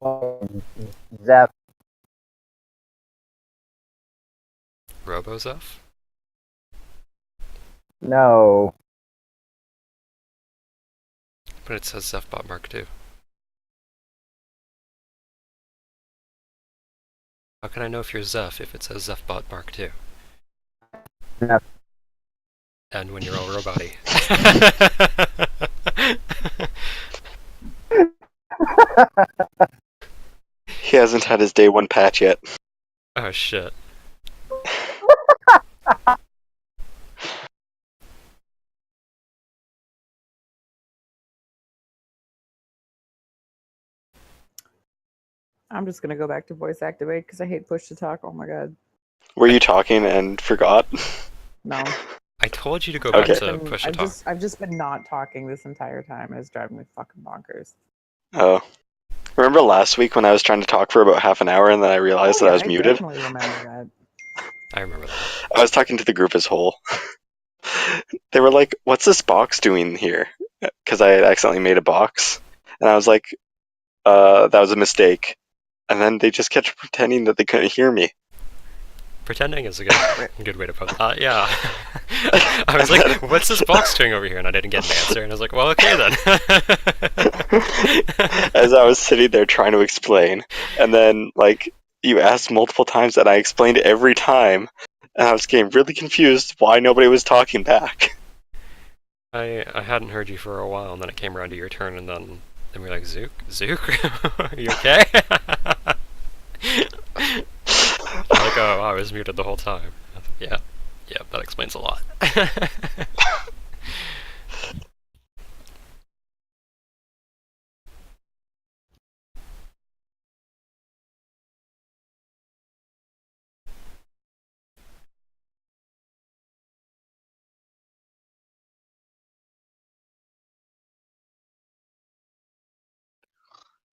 Zeph. RoboZeph? No. But it says ZephBot Mark II. How can I know if you're Zeph if it says ZephBot Mark II? Zeph. And when you're all robot-y. He hasn't had his day one patch yet. Oh shit. I'm just gonna go back to voice activate because I hate push to talk. Oh my god. Were you talking and forgot? No. I told you to go back Okay. to push to talk. I've just been not talking this entire time. It's driving me fucking bonkers. Oh. Remember last week when I was trying to talk for about half an hour and then I realized that I was I muted? definitely remember that. I remember that. I was talking to the group as whole. They were like, "What's this box doing here?" Because I had accidentally made a box. And I was like, that was a mistake. And then they just kept pretending that they couldn't hear me. Pretending is a good way to put it. Yeah. I was like, what's this box doing over here? And I didn't get an answer. And I was like, well, okay then. As I was sitting there trying to explain. And then, like, you asked multiple times and I explained every time. And I was getting really confused why nobody was talking back. I hadn't heard you for a while, and then it came around to your turn, and then we were like, Zook? Are you okay? I'm like, oh, I was muted the whole time. Yeah, that explains a lot.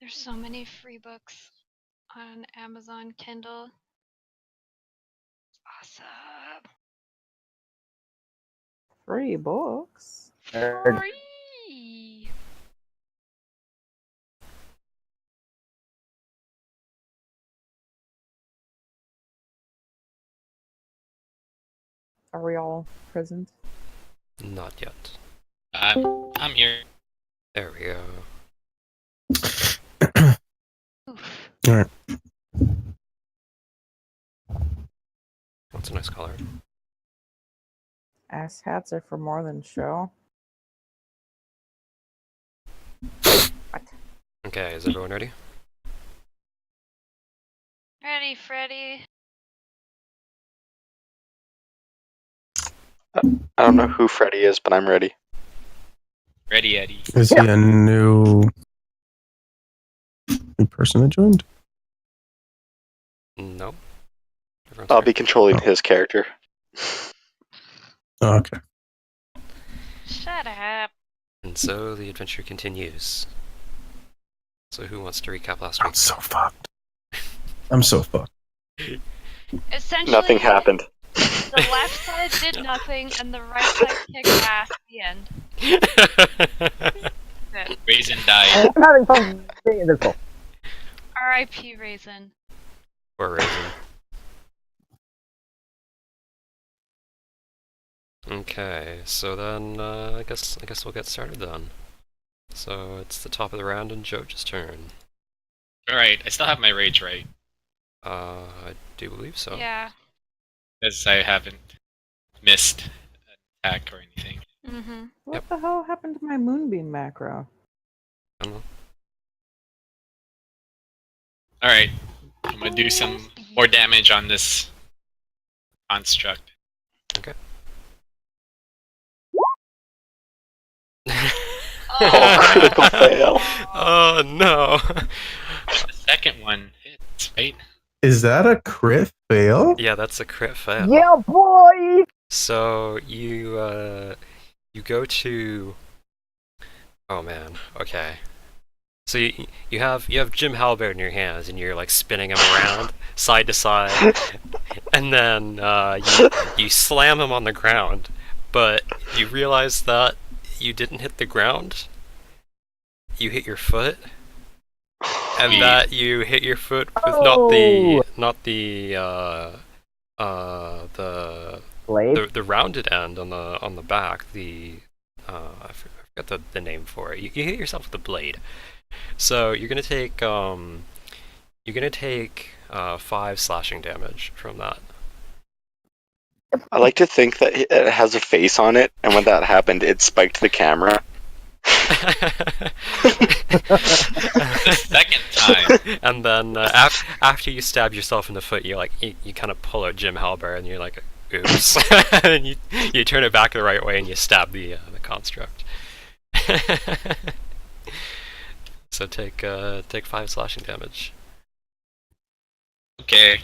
There's so many free books on Amazon Kindle. Awesome. Free books. Free. Are we all present? Not yet. I'm here. There we go. Alright. That's a nice color. Ass hats are for more than show. What? Okay, is everyone ready? Ready, Freddy. I don't know who Freddy is, but I'm ready. Ready, Eddie. Is he a new person that joined? No. Everyone's I'll here. be controlling his character. Oh, okay. Shut up. And so the adventure continues. So who wants to recap last I'm week? so fucked. I'm so fucked. Essentially, Nothing happened. the left side did nothing, and the right side kicked ass at the end. Good. Raisin died. I'm having fun being this one. R.I.P. Raisin. Or Raisin. Okay, so then I guess we'll get started then. So it's the top of the round and Joja's turn. Alright, I still have my rage right. I do believe so. Yeah. Because I haven't missed an attack or anything. Mm-hmm. What the hell happened to my moonbeam macro? I don't know. Alright, I'm gonna do some more damage on this construct. Okay. Oh, critical fail. Oh no! The second one hits, right? Is that a crit fail? Yeah, that's a crit fail. Yeah, boy! So you go to. Oh man. Okay. So you have Jim Halbert in your hands and you're like spinning him around side to side, and then you slam him on the ground, but you realize that you didn't hit the ground. You hit your foot, and Sweet. that you hit your foot with Oh! not the Blade? the rounded end on the back. I forget the name for it. You hit yourself with the blade. So you're gonna take 5 slashing damage from that. I like to think that it has a face on it, and when that happened, it spiked the camera. The second time. And then after you stab yourself in the foot, you kind of pull out Jim Halbert, and you're like, oops, and you turn it back the right way, and you stab the construct. So take 5 slashing damage. Okay.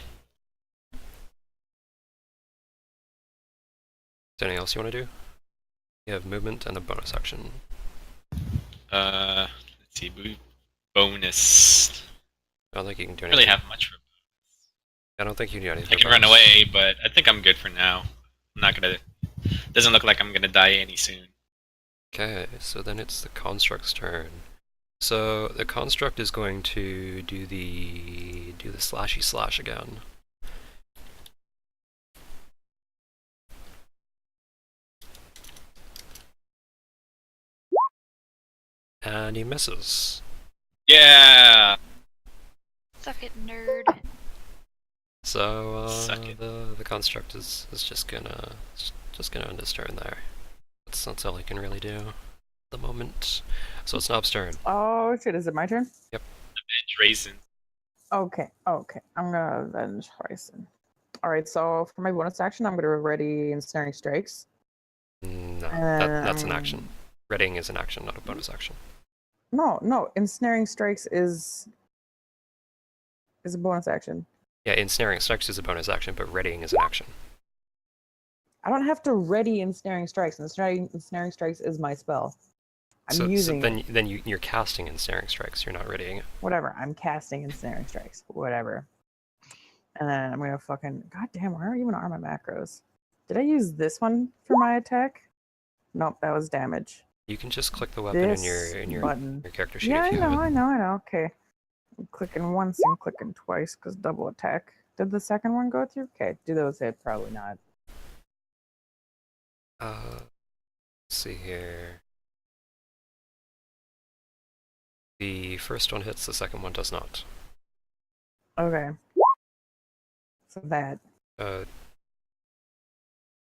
Is there anything else you want to do? You have movement and a bonus action. Let's see. Bonus. I don't think you can do I don't really anything. have much for. I don't think you can do anything. I can run away, but I think I'm good for now. I'm not gonna. Doesn't look like I'm gonna die any soon. Okay, so then it's the construct's turn. So the construct is going to do the slashy slash again. And he misses. Yeah. Suck it, nerd. So Suck it. the construct is just gonna end his turn there. That's all he can really do at the moment. So it's Nob's turn. Oh shit! Is it my turn? Avenge raisin. Okay. I'm gonna avenge Horizon. All right. So for my bonus action, I'm gonna ready ensnaring strikes. No, that's an action. Readying is an action, not a bonus action. No. Ensnaring strikes is a bonus action. Yeah, ensnaring strikes is a bonus action, but readying is an action. I don't have to ready ensnaring strikes. Ensnaring strikes is my spell. I'm using it. Then you're casting ensnaring strikes. You're not readying it. Whatever. I'm casting ensnaring strikes. Whatever. And then I'm gonna fucking. God damn, where even are my macros? Did I use this one for my attack? Nope, that was damage. You can just click the weapon in your button. character sheet Yeah, if you have it. I know. Okay. I'm clicking once and clicking twice because double attack. Did the second one go through? Okay. Do those hit? Probably not. Let's see here. The first one hits, the second one does not. Okay. So that.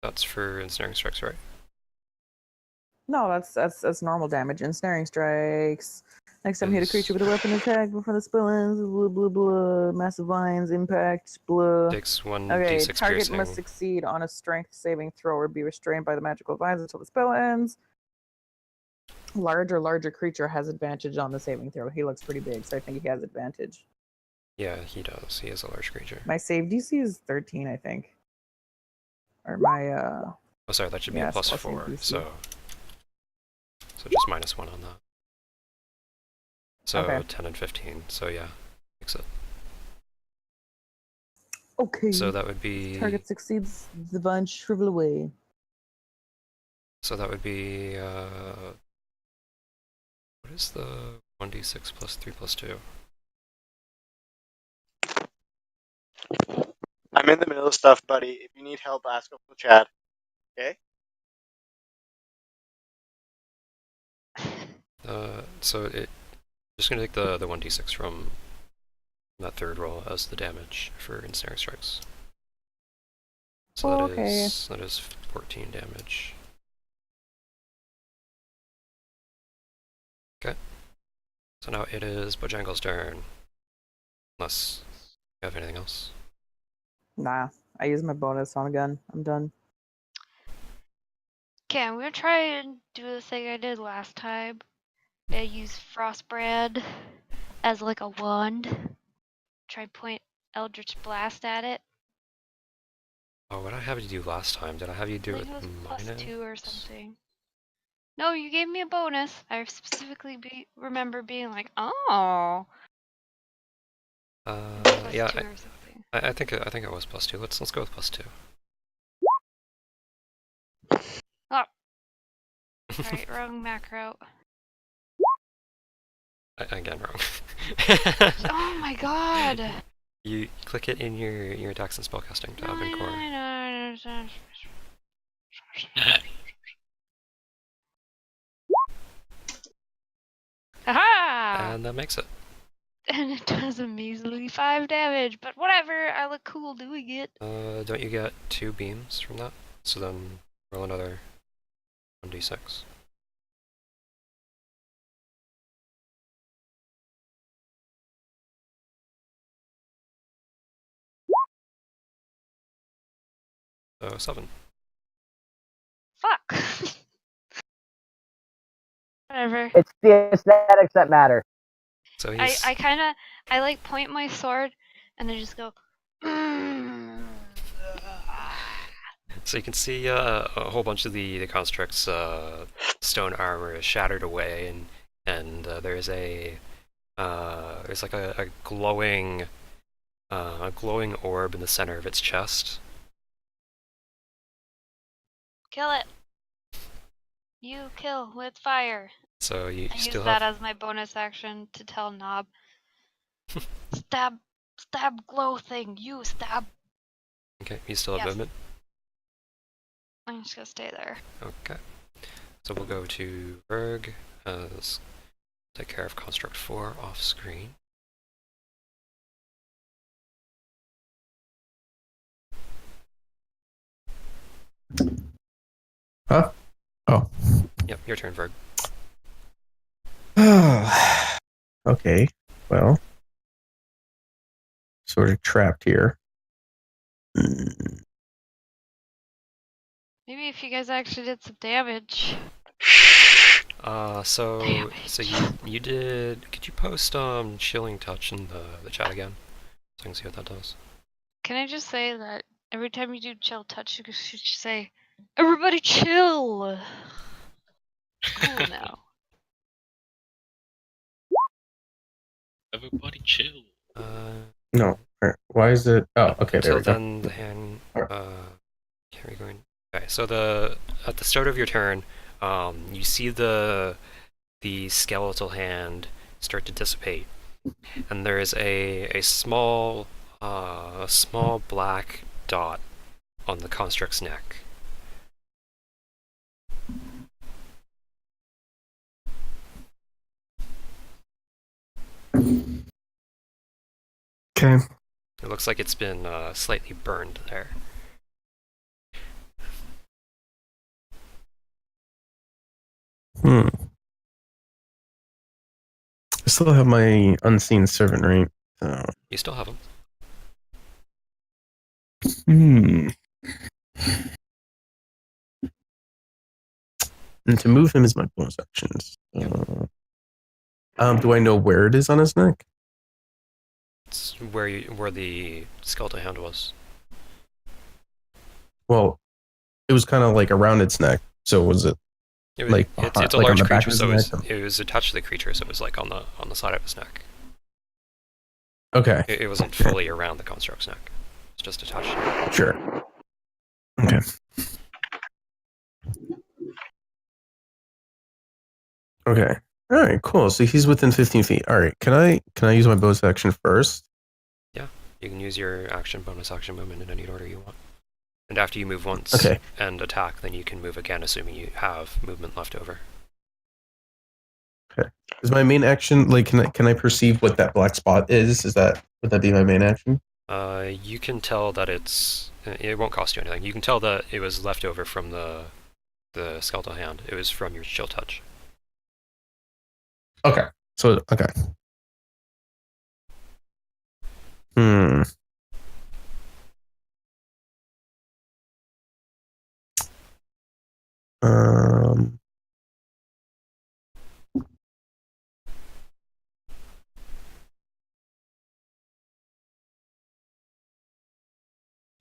That's for ensnaring strikes, right? No, that's normal damage. Ensnaring strikes. Next time you hit a creature with a weapon attack before the spell ends, blah blah blah. Massive vines, impact, blah. Takes 1d6 Okay, target piercing. must succeed on a strength saving throw or be restrained by the magical vines until the spell ends. Larger creature has advantage on the saving throw. He looks pretty big, so I think he has advantage. Yeah, he does. He is a large creature. My save DC is 13, I think. Or my Oh, sorry, that should be yeah, a plus plus 4. DC. So just -1 on that. So Okay. 10 and 15. So yeah, makes it. okay. So that would be. Target succeeds, the vines shrivel away. So that would be. What is the 1d6 plus 3 plus 2? I'm in the middle of stuff, buddy. If you need help, ask up the chat. Okay? So it just gonna take the 1d6 from that third roll as the damage for ensnaring strikes. So that is 14 damage. Okay. So now it is Bojangle's turn. Unless you have anything else. Nah, I use my bonus on a gun. I'm done. Okay, I'm gonna try and do the thing I did last time. I use Frostbrand as like a wand. Try and point Eldritch Blast at it. Oh, what did I have you do last time? Did I have you do I it think it was minus? +2 or something. No, you gave me a bonus. I specifically remember being like, oh. Yeah, +2 or something. I think it was +2. Let's go with +2. Oh. Alright, wrong macro. Again, wrong. Oh my god! You click it in your attacks and spellcasting tab in core. Haha! And that makes it. And it does a measly 5 damage, but whatever, I look cool doing it. Don't you get 2 beams from that? So then roll another 1d6. So 7. Fuck! Whatever. It's the aesthetics that matter. So he's I like point my sword and I just go. so you can see a whole bunch of the construct's stone armor is shattered away, and there's like a glowing orb in the center of its chest. Kill it. You kill with fire. So you I use still that have as my bonus action to tell Knob. Stab glow thing. You stab. okay. You still have Yes. movement. I'm just gonna stay there. Okay. So we'll go to Berg. Let's take care of construct 4 off screen. Huh? Oh. Yep, your turn, Berg. Okay. Well, sort of trapped here. Maybe if you guys actually did some damage. So Damage. you did. Could you post chilling touch in the chat again, so I can see what that does? Can I just say that every time you do chill touch, you should say, "Everybody chill." It's cool now. Everybody chill. No. Why is it? Oh, okay. There So we go. then the hand. Here we going. Okay, so at the start of your turn, you see the skeletal hand start to dissipate, and there is a small black dot on the construct's neck. Okay. It looks like it's been slightly burned there. I still have my unseen servant, right? So, You still have them. And to move him is my bonus actions. Do I know where it is on his neck? It's where the skeletal hand was. Well, it was kind of like around its neck. So was it? It was, Like, it's a like on large the back creature, of so his it was attached to the creature, so it was like on the side of his neck. Okay. It wasn't fully around the construct's neck. It's just attached to it. Sure. Okay. Okay. All right. Cool. So he's within 15 feet. All right. Can I use my bonus action first? Yeah, you can use your bonus action movement in any order you want. And after you move once Okay. and attack, then you can move again, assuming you have movement left over. Okay. Is my main action like can I perceive what that black spot is? Would that be my main action? You can tell that it won't cost you anything. You can tell that it was left over from the skeletal hand. It was from your chill touch. Okay. So okay. Hmm.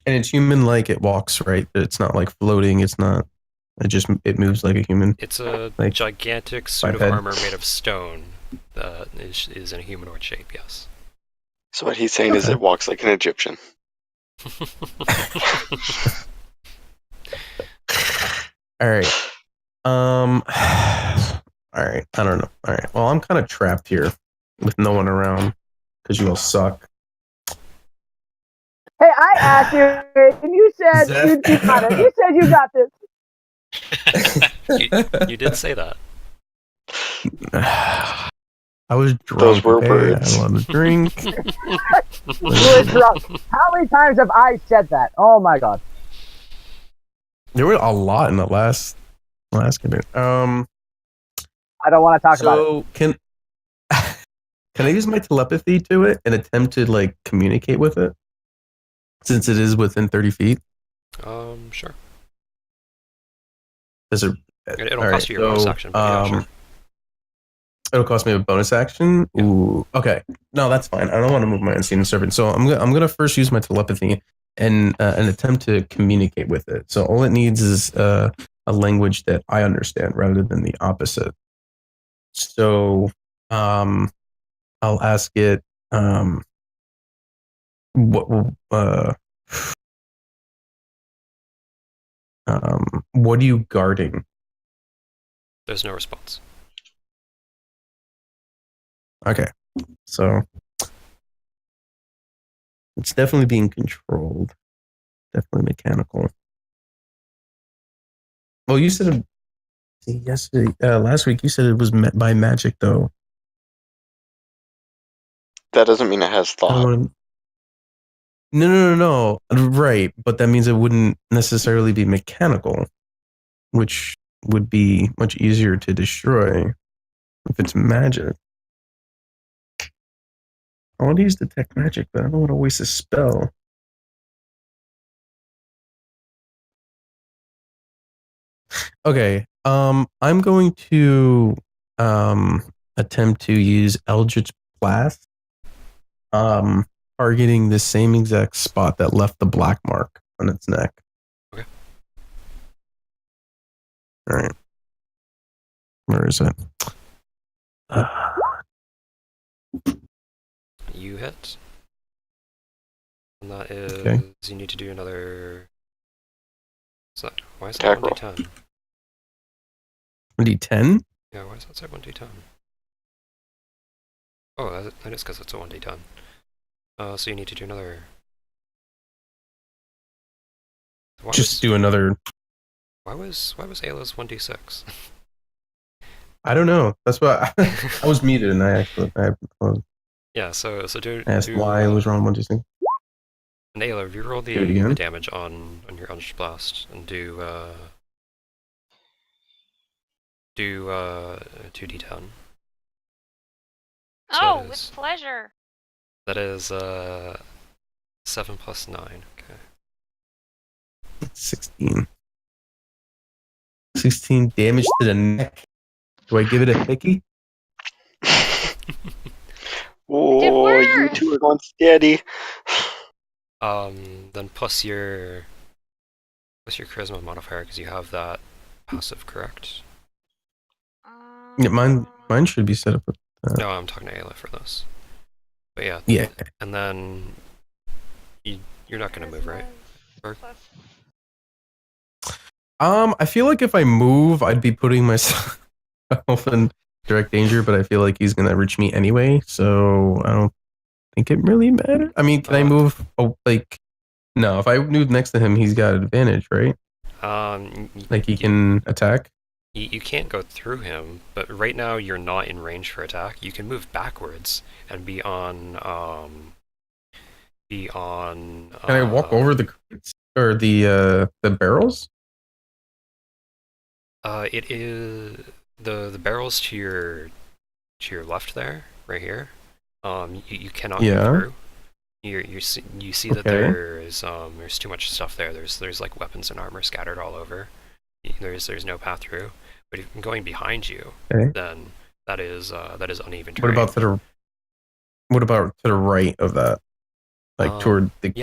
And it's human like it walks, right? It's not like floating, it moves like a human. It's a Like, gigantic suit of biped. armor made of stone that is in a humanoid shape, yes. So what he's saying is Okay. it walks like an Egyptian. All right. All right. I don't know. All right. Well, I'm kind of trapped here. with no one around because you all suck. Hey, I asked you, and you said you got it. You said you got this. You did say that. I was drunk. Those were okay? words. I had a lot of drink. You were drunk. How many times have I said that? Oh my god. There were a lot in the last campaign. I don't want to talk about it. So can I use my telepathy to it and attempt to like communicate with it, since it is within 30 feet? Sure. It'll It'll cost you your bonus action, but yeah, sure. It'll cost me a bonus action. Yeah. Ooh, okay. No, that's fine. I don't want to move my unseen servant, so I'm gonna first use my telepathy and attempt to communicate with it. So all it needs is a language that I understand rather than the opposite. So I'll ask it what are you guarding? There's no response. Okay, so it's definitely being controlled. Definitely mechanical. Well, you said yesterday, last week, you said it was met by magic, though. That doesn't mean it has thought. No. Right, but that means it wouldn't necessarily be mechanical, which would be much easier to destroy if it's magic. I want to use detect magic, but I don't want to waste a spell. Okay, I'm going to attempt to use Eldritch Blast, targeting the same exact spot that left the black mark on its neck. Okay. All right. Where is it? You hit. And that is... Okay. You need to do another... Why is Attack that roll. 1d10? 1d10? Yeah, why does that say 1d10? Oh, that is because it's a 1d10. So you need to do another... Do another... Why was Ayla's 1d6? I don't know. That's what I was muted, and I Yeah, so do... asked why I was wrong 1d6. And Ayla, reroll Do it again. the damage on your Eldritch Blast, and do 2d10. So Oh, that is- with pleasure. That is 7 plus 9. Okay. 16. 16 damage to the neck. Do I give it a hickey? Oh, you worse. two are going steady. Then plus your charisma modifier, because you have that passive, correct? Yeah, mine should be set up with that. No, I'm talking to Ayla for this. But yeah. Yeah. And then you're not gonna move, right? Or- I feel like if I move, I'd be putting myself in direct danger, but I feel like he's gonna reach me anyway, so I don't think it really matters. I mean, can I move? Oh, like, no. If I move next to him, he's got advantage, right? Like he can attack. You can't go through him, but right now you're not in range for attack. You can move backwards and be on. Can I walk over the crates or the barrels? It is the barrels to your left there, right here. You cannot go through. You see that there's too much stuff there. There's like weapons and armor scattered all over. There's no path through. But if going behind you, then that is uneven terrain. What about to the right of that? Like toward the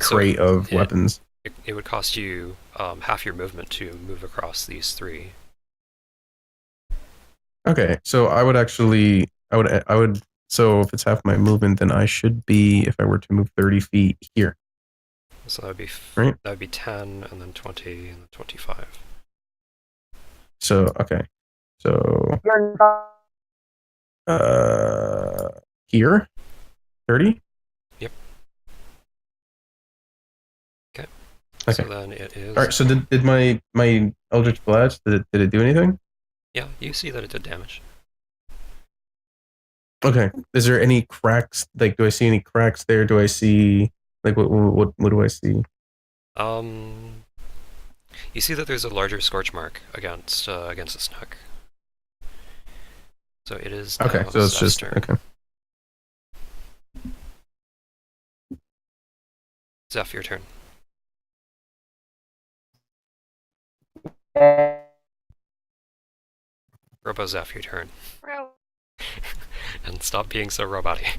crate of weapons. It would cost you half your movement to move across these three. Okay, so I would so if it's half my movement, then I should be, if I were to move 30 feet here. So that would be 10 and then 20 and then 25. So okay. So Here? 30? Yep. Okay. Okay. So then it is. Alright, so did my Eldritch Blast, did it do anything? Yeah, you see that it did damage. Okay. Is there any cracks? Like, do I see any cracks there? Do I see, like, what do I see? You see that there's a larger scorch mark against the snook. So it is now Okay, so it's Zeph's just, turn. okay. Zeph, your turn. Robo Zeph, your turn. Bro. And stop being so robot-y.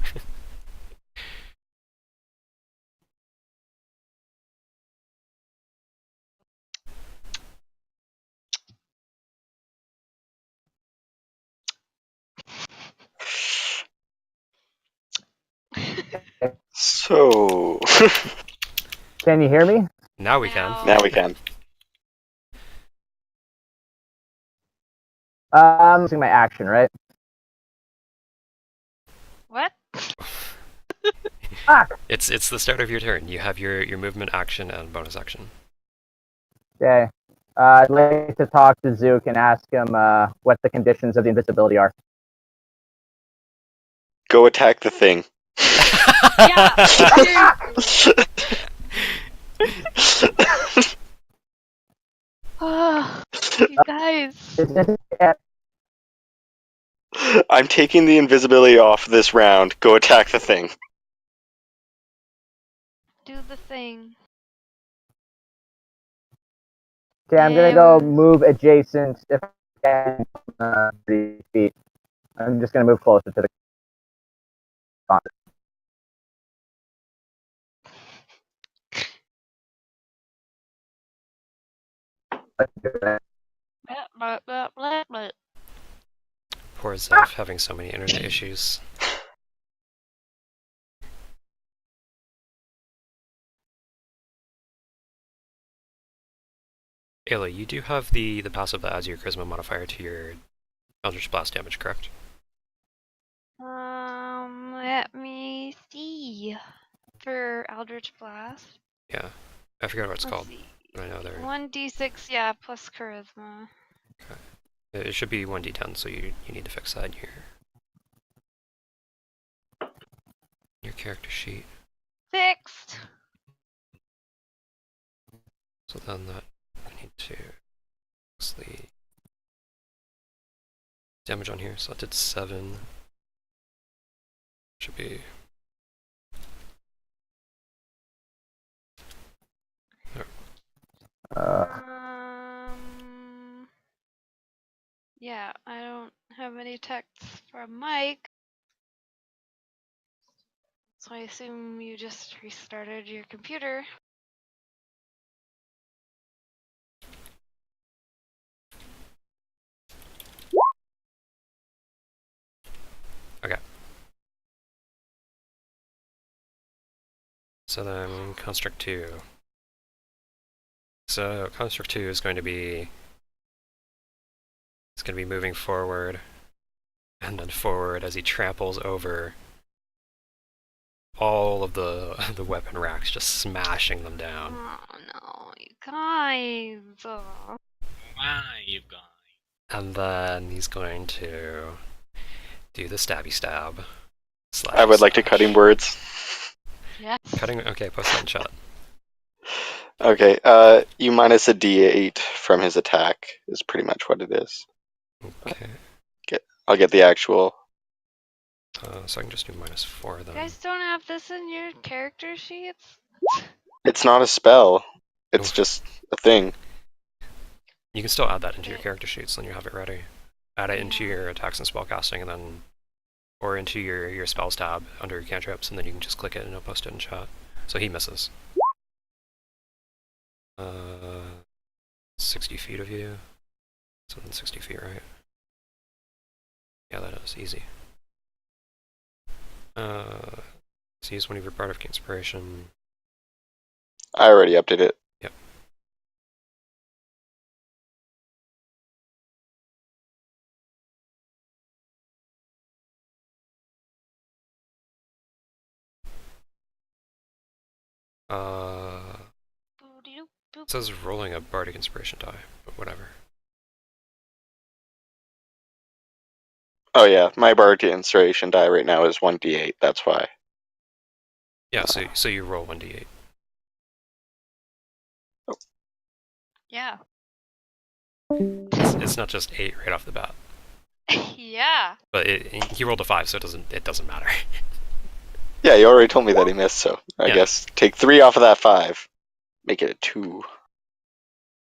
So Can you hear me? Now we can. now we can. I'm using my action, right? What? It's the start of your turn. You have your movement, action, and bonus action. Okay. I'd like to talk to Zook and ask him what the conditions of the invisibility are. Go attack the thing. Yeah. Oh, you guys. I'm taking the invisibility off this round. Go attack the thing. Do the thing. Okay, I'm gonna go move adjacent if I can, 3 feet. I'm just gonna move closer to the spot. Poor Zeph having so many internet issues. Ayla, you do have the passive that adds your charisma modifier to your Eldritch Blast damage, correct? Let me see. For Eldritch Blast. Yeah. I forgot what it's Let's called. see. I know there. 1d6, yeah, plus charisma. It should be 1d10, so you need to fix that in your character sheet. Fixed. So then that I need to fix the damage on here. So that did 7. Should be. Yeah, I don't have any texts from Mike. So I assume you just restarted your computer. Okay. So then Construct 2. So Construct 2 is going to be. It's going to be moving forward and then forward as he tramples over all of the weapon racks, just smashing them down. Oh no, you guys. Oh. Why, you guys? And then he's going to do the stabby stab. I would like to cut him words. Yes. Cutting. Okay, post that in chat. Okay, you minus a d8 from his attack is pretty much what it is. Okay. I'll get the actual. So I can just do -4 You then. guys don't have this in your character sheets? It's not a spell. It's Oof. just a thing. You can still add that into your character sheets when you have it ready. Add it into your attacks and spellcasting, and then, or into your spells tab under your cantrips, and then you can just click it and it'll post it in chat. So he misses. 60 feet of you. So then 60 feet, right? Yeah, that is easy. Use one of your bardic inspiration. I already updated it. Yep. Boop-de-doop, boop. It says rolling a bardic inspiration die, but whatever. Oh yeah, my bardic inspiration die right now is 1d8. That's why. Yeah, so you roll 1d8. Yeah. It's not just 8 right off the bat. Yeah. But he rolled a 5, so it doesn't matter. Yeah, you already told me that he missed, so I Yeah. guess take 3 off of that 5. Make it a 2.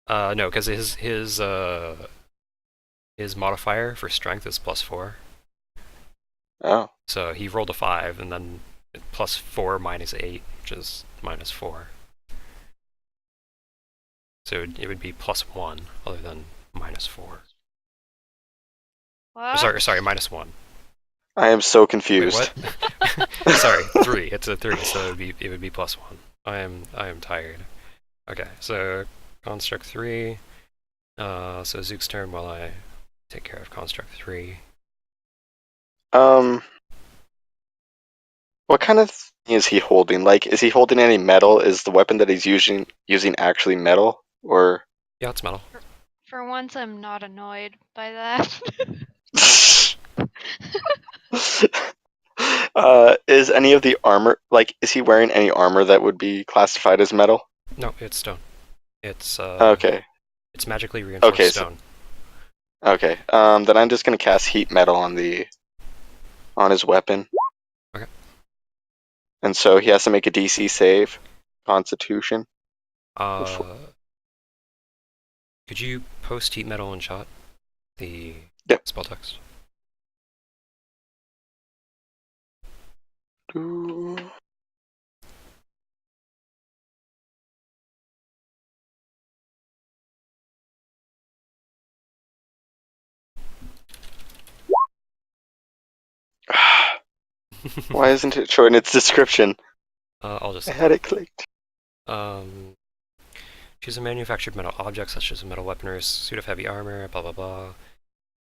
No, because his modifier for strength is +4. Oh. So he rolled a 5, and then +4 minus 8, which is -4. So it would be +1, other than -4. What? Sorry, -1. I am so Wait, confused. what? Sorry, 3. It's a 3, so it would be +1. I am tired. Okay, so construct 3. So Zook's turn while I take care of construct 3. What kind of thing is he holding? Like, is he holding any metal? Is the weapon that he's using actually metal? Or Yeah, it's metal. For once, I'm not annoyed by that. is any of the armor, like, is he wearing any armor that would be classified as metal? No, it's stone. It's Okay. It's magically reinforced Okay, stone. Okay. Then I'm just gonna cast heat metal on his weapon. Okay. And so he has to make a DC save, Constitution. Could you post heat metal in chat? The Yep. spell text. Why isn't it showing its description? I'll just. I had it clicked. Choose a manufactured metal object such as a metal weapon or a suit of heavy armor, blah blah blah.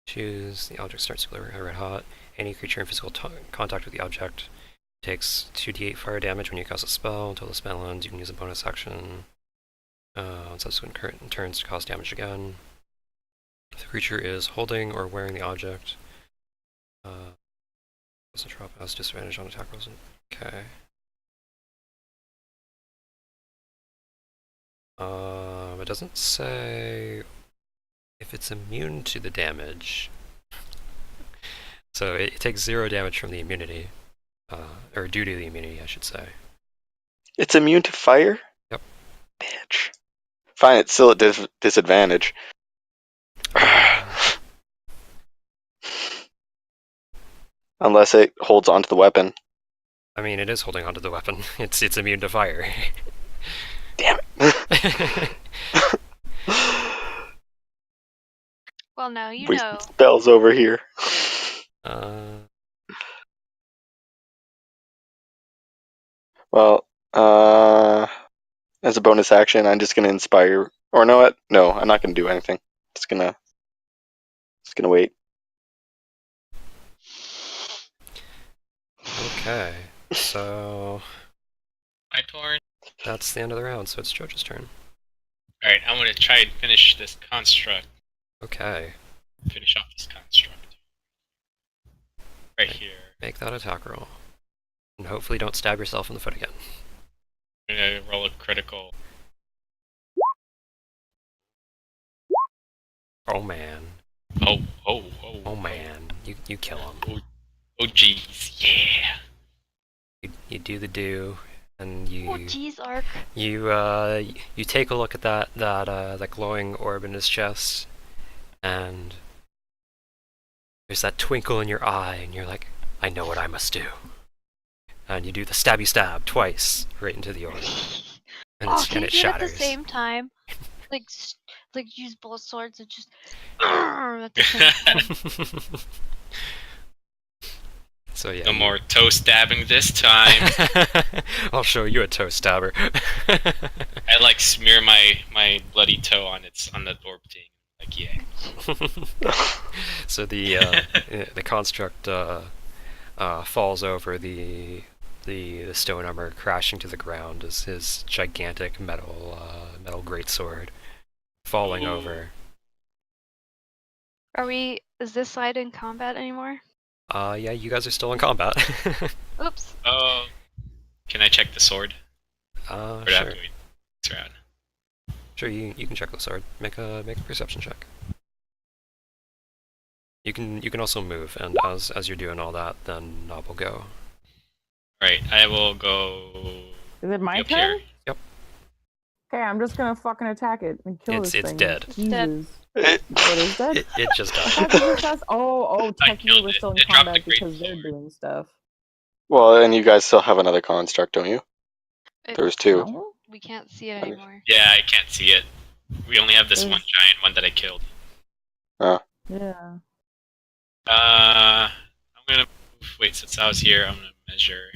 Choose the object starts to glow red hot. Any creature in physical contact with the object takes 2d8 fire damage when you cast a spell. Until the spell ends, you can use a bonus action on subsequent turns to cause damage again. If the creature is holding or wearing the object, doesn't drop as disadvantage on attack rolls. Okay. It doesn't say if it's immune to the damage. So it takes 0 damage from the immunity, or due to the immunity, I should say. It's immune to fire? Yep. Bitch. Fine, it's still at disadvantage. Unless it holds onto the weapon. I mean, it is holding onto the weapon. It's immune to fire. Damn it. Well, now you Wasting know. spells over here. Well, as a bonus action, I'm just gonna inspire. Or no, what? No, I'm not gonna do anything. Just gonna wait. Okay, so My turn. that's the end of the round. So it's Jojo's turn. Alright, I'm gonna try and finish this construct. Okay, Finish off this construct. Right here. make that attack roll, and hopefully don't stab yourself in the foot again. I'm gonna roll a critical. Oh man. Oh Man, you kill him. Oh jeez, yeah. You do the do, and you Oh, jeez, Ark. you take a look at that glowing orb in his chest, and there's that twinkle in your eye, and you're like, I know what I must do. And you do the stabby stab twice right into the orb, and, Oh, can and you it do it at shatters. the same time? Like use both swords and just at the same time. So yeah. No more toe stabbing this time. I'll show you a toe stabber. I like smear my bloody toe on the orb thing. Like yeah. So the construct falls over. The the stone armor crashing to the ground as his gigantic metal greatsword falling over. Is this side in combat anymore? Yeah, you guys are still in combat. Oops. Oh, can I check the sword? Or do I have Sure. to wait this round? Sure, you can check the sword. Make a perception check. You can also move, and as you're doing all that, then Nob will go. Alright, I will go Is it my up turn? here. Okay, I'm just gonna fucking attack it and kill It's- this it's thing. dead. It's dead. Jesus. Oh, it is dead? It just I died. thought it was just- oh, I technically killed we're it. still in It dropped combat the great because they're sword. doing stuff. Well, and you guys still have another construct, don't you? There's two. No? We can't see it anymore. Yeah, I can't see it. We only have this There's- one giant one that I killed. Yeah. I'm gonna move. Wait, since I was here, I'm gonna measure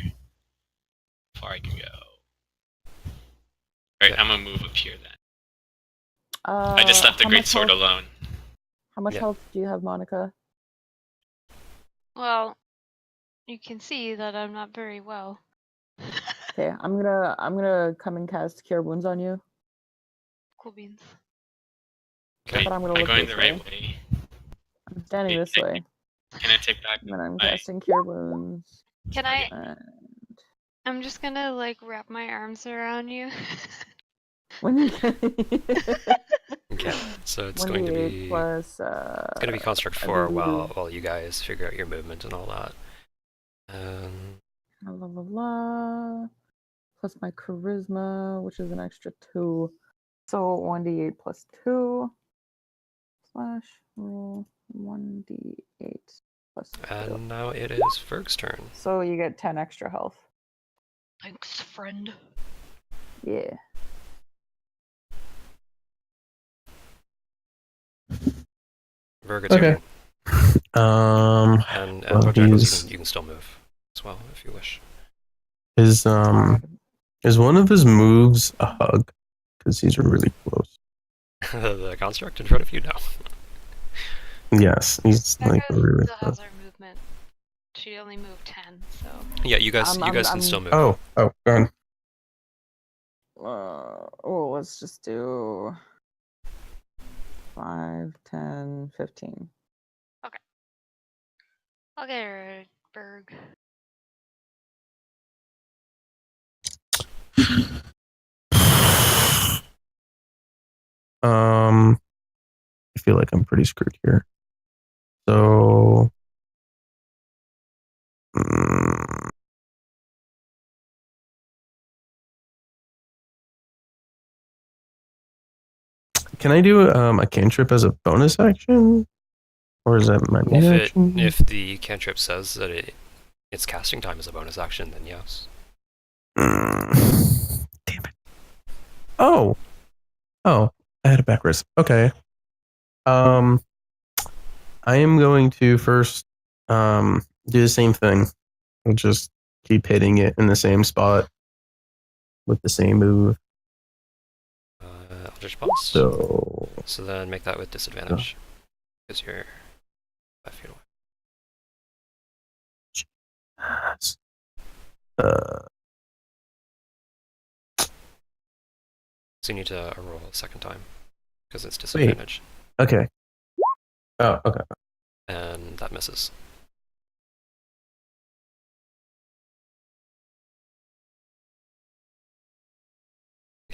how far I can go. Alright, I'm gonna move up here then. I just left the how great much sword health- alone. How much Yeah. health do you have, Monica? Well, you can see that I'm not very well. Okay, I'm gonna come and cast Cure Wounds on you. Cool beans. Wait, But I'm gonna am I look going this the right way? I'm standing Wait, this way. Can I take back? And then I'm my- casting Cure Wounds. Can I? And I'm just gonna like wrap my arms around you. when you Okay, so it's going to 1d8 be plus it's going to be construct I 4 believe- while you guys figure out your movement and all that. blah blah blah plus my charisma, which is an extra 2. So 1d8 plus 2 slash roll 1d8 plus 2. And now it is Ferg's turn. So you get 10 extra health. Thanks, friend. Yeah. Ferg, it's your Okay. turn. And well, Bojackals, he's- you can still move as well if you wish. Is God. is one of his moves a hug? Because he's really close. The construct in front of you now. Yes, he's like Becca really still close. has her movement. She only moved 10, so. Yeah, you guys can still move. Oh, go on. Let's just do 5, 10, 15. I'll get her, Berg. I feel like I'm pretty screwed here. So, can I do a cantrip as a bonus action, or is that my main action? If the cantrip says that its casting time is a bonus action, then yes. Damn it! Oh, I had it backwards. Okay. I am going to first do the same thing. I'll just keep hitting it in the same spot with the same move. Eldritch Blast. So So then make that with disadvantage. Because you're 5 feet away. So you need to roll a second time. Because it's disadvantage. okay. Oh, okay. And that misses.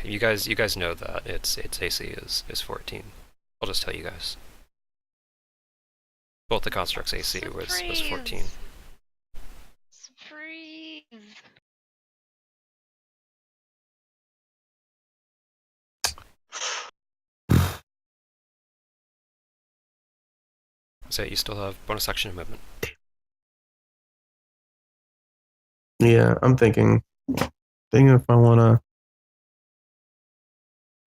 You guys know that its AC is 14. I'll just tell you guys. Both the construct's AC was 14. Surprise! So you still have bonus action and movement. Yeah, I'm thinking if I wanna.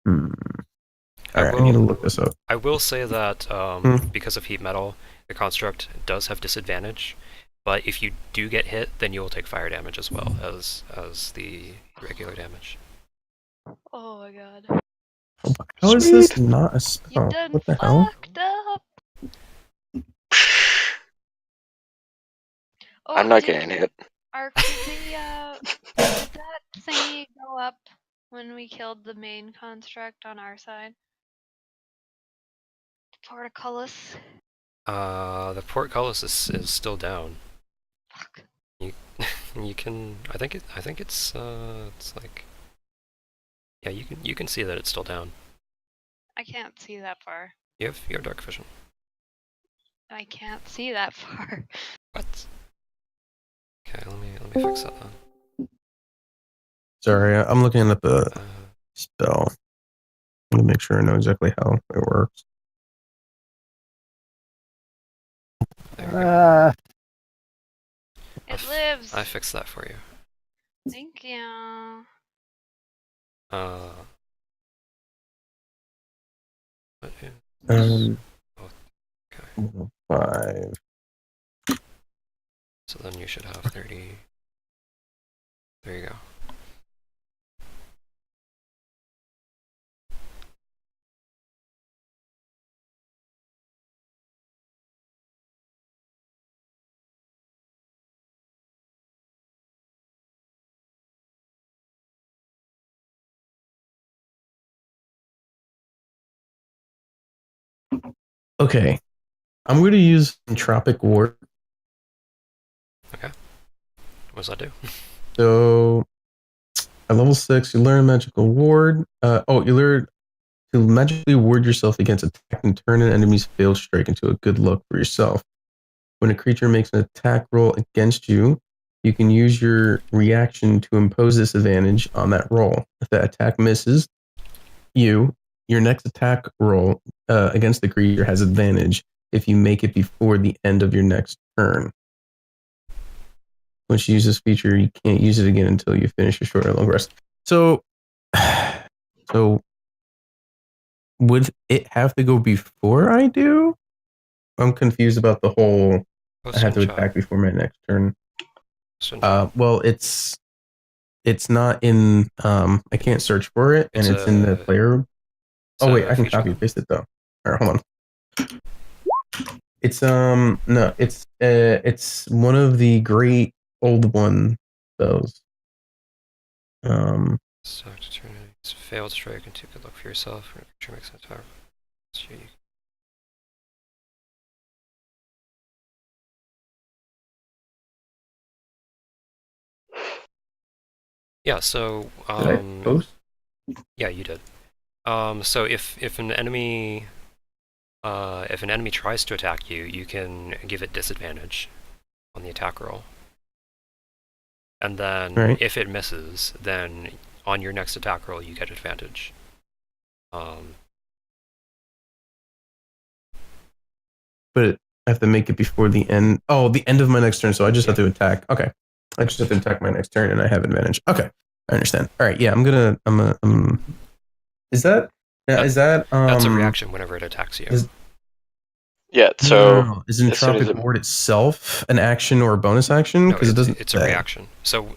Alright, I need to look this up. I will say that because of heat metal, the construct does have disadvantage. But if you do get hit, then you will take fire damage as well as the regular damage. Oh my god. How is this Sweet. not a You spell? done What the hell? fucked up! Oh, I'm not dude, getting hit. Ark, did that thingy go up when we killed the main construct on our side? Portcullis. The portcullis is still down. Fuck. You can. I think it's like. Yeah, you can see that it's still down. I can't see that far. You have dark vision. I can't see that far. What? Okay, let me fix that then. Sorry, I'm looking at the Uh, spell. Let me make sure I know exactly how it works. there we go. It lives. I fixed that for you. Thank you. What is- Oh, okay. 5. So then you should have 30. There you go. Okay, I'm going to use Entropic Ward. What does that do? So, at level 6, you learn Magical Ward. You learn to magically ward yourself against attack and turn an enemy's failed strike into a good luck for yourself. When a creature makes an attack roll against you, you can use your reaction to impose disadvantage on that roll. If that attack misses, your next attack roll against the creature has advantage if you make it before the end of your next turn. Once you use this feature, you can't use it again until you finish your short or long rest. So would it have to go before I do? I'm confused about the whole. I have to attack before my next turn. Well, it's not in. I can't search for it, and it's in the player. Oh wait, I can copy and paste it though. All right, hold on. It's no, it's one of the great old one spells. So to turn it's failed strike and take a look for yourself. Or creature makes an attack. Yeah. So Did I post? yeah, you did. So if an enemy tries to attack you, you can give it disadvantage on the attack roll. And then if it misses, then on your next attack roll you get advantage. But I have to make it before the end. Oh, the end of my next turn. So I just have to attack. Okay, I just have to attack my next turn, and I have advantage. Okay, I understand. All right, yeah, Is that? Is that? That's a reaction whenever it attacks you. Yeah. So is Entropic Ward itself an action or a bonus action? Because it doesn't. It's a reaction. So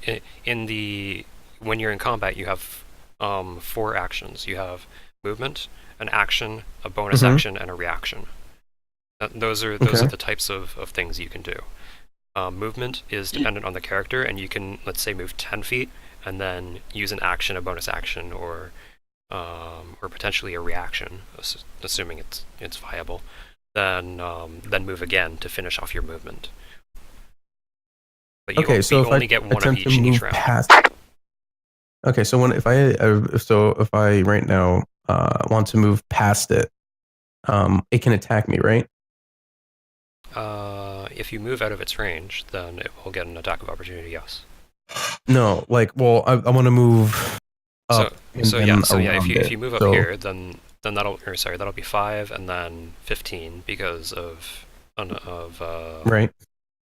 when you're in combat, you have 4 actions. You have movement, an action, a bonus action, and a reaction. Those are the types of things you can do. Movement is dependent on the character, and you can, let's say, move 10 feet and then use an action, a bonus action, or potentially a reaction, assuming it's viable. Then move again to finish off your movement. But you only get one of each in each round. Okay, so if I right now want to move past it, it can attack me, right? If you move out of its range, then it will get an attack of opportunity. Yes. No, I want to move up. If you move up here, then that'll be 5 and then 15 because of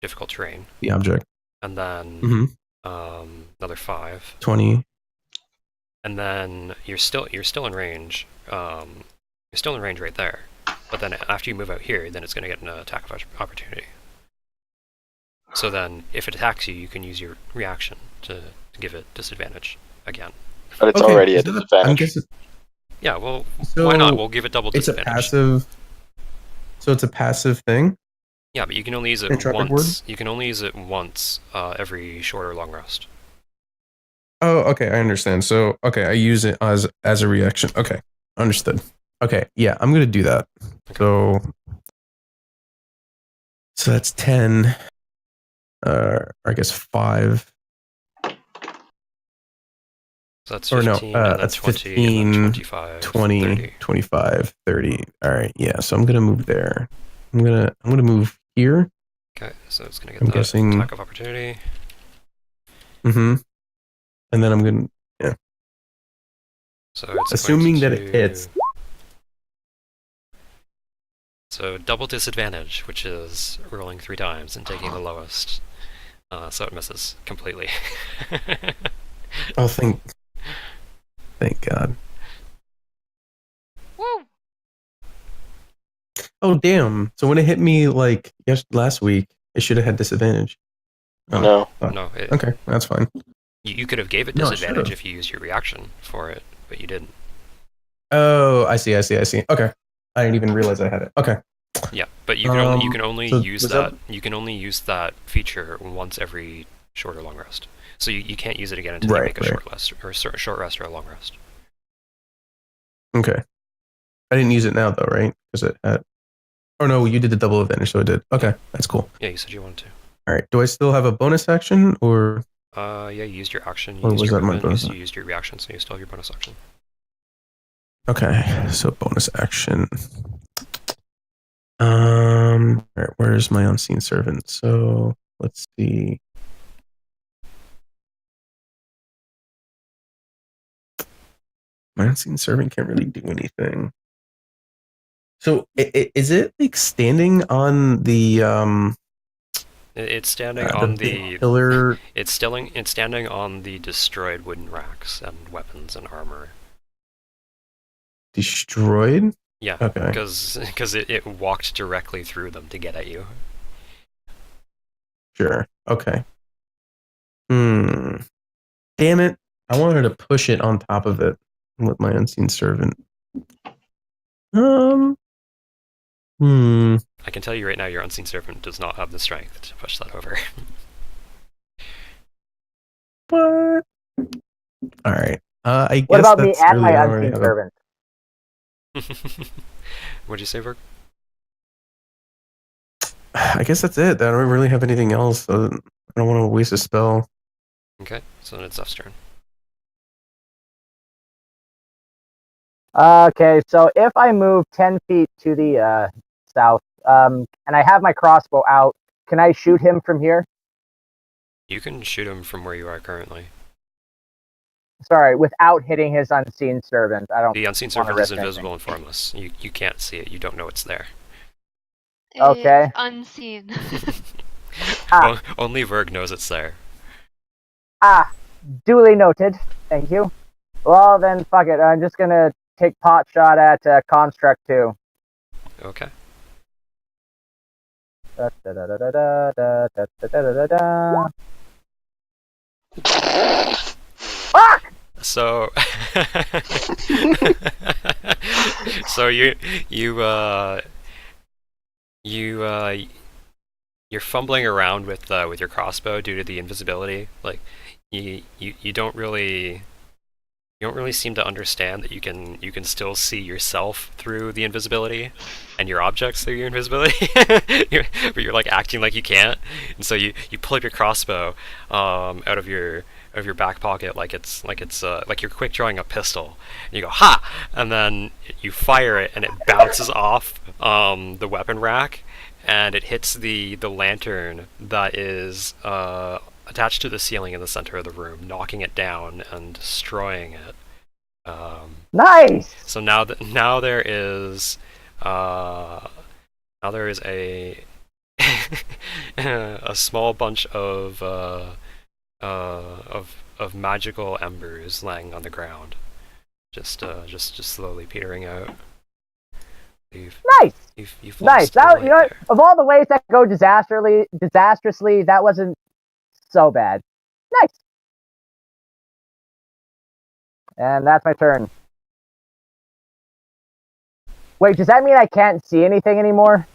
difficult terrain. The object. And then another 5. 20. And then you're still in range. You're still in range right there. But then after you move out here, then it's going to get an attack of opportunity. So then, if it attacks you, you can use your reaction to give it disadvantage again. But it's already a disadvantage. Yeah, well, why not? We'll give it double disadvantage. It's a passive. So it's a passive thing? Yeah, but you can only use it Entropic once. You can only use it once every short or long rest. Oh, okay, I understand. So, okay, I use it as a reaction. Okay, understood. Okay, yeah, I'm gonna do that. Okay. So that's 10. I guess 5. So that's Or 15, no, and then that's 20, 15, and then 25, 20, 30. 25, 30. All right, yeah. So I'm gonna move there. I'm gonna move here. Okay, so it's gonna get I'm the guessing. attack of opportunity. Mm-hmm. And then I'm gonna, yeah. So it's Assuming going that it to... hits. So double disadvantage, which is rolling 3 times and taking the lowest. So it misses completely. Oh, thank God. Woo! Oh, damn. So when it hit me like last week, it should have had disadvantage. Oh, No. fuck. No, Okay, that's fine. you could have gave it No, it disadvantage should've. if you used your reaction for it, but you didn't. Oh, I see. Okay, I didn't even realize I had it. Okay. Yeah, but you can only so use was that. You can only use that feature once every short or long rest. So you can't use it again until you Right, make a right. short rest or a long rest. Okay. I didn't use it now though, right? Because it had. Oh no, you did the double advantage, so it did. Okay, that's cool. Yeah, you said you wanted to. All right. Do I still have a bonus action, or Yeah, you used your action, you Or used was your that my movement, bonus you used your reaction, so you still have your bonus action. okay? So bonus action. All right, where's my unseen servant? So let's see. My unseen servant can't really do anything. So is it like standing on the It's standing on big the pillar? It's standing on the destroyed wooden racks and weapons and armor. Destroyed? Yeah, Okay. because it walked directly through them to get at you. Sure. Okay. Damn it. I wanted to push it on top of it with my unseen servant. I can tell you right now, your unseen servant does not have the strength to push that over. What? All right. I guess What about me that's and really my I already unseen have servant? What'd you say, Verg? I guess that's it. I don't really have anything else. I don't want to waste a spell. Okay, so then it's Zeph's turn. Okay, so if I move 10 feet to the south, and I have my crossbow out, can I shoot him from here? You can shoot him from where you are currently. Sorry, without hitting his unseen servant. I don't. The unseen wanna servant risk is invisible and formless. You can't see it. You don't know it's there. Okay. It's unseen. Only Verg knows it's there. Duly noted. Thank you. Well, then, fuck it. I'm just gonna take pot shot at Construct 2. Okay. Fuck! So, so you're fumbling around with your crossbow due to the invisibility. Like, you don't really seem to understand that you can still see yourself through the invisibility and your objects through your invisibility. But you're like acting like you can't, and so you pull up your crossbow out of your back pocket like it's like you're quick drawing a pistol, and you go ha, and then you fire it and it bounces off the weapon rack, and it hits the lantern that is attached to the ceiling in the center of the room, knocking it down and destroying it. Nice! So now there is a a small bunch of magical embers laying on the ground, just slowly petering out. Nice! You've Nice. lost the That, light you know, there. of all the ways that go disastrously, that wasn't so bad. Nice. And that's my turn. Wait, does that mean I can't see anything anymore?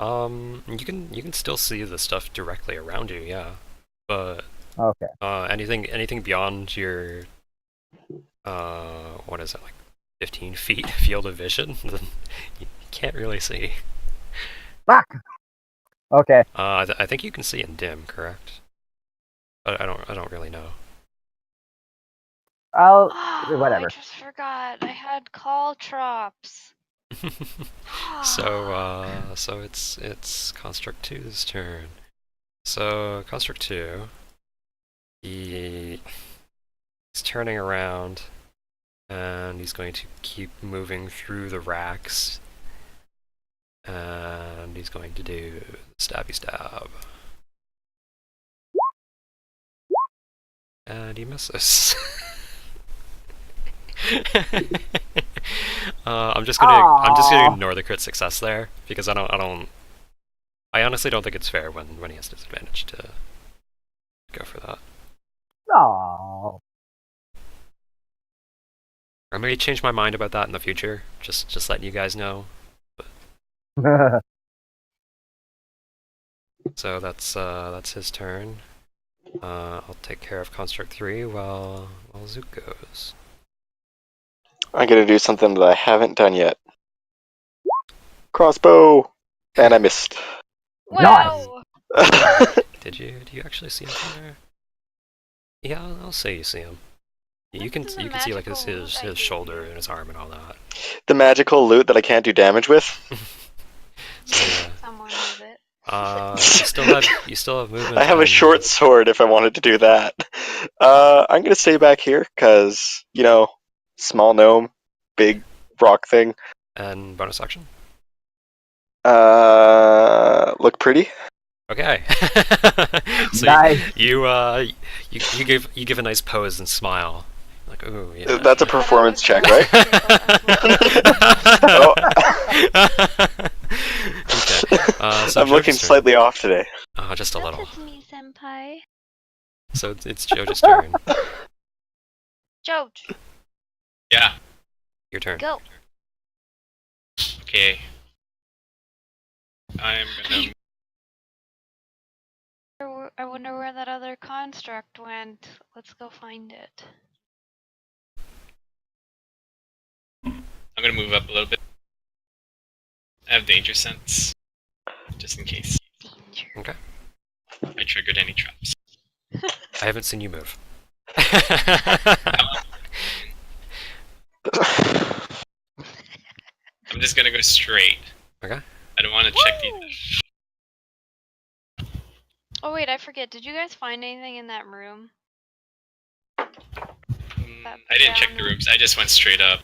You can still see the stuff directly around you, yeah. But Okay. anything beyond your what is it, like 15 feet field of vision, then you can't really see. Fuck. Okay. I think you can see in dim, correct? I don't really know. I'll Oh, whatever. I just forgot. I had call drops. So it's Construct 2's turn. So Construct 2, he's turning around, and he's going to keep moving through the racks, and he's going to do stabby stab. And he misses. I'm just gonna ignore the crit success there because I honestly don't think it's fair when he has disadvantage to go for that. Oh. I may change my mind about that in the future. Just letting you guys know. So that's his turn. I'll take care of Construct 3 while Zook goes. I'm gonna do something that I haven't done yet. Crossbow! And I missed. Wow. Do you actually see him from there? Yeah, I'll say you see him. You can see like his shoulder and his arm and all that. The magical loot that I can't do damage with. So yeah. Someone move it. You still have movement. I have a short sword if I wanted to do that. I'm gonna stay back here because small gnome, big rock thing. And bonus action. Look pretty. Okay. So Nice. you give a nice pose and smile. Like, ooh, yeah. That's a performance check, right? Oh. Okay. So I'm looking Jojo's turn. slightly off today. Just a little. That's me, senpai. So it's Jojo's turn. Joj, Yeah. Your turn. go. Okay. I'm gonna. I wonder where that other construct went. Let's go find it. I'm gonna move up a little bit. I have danger sense, just in case Danger. Okay. I triggered any traps. I haven't seen you move. I'm just gonna go straight. Okay. I don't want to check these. Oh wait, I forget. Did you guys find anything in that room? I didn't check the rooms. I just went straight up.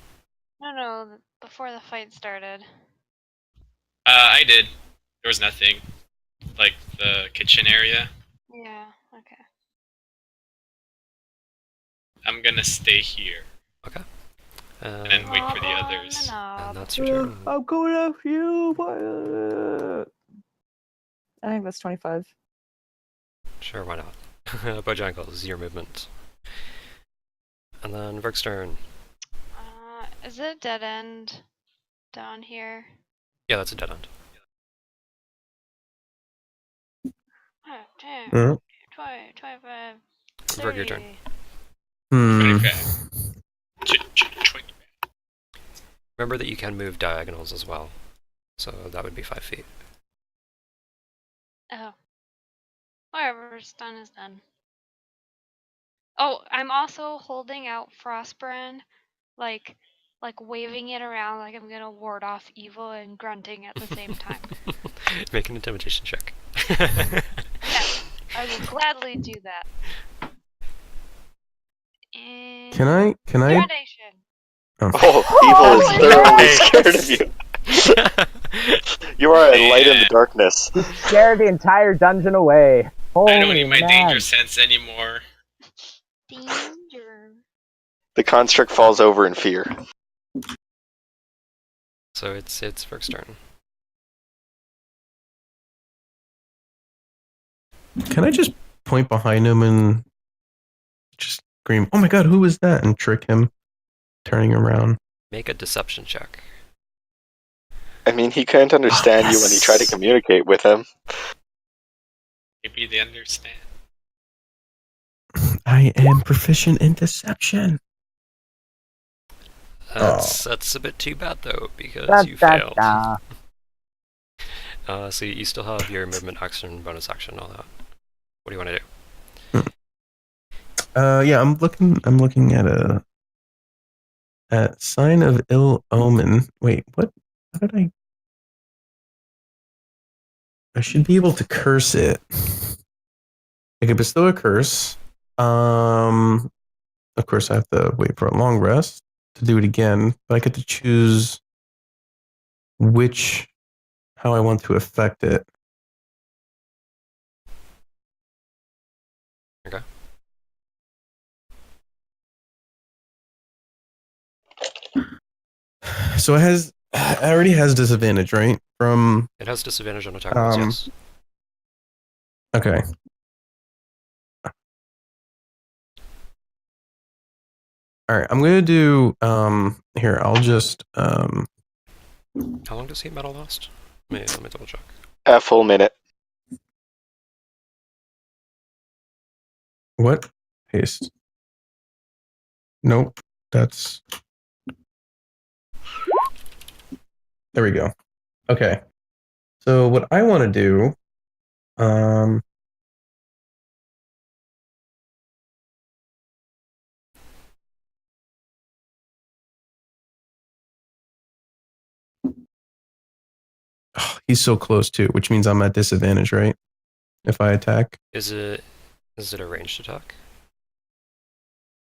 No, before the fight started. I did. There was nothing. Like the kitchen area. Yeah, okay. I'm gonna stay here Okay. and then wait for the Knob on others. the knob. And that's your turn. I'm going after you. I think that's 25. Sure, why not? Bojangles, your movement. And then Verk's turn. Is it a dead end down here? Yeah, that's a dead end. Oh, 10, Uh, 20, 25, Verk, your turn. 30. Okay. Remember that you can move diagonals as well. So that would be 5 feet. Oh. Whatever's done is done. Oh, I'm also holding out Frostbrand, like waving it around like I'm gonna ward off evil and grunting at the same time. Make an intimidation check. Yes, I will gladly do that. And Can I? Intimidation. Oh, evil is thoroughly scared of you. You are a light in the darkness. You scared the entire dungeon away. Holy I don't need my man. danger sense anymore. Danger. The construct falls over in fear. So it's Verk's turn. Can I just point behind him and just scream, "Oh my god, who is that?" and trick him, turning around? Make a deception check. I mean, he couldn't understand you when you tried to communicate with him. Maybe they understand. I am proficient in deception. That's a bit too bad though, because Da, you da, failed. da. So you still have your movement action, bonus action, all that. What do you want to do? Yeah, I'm looking at sign of ill omen. Wait, what? How did I should be able to curse it. I could bestow a curse. Of course, I have to wait for a long rest to do it again, but I get to choose how I want to affect it. Okay. So it already has disadvantage, right? From It has disadvantage on attack rolls, yes. okay. All right, I'm gonna do here. I'll just How long does heat metal last? Let me double check. A full minute. what? Paste. Nope. That's there we go. Okay. So what I want to do, he's so close too, which means I'm at disadvantage, right? If I attack. Is it a ranged attack?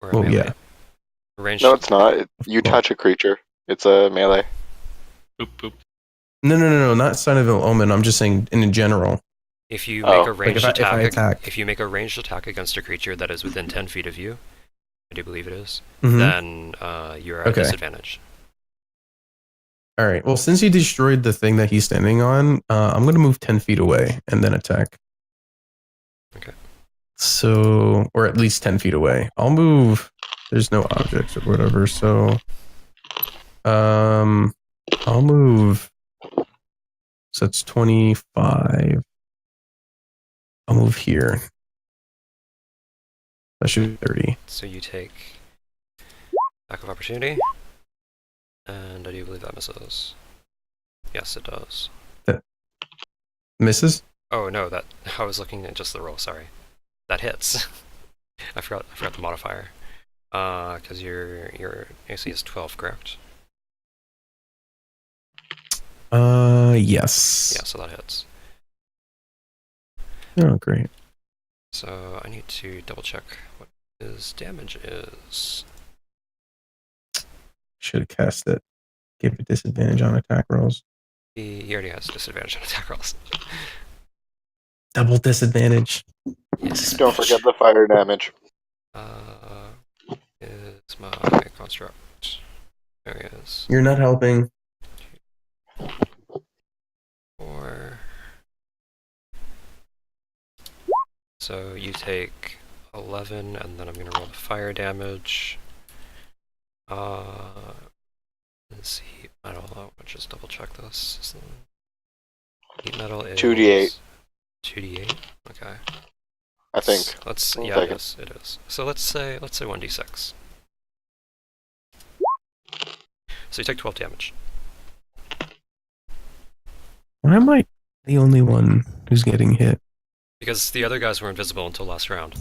Or a Well, melee? yeah. Ranged. No, it's not. You touch a creature. It's a melee. Boop boop. No, not sign of ill omen. I'm just saying in general. If you Oh. make a Like ranged if I attack, attack. if you make a ranged attack against a creature that is within 10 feet of you, I do believe it is, Mhm. then you're at Okay. disadvantage. All right. Well, since he destroyed the thing that he's standing on, I'm gonna move 10 feet away and then attack. Okay. So, or at least 10 feet away. I'll move. There's no objects or whatever. So, I'll move. So that's 25. I'll move here. That should be 30. So you take attack of opportunity, and I do believe that misses. Yes, it does. Misses? Oh no, that I was looking at just the roll. Sorry, that hits. I forgot the modifier. Because your AC is 12, correct? Yes. Yeah, so that hits. Oh, great. So I need to double check what his damage is. Should have cast it. Give it disadvantage on attack rolls. He already has disadvantage on attack rolls. Double disadvantage. Yes. Don't forget the fire damage. Is my construct. There he is. You're not helping. 4. So you take 11, and then I'm going to roll the fire damage. Let's see, heat metal. I'll just double check this. Heat metal is 2d8. 2d8. Okay. I think. Let's One yeah, second. it is. So let's say 1d6. So you take 12 damage. Why am I the only one who's getting hit? Because the other guys were invisible until last round.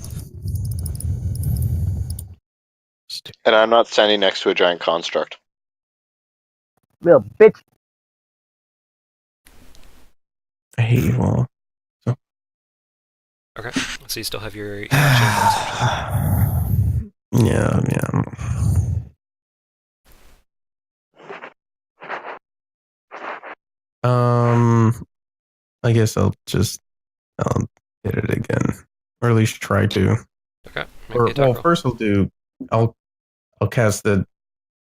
And I'm not standing next to a giant construct. Real bitch. I hate you all. Okay. So you still have your action. Yeah. I guess I'll hit it again, or at least try to. Okay. Make the Or attack roll. first I'll cast the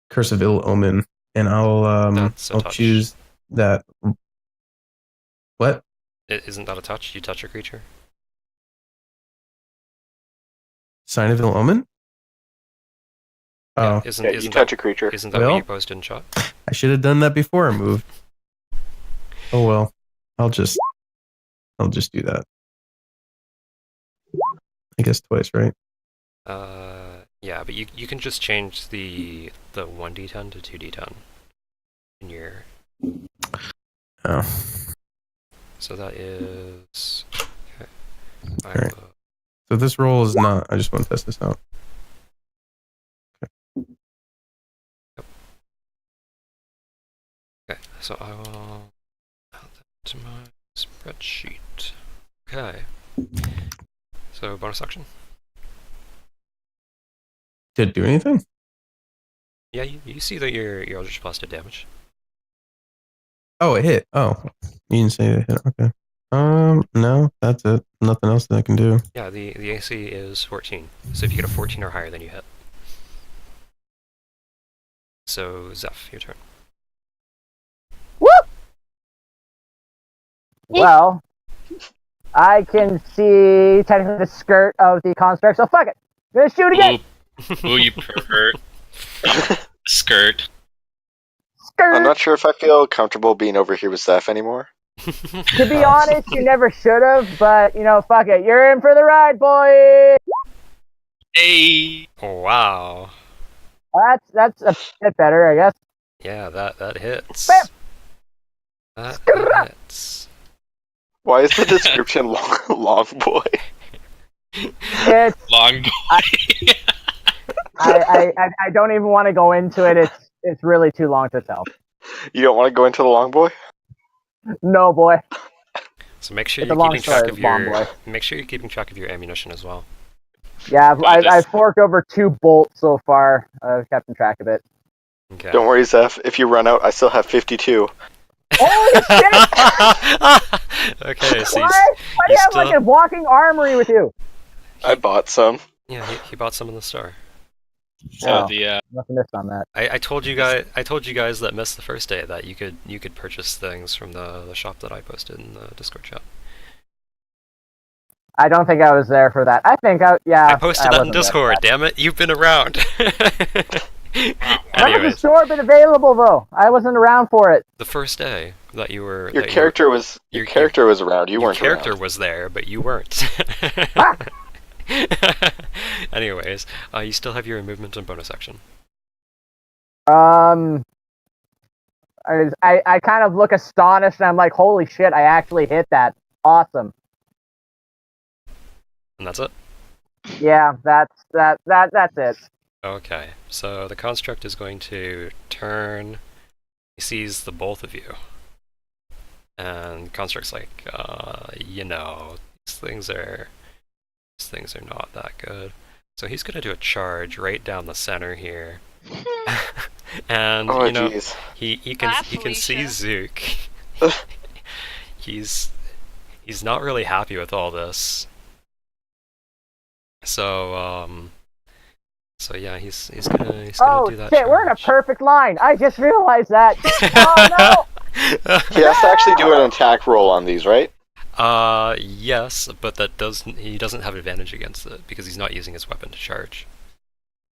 Curse of Ill Omen, and I'll That's a I'll touch. choose that. What? Isn't that a touch? You touch a creature? Sign of Ill Omen? Yeah, Oh, isn't Yeah, isn't you touch that a creature. isn't that Well- what you posted in shot? I should have done that before I moved. Oh well. I'll just do that. I guess twice, right? Yeah, but you can just change the 1d10 to 2d10 in your. Oh. So that is. Okay. Alright. So this roll is not. I just want to test this out. Okay, so I will add that to my spreadsheet. Okay. So bonus action. Did it do anything? Yeah, you see that your Eldritch Blast did damage. Oh, it hit. Oh, you didn't say it hit. Okay. No, that's it. Nothing else that I can do. Yeah, the AC is 14. So if you get a 14 or higher, then you hit. So Zeph, your turn. Woo! Well, I can see technically the skirt of the construct, so fuck it. I'm gonna shoot again. Ooh, you pervert. Skirt. Skirt. I'm not sure if I feel comfortable being over here with Zeph anymore. To be honest, you never should have, but you know, fuck it. You're in for the ride, boy. Hey! Wow. That's a bit better, I guess. Yeah, that hits. Bam! That hits. Why is the description long boy? It's Long boy. I don't even want to go into it. It's really too long to tell. You don't want to go into the long boy? No, boy. So make sure It's a you're long keeping track story, of Bomb your Boy. make sure you're keeping track of your ammunition as well. Yeah, I I've forked over 2 bolts so far. I've kept track of it. Okay. Don't worry, Zeph. If you run out, I still have 52. Holy shit! Okay, so Why do you have still- like a walking armory with you? I bought some. yeah, he bought some in the store. So Oh. the Must have missed on that. I told you guys that missed the first day that you could purchase things from the shop that I posted in the Discord chat. I don't think I was there for that. I I posted that in wasn't there for Discord. that. Damn it, you've been around. When has the Anyways, store been available though? I wasn't around for it. the first day that you were Your that character was around. You your weren't character around. was there, but you weren't. Ah! Anyways, you still have your movement and bonus action. I kind of look astonished and I'm like, holy shit! I actually hit that. Awesome. And that's it? Yeah, that's it. Okay, so the construct is going to turn. He sees the both of you. And construct's like, these things are not that good. So he's gonna do a charge right down the center here. And Oh, you know, jeez. he can see Felicia. Zook. he's not really happy with all this. So yeah, he's gonna Oh do that. shit! We're in a charge. perfect line. I just realized that. Oh no! He has to actually do an attack roll on these, right? Yes, but he doesn't have advantage against it because he's not using his weapon to charge.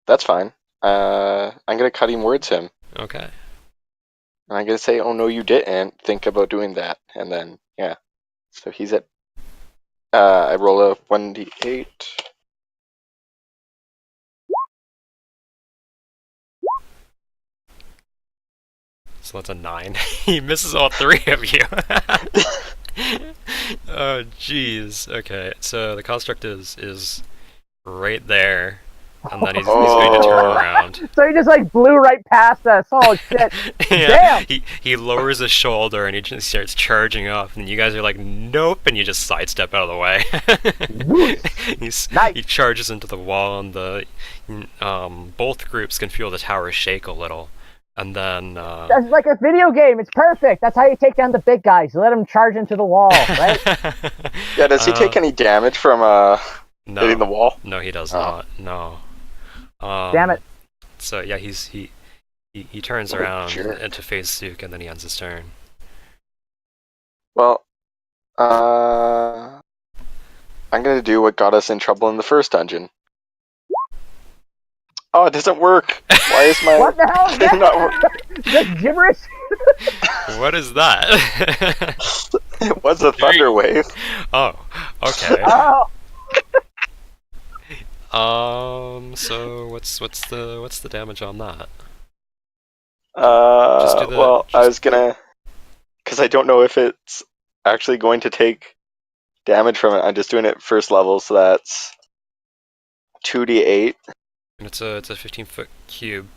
That's fine. I'm gonna cutting words him. Okay. And I'm gonna say, "Oh no, you didn't. Think about doing that." And then, yeah. So he's at. I roll a 1d8. So that's a 9. He misses all 3 of you. Oh jeez. Okay, so the construct is right there, and then he's going to turn around. So he just like blew right past us. Oh shit! Yeah, Damn! he lowers his shoulder and he just starts charging up, and you guys are like, nope, and you just sidestep out of the way. Nice. He charges into the wall, and both groups can feel the tower shake a little, and then That's like a video game. It's perfect. That's how you take down the big guys. You let them charge into the wall, right? Yeah, does he take any damage from hitting the wall? No, he does Oh. not. No. Damn it! So yeah, he turns around jerk. and to face Zook, and then he ends his turn. Well, I'm gonna do what got us in trouble in the first dungeon. Oh, it doesn't work. Why is my What the hell is thing not that? working? Just gibberish. What is that? It was a thunder wave. Oh, okay. Oh, So what's the damage on that? Well, I was gonna, because I don't know if it's actually going to take damage from it. I'm just doing it first level, so that's 2d8. And it's a 15-foot cube,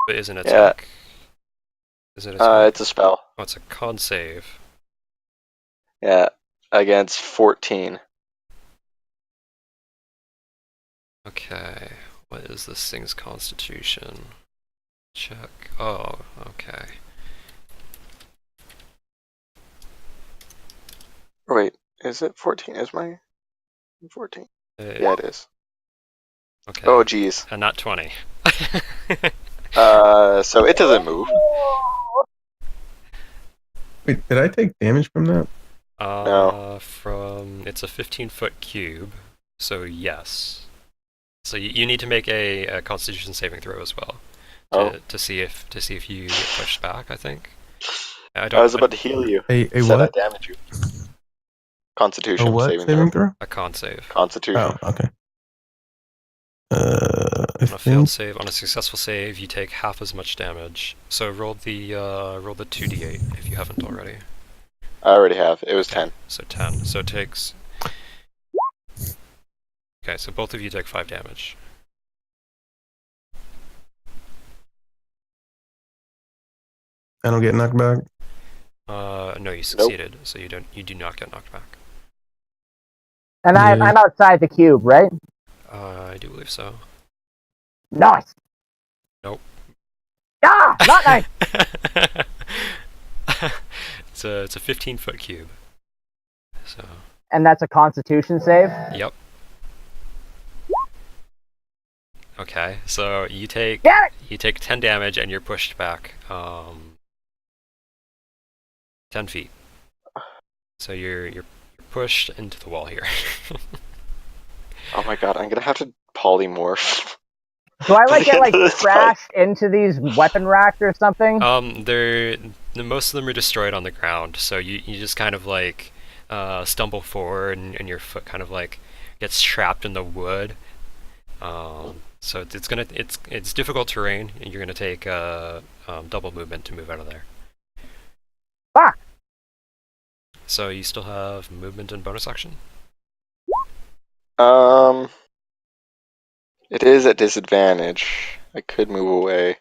but is an Yeah. attack. Is it attack? It's a spell. Oh, it's a con save. Yeah, against 14. Okay, what is this thing's constitution? Check. Oh, okay. Or wait, is it 14? Is my 14? Yeah, it is. Okay. Oh, geez. And not 20. So it doesn't move. Wait, did I take damage from that? No. It's a 15-foot cube, so yes. So you need to make a Constitution saving throw as well to see if you get pushed back. I think. I was about to heal you. A Said what? I damage you. Constitution A what saving throw. A con save. Constitution. Oh, okay. On a failed save, on a successful save, you take half as much damage. So roll the 2d8 if you haven't already. I already have. It was 10. So 10. So it takes. Okay, so both of you take 5 damage. I don't get knocked back. No, you succeeded, so you do not get knocked back. and Yeah. I'm outside the cube, right? I do believe so. Nice. Nope. Ah, not nice. It's a 15-foot cube. So. And that's a Constitution save. Yep. Okay, so you take Get it! 10 damage and you're pushed back 10 feet. So you're pushed into the wall here. Oh my god, I'm gonna have to polymorph. Do I like get like This fight. crashed into these weapon racks or something? Most of them are destroyed on the ground, so you just kind of like stumble forward and your foot kind of like gets trapped in the wood. So it's difficult terrain, and you're gonna take double movement to move out of there. Fuck! So you still have movement and bonus action? It is at disadvantage. I could move away.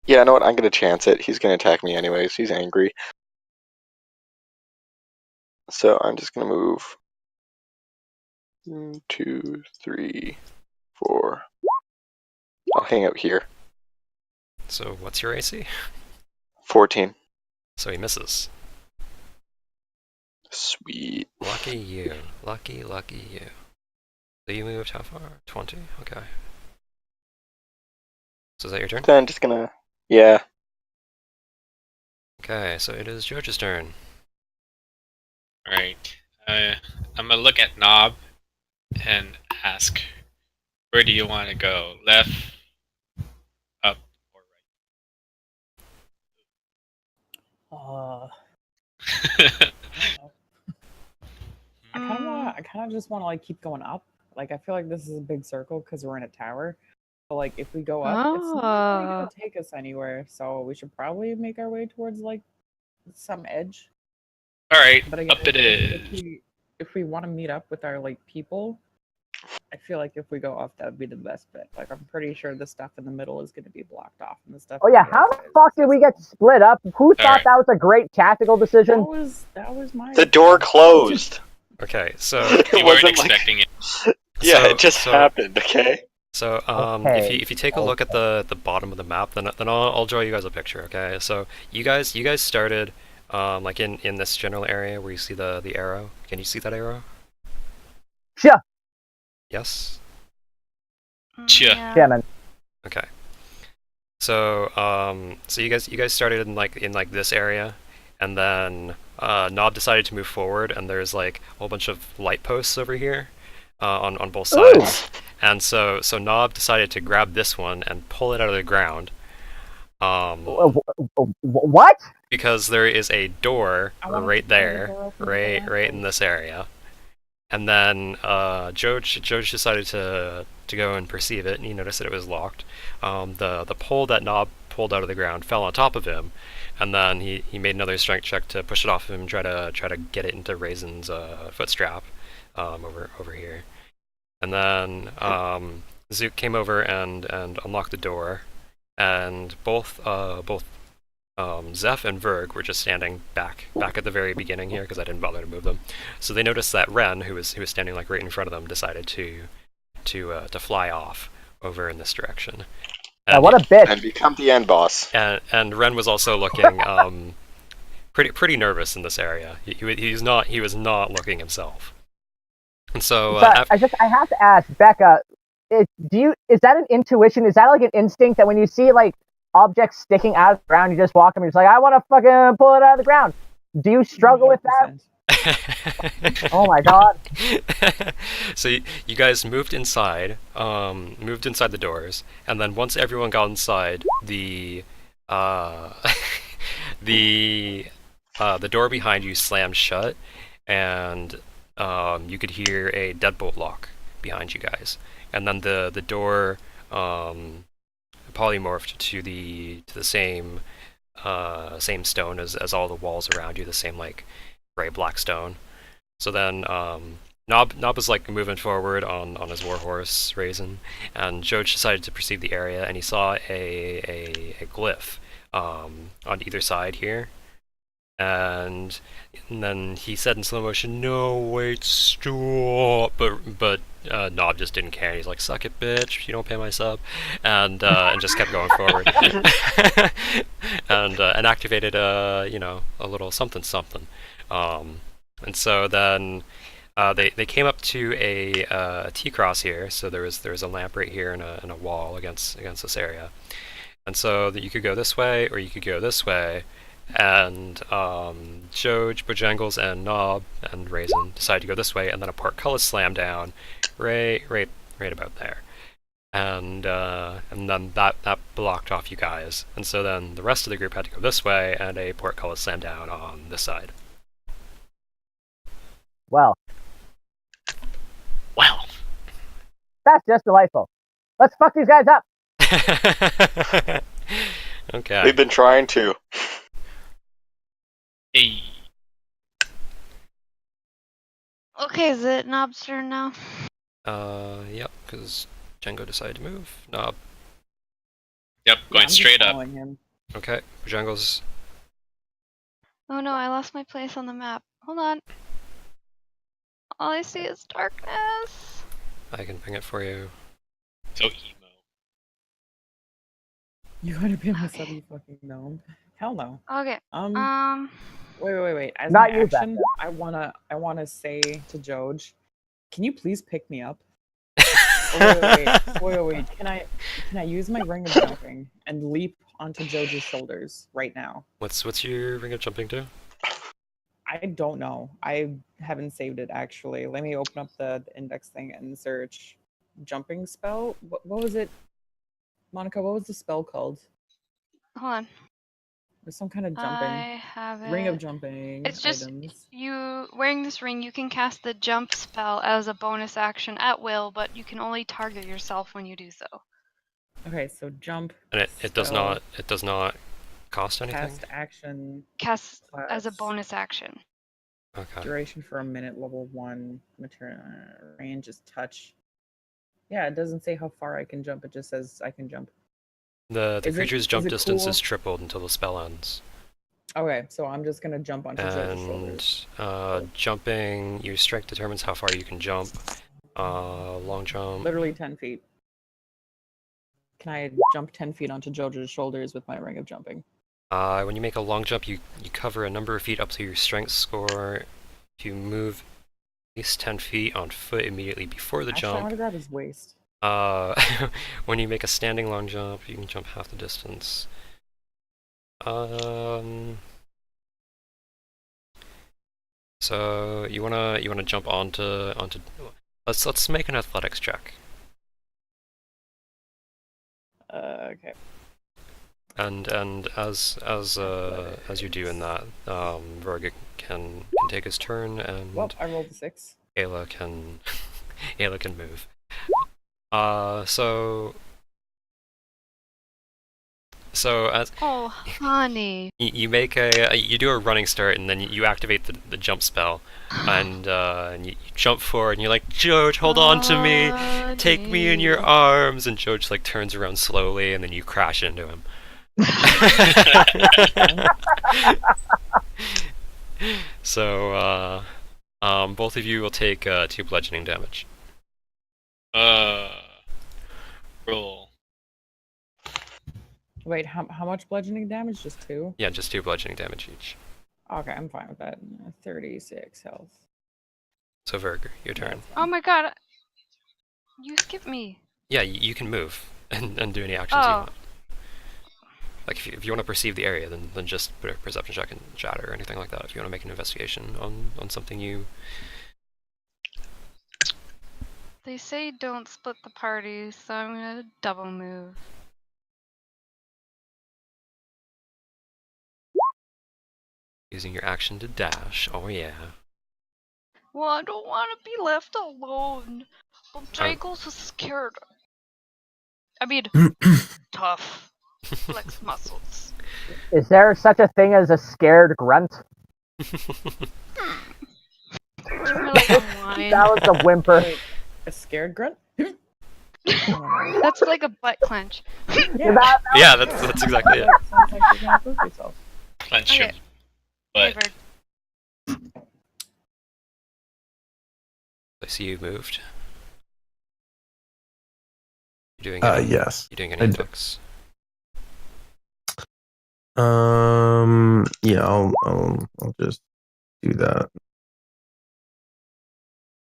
Yeah, you know what? I'm gonna chance it. He's gonna attack me anyways. He's angry. So I'm just gonna move 1, 2, 3, 4. I'll hang out here. So what's your AC? 14. So he misses. Sweet. Lucky you. Lucky you. So you moved how far? 20? Okay. So is that your turn? Then I'm just gonna... Yeah. Okay, so it is George's turn. Alright. I'm gonna look at Knob and ask, where do you want to go? Left, up, or right? I kind of just want to like keep going up. Like I feel like this is a big circle because we're in a tower. So like if we go up, it's not really gonna take us anywhere. So we should probably make our way towards like some edge. Alright, But again, up it is. if we want to meet up with our like people, I feel like if we go off, that would be the best bet. Like I'm pretty sure the stuff in the middle is going to be blocked off, and the stuff. Oh yeah, how the fuck did we get split up? Who thought Alright. that was a great tactical decision? That was my. The door closed. Okay, so You weren't wasn't like- expecting it. Yeah, So- it just so- happened, okay? So Okay. if you take a look at the bottom of the map, then I'll draw you guys a picture. Okay, so you guys started like in this general area where you see the arrow. Can you see that arrow? Sure, Yes. Yeah. yeah, man. Okay. So so you guys started in like this area, and then Nob decided to move forward, and there's like a whole bunch of light posts over here on both sides. And so Nob decided to grab this one and pull it out of the ground. What? Because there is a door I wanted right to there, throw the door right in this area. And then Joj decided to go and perceive it, and he noticed that it was locked. The pole that Nob pulled out of the ground fell on top of him, and then he made another strength check to push it off of him and try to get it into Raisin's foot strap over here. And then Zook came over and unlocked the door, and both Zeph and Verg were just standing back at the very beginning here because I didn't bother to move them. So they noticed that Ren, who was standing like right in front of them, decided to fly off over in this direction. And what a bitch! And become the end boss. And Ren was also looking pretty nervous in this area. He was not looking himself. And so I have to ask Becca, is that an intuition? Is that like an instinct that when you see like objects sticking out of the ground, you just walk them and you're just like, I want to fucking pull it out of the ground? Do you struggle with that? Oh my god. So you guys moved inside the doors, and then once everyone got inside, the door behind you slammed shut, and you could hear a deadbolt lock behind you guys, and then the door polymorphed to the same stone as all the walls around you, the same like gray black stone. So then Nob was like moving forward on his warhorse Raisin, and Joj decided to perceive the area, and he saw a glyph on either side here. And then he said in slow motion, "No, wait, stop!" But Nob just didn't care. He's like, "Suck it, bitch! You don't pay my sub," and just kept going forward, and activated a little something. And so then they came up to a T-cross here. So there was a lamp right here and a wall against this area, and so that you could go this way or you could go this way. And Joj, Bojangles, and Nob and Raisin decided to go this way, and then a portcullis slammed down right about there, and then that blocked off you guys, and so then the rest of the group had to go this way, and a portcullis slammed down on this side. Well, that's just delightful. Let's fuck these guys up. Okay. We've been trying to. Hey. Okay, is it Nob's turn now? Yep, because Django decided to move. Nob. Yep, going straight up. Him. Okay, Bojangles. Oh no, I lost my place on the map. Hold on. All I see is darkness. I can ping it for you. So emo. You gotta be my Okay. sub, you fucking gnome. Hell no. Okay. Wait. As Not an you, action, I wanna say to Joj, can you please pick me up? Wait. Can I use my ring of jumping and leap onto Joj's shoulders right now? What's your ring of jumping to? I don't know. I haven't saved it actually. Let me open up the index thing and search jumping spell. What was it? Monica, what was the spell called? Hold on. There's some kind of jumping. I have it. Ring of jumping. It's just items. you wearing this ring. You can cast the jump spell as a bonus action at will, but you can only target yourself when you do so. Okay, so jump. And it does spell, not cost anything. Cast action. Cast as a class, bonus action. Okay. Duration for a minute. Level 1. Material range is touch. Yeah, it doesn't say how far I can jump. It just says I can jump. The creature's jump is it distance cool? is tripled until the spell ends. Okay, so I'm just gonna jump onto Joj's shoulders. And jumping, your strength determines how far you can jump. Long jump. Literally 10 feet. Can I jump 10 feet onto Jojo's shoulders with my ring of jumping? When you make a long jump, you cover a number of feet up to your strength score. If you move at least 10 feet on foot immediately before the Actually, I want jump. to grab his waist. When you make a standing long jump, you can jump half the distance. So you wanna jump onto. Let's make an athletics check. Okay. And as you're doing that, Verga can take his turn, and Well, I rolled a 6. Ayla can Ayla can move. So as Oh, honey. you make you do a running start, and then you activate the jump spell, and you jump forward, and you're like, George, hold on to me, take me in your arms, and George like turns around slowly, and then you crash into him. So both of you will take 2 bludgeoning damage. Roll. Wait, how much bludgeoning damage? Just 2? Yeah, just 2 bludgeoning damage each. Okay, I'm fine with that. 36 health. So Verger, your turn. Oh my god. You skipped me. Yeah, you can move and do any actions you want. Like if you want to perceive the area, then just put a perception check and chat or anything like that. If you want to make an investigation on something you. They say don't split the party, so I'm gonna double move. Using your action to dash. Oh yeah. Well, I don't want to be left alone. But Jaggles is scared. I mean, tough. Flex muscles. Is there such a thing as a scared grunt? Really whine. That was a whimper. Wait, a scared grunt? That's like a butt clench. Yeah. Yeah, that's exactly it. Sounds like you're gonna prove yourself. Clench your Okay. butt. Favored. I see you moved. You're doing any, Yes. You doing I any do. attacks? Yeah, I'll just do that.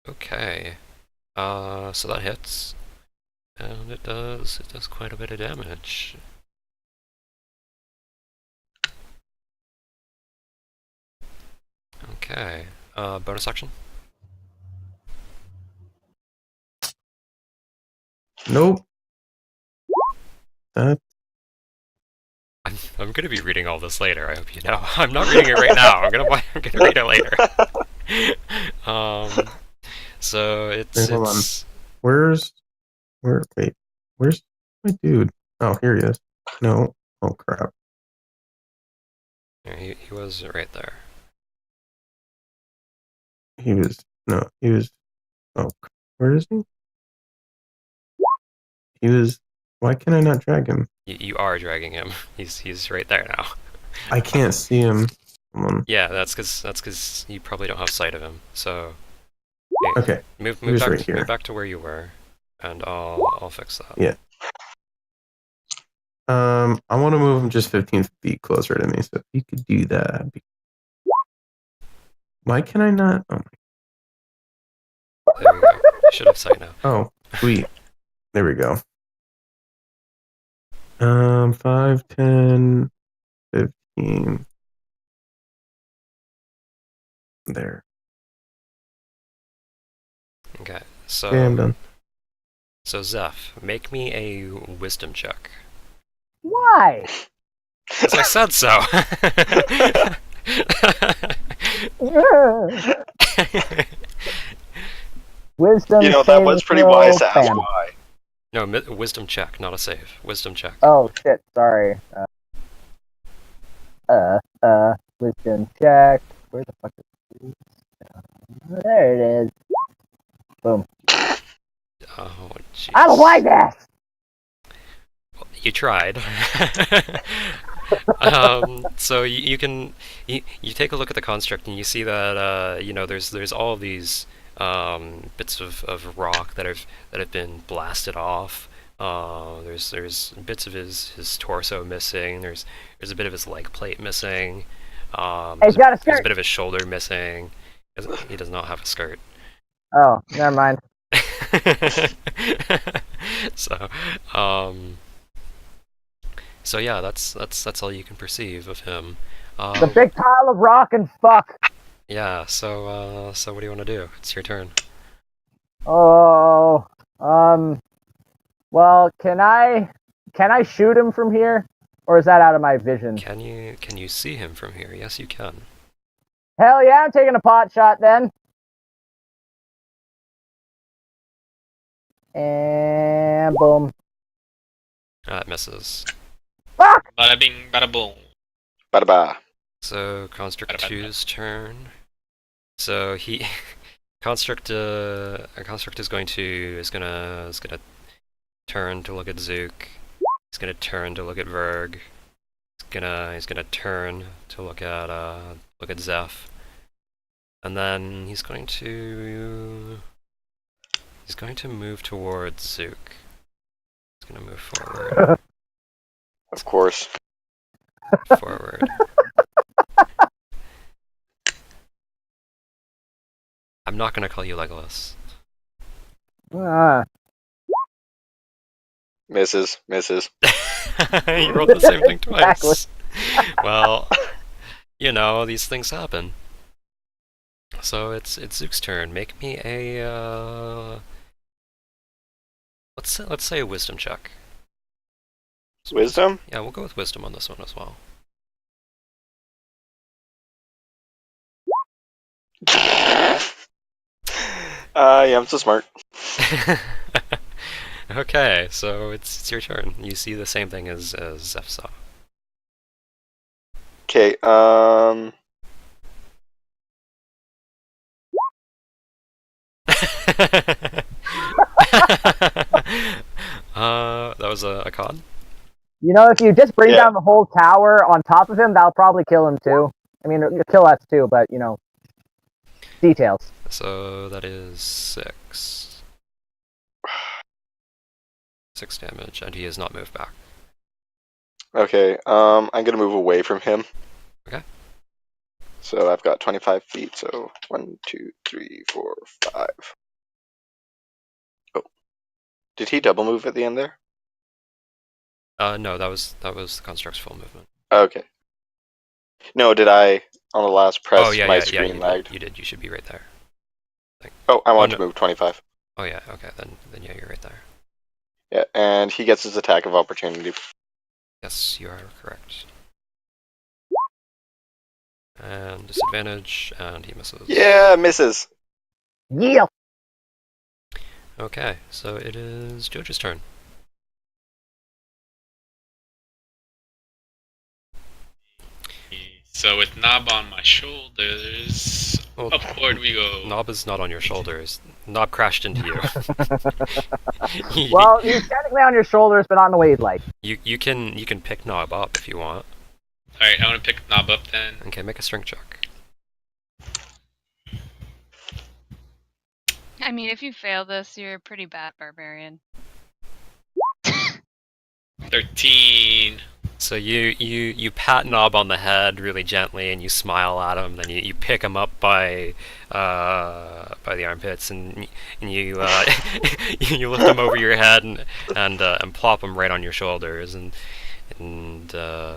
Okay. So that hits, and it does quite a bit of damage. Okay. Bonus action. Nope. That I'm gonna be reading all this later. I hope you know. I'm not reading it right now. I'm gonna read it later. So Wait, hold on. Where's my dude? Oh, here he is. No. Oh crap. Yeah, he was right there. He was oh, where is he? He was, why can I not drag him? You are dragging him. He's right there now. I can't see him. Come on. Yeah, that's because you probably don't have sight of him. So Okay. move was back right here. move back to where you were, and I'll fix that. Yeah. I want to move him just 15 feet closer to me, so if you could do that. Why can I not? Oh, There we go. You should have sight now. oh, sweet. There we go. 5, 10, 15. There. Okay, so Okay, I'm done. So Zeph, make me a wisdom check. Why? Because I said so. Wisdom. You know, that saving was pretty throw, wise to ask bam. why. No, wisdom check, not a save. Wisdom check. Oh shit! Sorry. Wisdom check. Where the fuck is it? There it is. Boom. Oh, jeez. I don't like that. Well, you tried. So you can you take a look at the construct and you see that you know there's all of these bits of rock that have been blasted off. There's bits of his torso missing. There's a bit of his leg plate missing. He's got a There's a skirt. bit of his shoulder missing. He does not have a skirt. Oh, never mind. So, so yeah, that's all you can perceive of him. The big pile of rock and fuck. Yeah. So what do you want to do? It's your turn. Oh, well, can I can I shoot him from here, or is that out of my vision? Can you see him from here? Yes, you can. Hell yeah, I'm taking a pot shot then. And boom. It misses. Fuck! Bada bing, bada boom. Bada ba. So Construct Bada bada. 2's turn. So he Construct is gonna turn to look at Zook. He's gonna turn to look at Verg. He's gonna turn to look at Zeph. And then he's going to move towards Zook. He's gonna move forward. Of course. Forward. I'm not gonna call you Legolas. Misses. You rolled the same thing Exactly. twice. Well, you know, these things happen. So it's Zook's turn. Make me a let's say a wisdom check. Wisdom? Yeah, we'll go with wisdom on this one as well. Yeah, I'm so smart. Okay, so it's your turn. You see the same thing as Zeph saw. Okay, That was a con? You know, if you just bring Yeah. down the whole tower on top of him, that'll probably kill him too. I mean, it'll kill us too, but you know, details. So that is 6. 6 damage, and he has not moved back. okay, I'm gonna move away from him. Okay. So I've got 25 feet, so 1, 2, 3, 4, 5. Oh. Did he double move at the end there? No, that was the construct's full movement. Okay. No, did I, on the last press, Oh yeah, my yeah, screen you lagged? did. You did. You should be right there. Oh, I want no. to move 25. Oh yeah, okay, then yeah, you're right there. Yeah, and he gets his attack of opportunity. Yes, you are correct. And disadvantage, and he misses. Yeah, misses. Yeah. Okay, so it is Jojo's turn. So with Nob on my shoulders, Well, upward we go. Nob is not on your shoulders. Nob crashed into you. Well, he's technically on your shoulders, but not in the way you'd like. You can pick Nob up if you want. Alright, I want to pick Nob up then. Okay, make a strength check. I mean, if you fail this, you're a pretty bad barbarian. 13. So you pat Nob on the head really gently, and you smile at him. Then you pick him up by the armpits, and you you lift him over your head and plop him right on your shoulders, and you're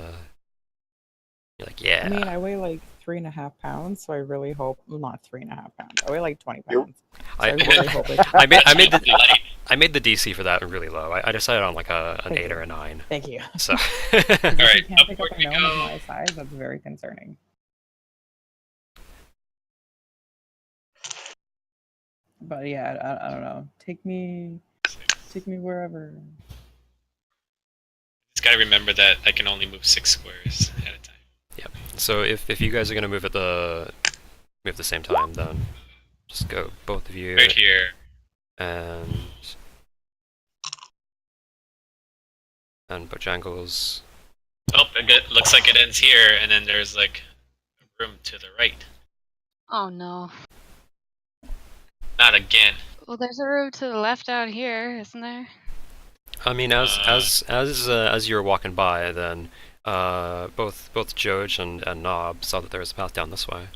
like, yeah. I mean, I weigh like 3.5 pounds, so I really hope. Well, not 3.5 pounds. I weigh like 20 You're- pounds. So I really hope it. I made the DC for that really low. I decided on like an Thank 8 you. or a 9. Thank you. So If you Alright, can't pick up upward a we gnome of go. my size, that's very concerning. But yeah, I don't know. Take me wherever. Just gotta remember that I can only move 6 squares at a time. so if you guys are gonna move at the same time, then just go both of you Right here. and Bojangles. Oh, looks like it ends here, and then there's like a room to the right. Oh no. Not again. Well, there's a room to the left out here, isn't there? I mean, as you were walking by, then both Joj and Nob saw that there was a path down this way.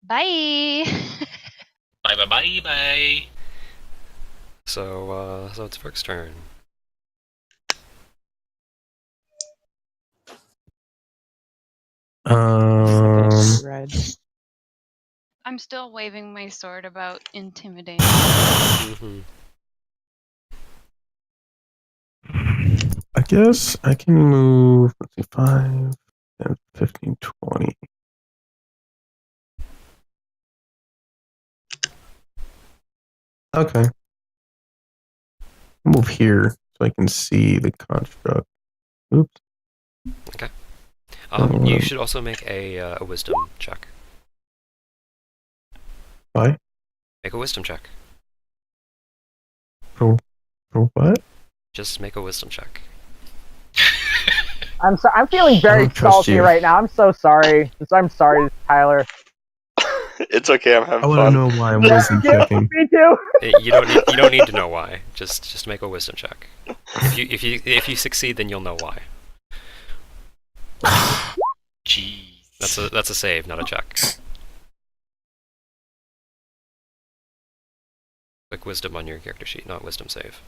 Bye. Bye bye bye bye. So it's Verk's turn. Red. I'm still waving my sword about intimidating. Mm-hmm. guess I can move, let's see, 5, 10, 15, 20. Okay. Move here so I can see the construct. Oops. You should also make a wisdom check. Why? Make a wisdom check. For what? Just make a wisdom check. I'm sorry. I'm feeling very don't trust salty you. right now. I'm so sorry. I'm sorry, Tyler. It's okay. I'm having I want to fun. know why I'm wisdom checking. Me too. You don't need to know why. Just make a wisdom check. If you succeed, then you'll know why. Jeez. That's a save, not a check. Click wisdom on your character sheet, not wisdom save.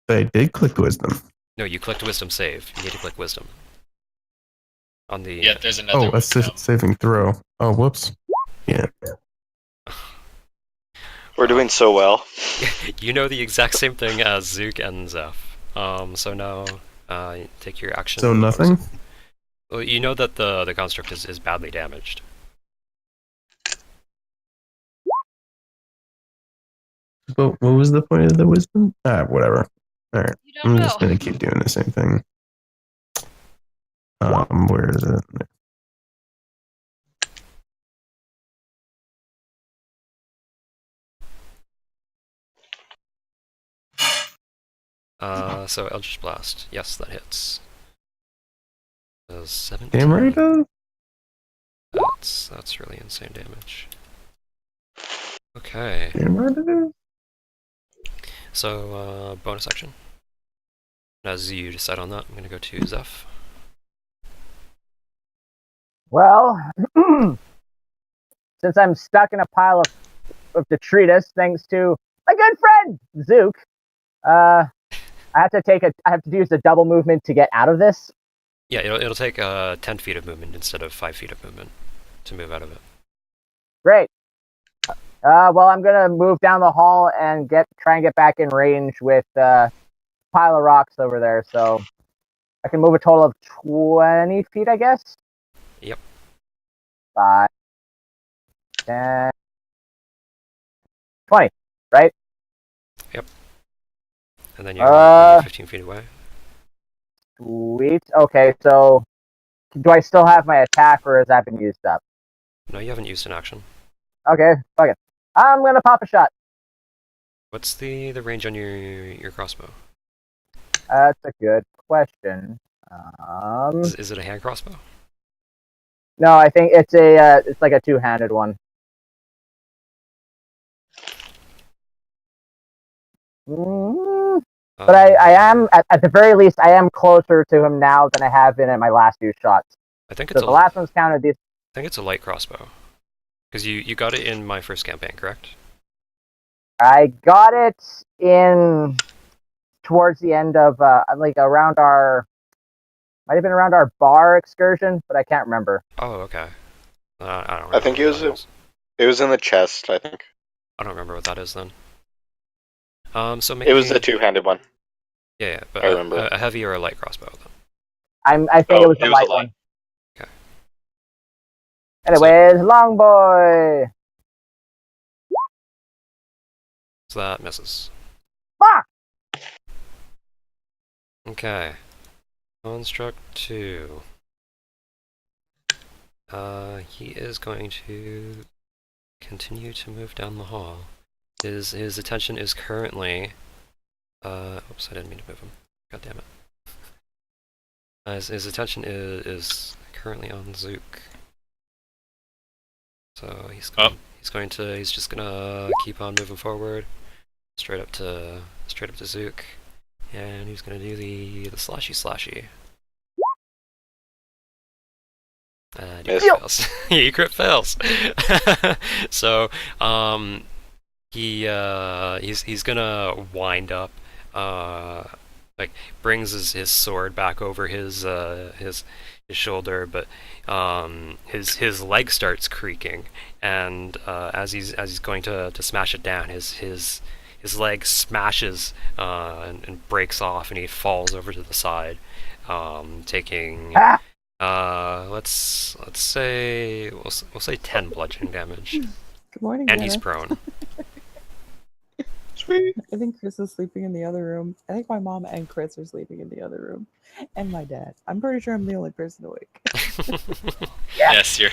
I did click wisdom. No, you clicked wisdom save. You need to click wisdom. On the Yeah, there's another Oh, wisdom. saving throw. Oh, whoops. Yeah. We're doing so well. you know the exact same thing as Zook and Zeph. So now take your action. So nothing? Well, you know that the construct is badly damaged. But what was the point of the wisdom? Whatever. Alright. You don't I'm know. just gonna keep doing the same thing. Where is it? So Eldritch Blast. Yes, that hits. 17. Damn right it does. That's really insane damage. Okay. Damn right it is. So bonus action. As you decide on that, I'm gonna go to Zeph. Well, since I'm stuck in a pile of detritus, thanks to my good friend Zook, I have to use the double movement to get out of this. Yeah, it'll take 10 feet of movement instead of 5 feet of movement to move out of it. Great. Well, I'm gonna move down the hall and try and get back in range with pile of rocks over there. So I can move a total of 20 feet, I guess. Yep. 5, 10, 20, right? And then you're 15 feet away. Sweet. Okay, so do I still have my attack, or has that been used up? No, you haven't used an action. Okay, fuck it. I'm gonna pop a shot. What's the range on your crossbow? That's a good question. Is it a hand crossbow? No, I think it's like a two-handed one. But I am at the very least I am closer to him now than I have been at my last few shots. I think So it's the last one's counted. These I think it's a light crossbow. Because you got it in my first campaign, correct? I got it in towards the end of like around might have been around our bar excursion, but I can't remember. Oh, okay. I don't. I think remember what that is. it was in the chest. I think I don't remember what that is then. So make it was a two-handed one. yeah, but I remember. a heavy or a light crossbow then. I think it was a light one. Okay. Anyways, long boy. So that misses. Fuck! Okay. Construct 2. He is going to continue to move down the hall. His attention is currently oops, I didn't mean to move him. God damn it. His attention is currently on Zook. So he's just gonna keep on moving forward, straight up to Zook, and he's gonna do the slashy. He fails. He crit fails. So he's gonna wind up, like brings his sword back over his shoulder, but his leg starts creaking, and as he's going to smash it down, his his leg smashes and breaks off, and he falls over to the side, taking let's say we'll say 10 bludgeoning damage, Good morning, and he's Anna. prone. Sweet. I think Chris is sleeping in the other room. I think my mom and Chris are sleeping in the other room. And my dad. I'm pretty sure I'm the only person awake. Yes, you're.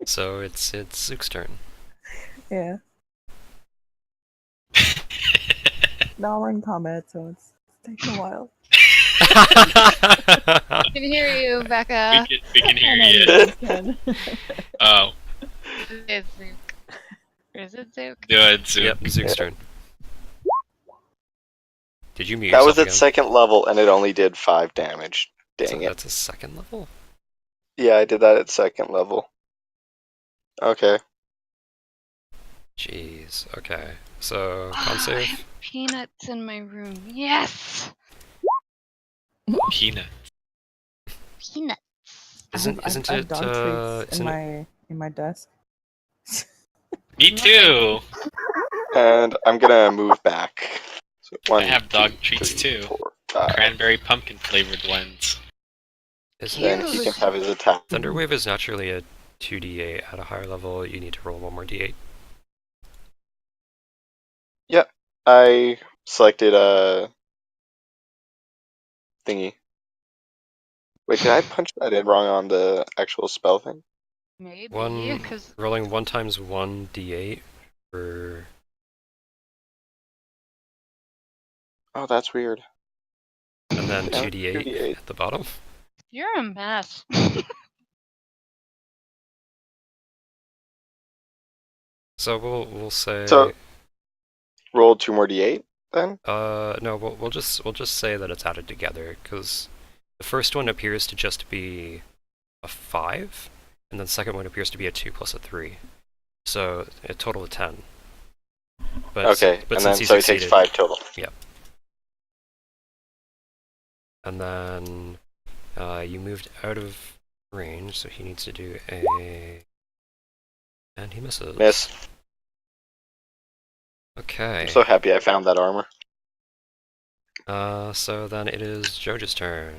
So it's Zook's turn. Yeah. Now we're in combat, so it's taking a while. I can hear you, Becca. We can hear I know you. guys can. Oh, It's Zook. Is it Zook? good. Zoom. Yep, Zook's turn. Did you mute That was yourself at second level, and it only did 5 damage. again? Dang So it. that's a second level? Yeah, I did that at second level. Okay. Jeez, okay. So, con Oh, I save? have peanuts in my room. Yes! Peanut. Peanuts. Isn't I have dog treats isn't in my desk. Me too. And I'm gonna move back. So I have dog treats too. 4, 5. Cranberry pumpkin flavored ones. isn't Then he can have his attack. Thunderwave is naturally a 2d8 at a higher level, you need to roll one more d8. I selected a thingy. Wait, did I punch that in wrong on the actual spell thing? Maybe, One because rolling 1 times 1 d8 for Oh, that's weird. and then Yeah, 2d8 2d8. at the bottom. you're a mess. So we'll say So roll 2 more d8 then? no, we'll just say that it's added together, because the first one appears to just be a 5, and then the second one appears to be a 2 plus a 3. So a total of 10. But Okay, but and since then he so he takes succeeded, 5 total. and then you moved out of range, so he needs to do a, and he misses. Miss. Okay. I'm so happy I found that armor. So then it is Joja's turn.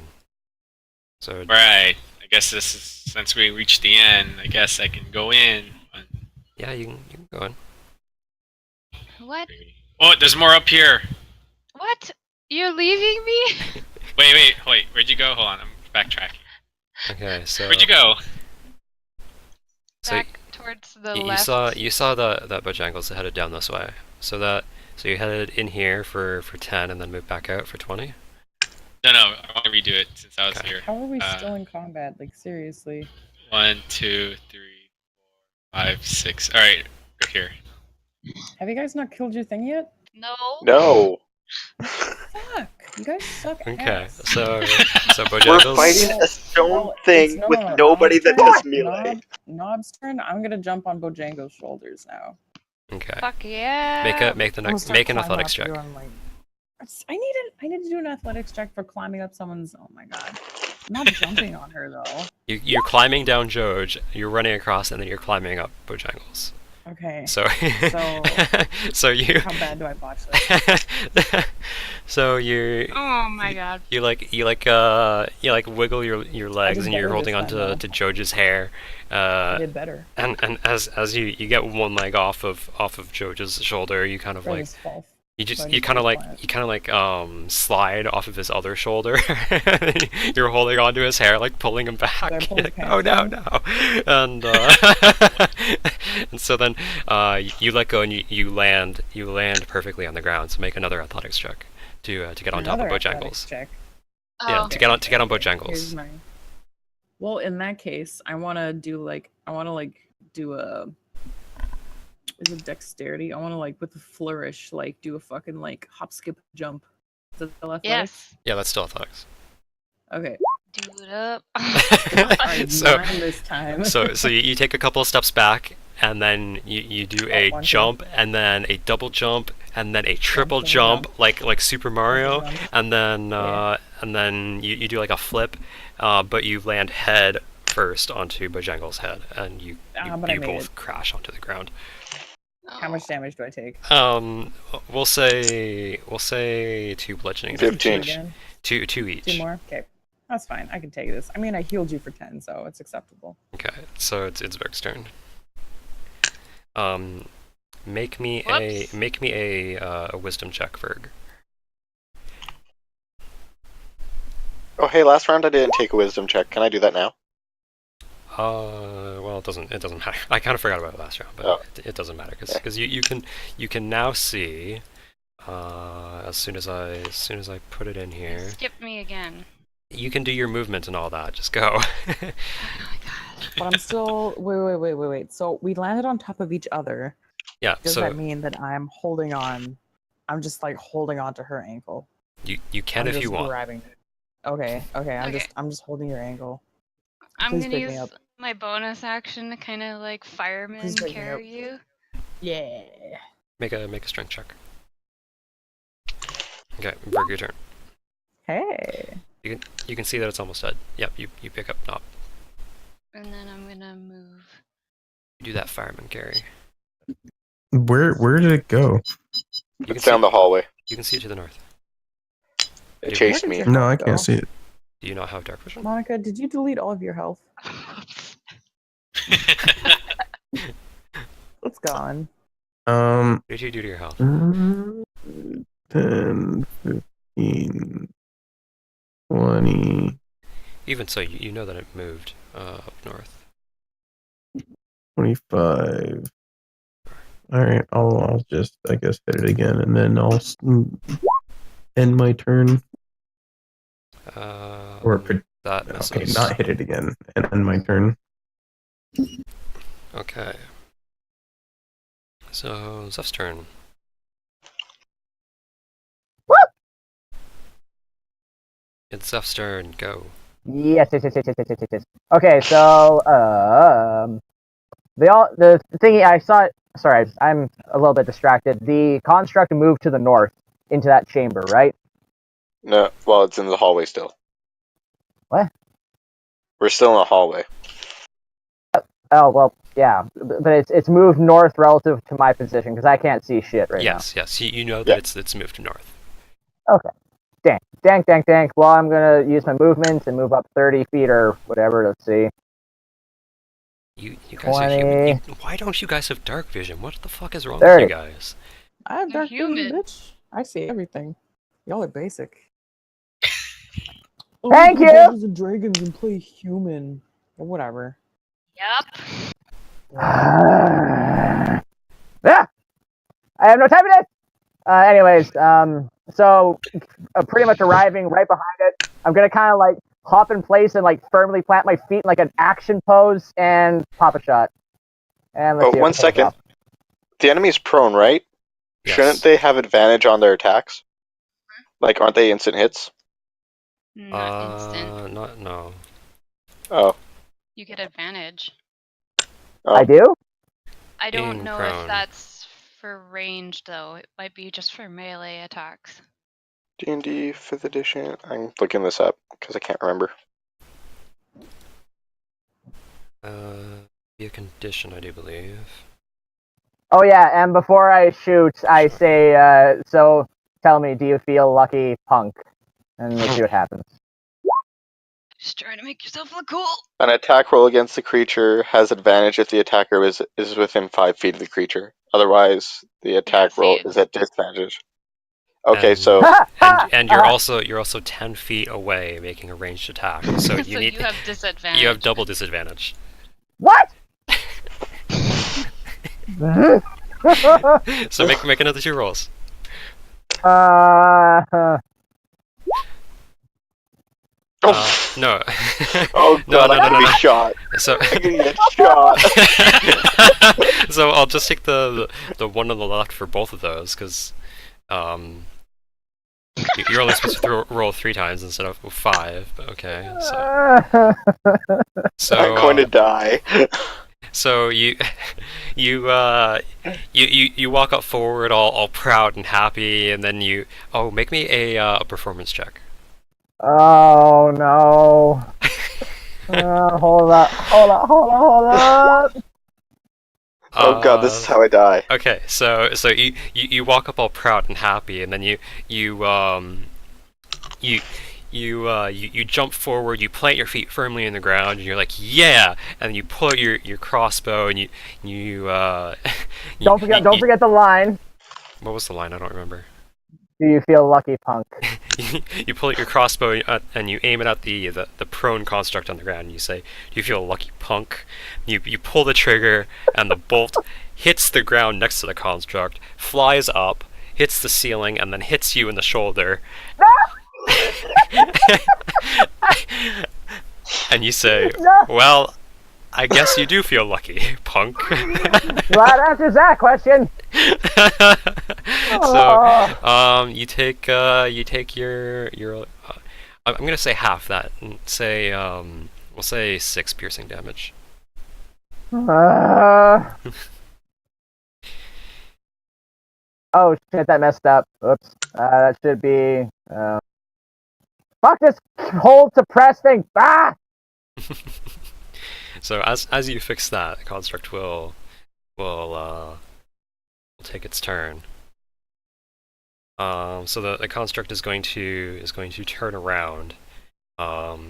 So Right. I guess this is since we reached the end. I guess I can go in. yeah, you can go in. What? Oh, there's more up here. What? You're leaving me? Wait. Where'd you go? Hold on. I'm backtracking. Okay, so Where'd you go? so Back towards the you left. saw that Bojangles headed down this way. So you headed in here for 10 and then moved back out for 20. No. I want to redo it since I was Okay. here. How are we still in combat? Like, seriously. 1, 2, 3, 4, 5, 6. All right, right here. Have you guys not killed your thing yet? No. No. Fuck! You guys suck Okay, ass. so We're Bojangles. fighting a stone No, thing it's- no, with no, nobody Nob's that turn. does melee. Nob's turn. I'm gonna jump on Bojangles' shoulders now. Okay, Fuck yeah. make I'm an gonna start athletics climbing up check. you on, like- I need to do an athletics check for climbing up someone's. Oh my god! I'm not jumping on her though. You're climbing down Joj, you're running across, and then you're climbing up Bojangles. Okay. So so you How bad do I botch this? so you Oh my god. you wiggle your legs did and you're better holding this onto time, to Joj's hair. I did better. And as you get one leg off of Joj's shoulder, you kind of For like this fall. you so kind of slide off of his other shoulder. You're holding onto his hair, like pulling him back. I pull You're his like, oh pants no, down? no, and so then you let go and you land perfectly on the ground. So make another athletics check to get on top of Another athletics Bojangles. check. Yeah, Oh. to get on Here's Bojangles. my. Well, in that case, I want to do a. Is it dexterity? I want to with a flourish, do a fucking hop, skip, jump. Is that still athletics? Yes. Yeah, that's still athletics. Okay. Do it up. Alright, So 9 this time. so you take a couple of steps back, and then you do a one jump, and then a double jump, and then a triple double jump, like Super Mario, jump. and then Yeah. and then you do like a flip, but you land head first onto Bojangles' head, and you but I made both it. crash onto the ground. How much damage do I take? We'll say 2 bludgeoning Fif- damage. 15. Again? Two each. 2 more? Okay. That's fine. I can take this. I mean, I healed you for 10, so it's acceptable. Okay, so it's Veg's turn. Make me Whoops. a wisdom check, Verg. Oh, hey, last round I didn't take a wisdom check. Can I do that now? Well, it doesn't matter. I kind of forgot about it last round, but Oh. it doesn't matter because you can now see as soon as I put it in here, Skip me again. you can do your movement and all that. Just go. Oh my god. But I'm still. Wait. So we landed on top of each other. Yeah. Does So that mean that I'm holding on? I'm just like holding on to her ankle. you can I'm if you just want. grabbing it. Okay. Okay. I'm just holding your ankle. I'm Please gonna pick me use up. my bonus action to kind of like fireman Please pick me carry you. Yeah. Make a strength check. Okay, Verg, your turn. Hey. You can see that it's almost dead. Yep, you pick up Nop. And then I'm gonna move. You do that fireman carry. Where did it go? You can It's down the hallway. You can see it to the north. It Where chased did me. your No, I health can't go? see it. Do you not have dark vision? Monica, did you delete all of your health? It's gone. What did you do to your health? 10, 15, 20, Even so, you know that it moved up north. 25. Alright, I'll just, I guess, hit it again, and then I'll end my turn. That misses. Okay, not hit it again, and end my turn. Okay. So, Zeph's turn. It's Zeph's turn, go. Yes. Okay, so the thingy I saw. Sorry, I'm a little bit distracted. The construct moved to the north into that chamber, right? No, well, it's in the hallway still. What? We're still in the hallway. Oh well, yeah, but it's moved north relative to my position because I can't see shit right Yes. You know that it's moved to north. now. Okay. Dang. Well, I'm gonna use my movement and move up 30 feet or whatever. Let's see. You guys are 20. human. Why don't you guys have dark vision? What the fuck is wrong 30. with you guys? I have They're dark vision, human. bitch. I see everything. Y'all are basic. Thank play you! Dungeons and Dragons and play human. Or whatever. Yep. Ah, I have no time for this. Anyways, so pretty much arriving right behind it, I'm gonna kind of like hop in place and like firmly plant my feet in like an action pose and pop a shot. And let's see. 1 second. The enemy's prone, right? Yes. Shouldn't they have advantage on their attacks? Like, aren't they instant hits? Not instant. No. Oh. You get advantage. I do. I don't Being know prone. if that's for range though. It might be just for melee attacks. D&D 5th edition. I'm looking this up because I can't remember. Be a condition, I do believe. Oh yeah, and before I shoot, I say, so tell me, do you feel lucky, punk? And we'll see what happens. Just trying to make yourself look cool. An attack roll against the creature has advantage if the attacker is within 5 feet of the creature. Otherwise, the attack see, roll it's- is at disadvantage. Okay, And- so And you're also 10 feet away making a ranged attack, so So you need you have disadvantage. you have double disadvantage. What? So make another 2 rolls. No. oh No, god, no, I'm no, gonna no, be no. shot. So I'm gonna get shot. so I'll just take the one on the left for both of those because you're only supposed to roll 3 times instead of 5. But okay, so I'm going to die. so you walk up forward all proud and happy, and then make me a performance check. Oh no. Hold up. Oh god, this is how I die. Okay, so you walk up all proud and happy, and then you jump forward, you plant your feet firmly in the ground, and you're like, yeah, and then you pull out your crossbow, and you Don't forget the line. What was the line? I don't remember. Do you feel lucky, punk? You pull out your crossbow and you aim it at the prone construct on the ground, and you say, "Do you feel lucky, punk?" You pull the trigger, and the bolt hits the ground next to the construct, flies up, hits the ceiling, and then hits you in the shoulder. And you say, No. "Well, I guess you do feel lucky, punk." Well, that answers that question. So, you take your I'm gonna say half that, and say we'll say 6 piercing damage. Oh shit, that messed up. Oops. That should be. Fuck this hold suppress thing. Ah! So as you fix that, the construct will take its turn. So the construct is going to turn around. 'Cause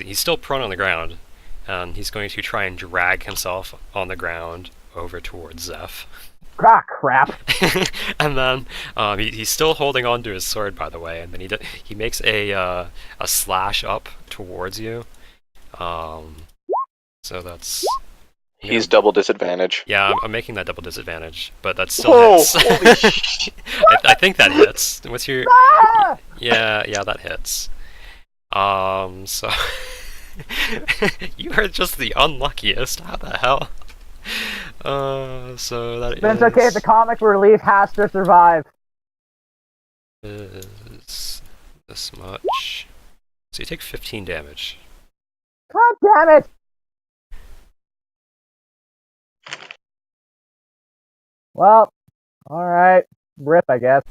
he's still prone on the ground, and he's going to try and drag himself on the ground over towards Zeph. Ah, crap. And then he's still holding on to his sword, by the way, and then he makes a slash up towards you. So that's. He's double disadvantage. Yeah, I'm making that double disadvantage, but that still hits. Holy shit. I think that hits. What's your? Ah! Yeah, that hits. So you are just the unluckiest. How the hell? So that But it's okay. The comic relief has to survive. is this much. So you take 15 damage. God damn it! Well, alright. Rip, I guess.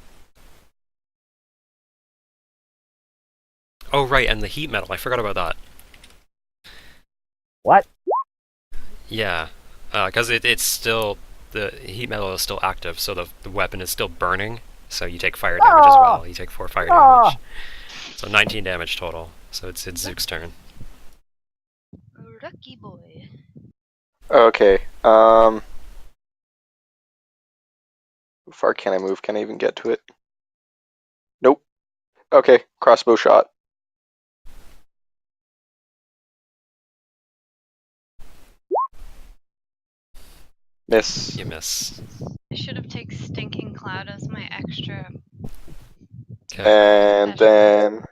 Oh right, and the heat metal. I forgot about that. What? Yeah, because it's still the heat metal is still active, so the weapon is still burning. So you take fire damage as well. You take 4 fire damage. So 19 damage total. So it's Zook's turn. Lucky boy. Okay. How far can I move? Can I even get to it? Nope. Okay, crossbow shot. Miss. You miss. I should have taken Stinking Cloud as my extra. Okay. And then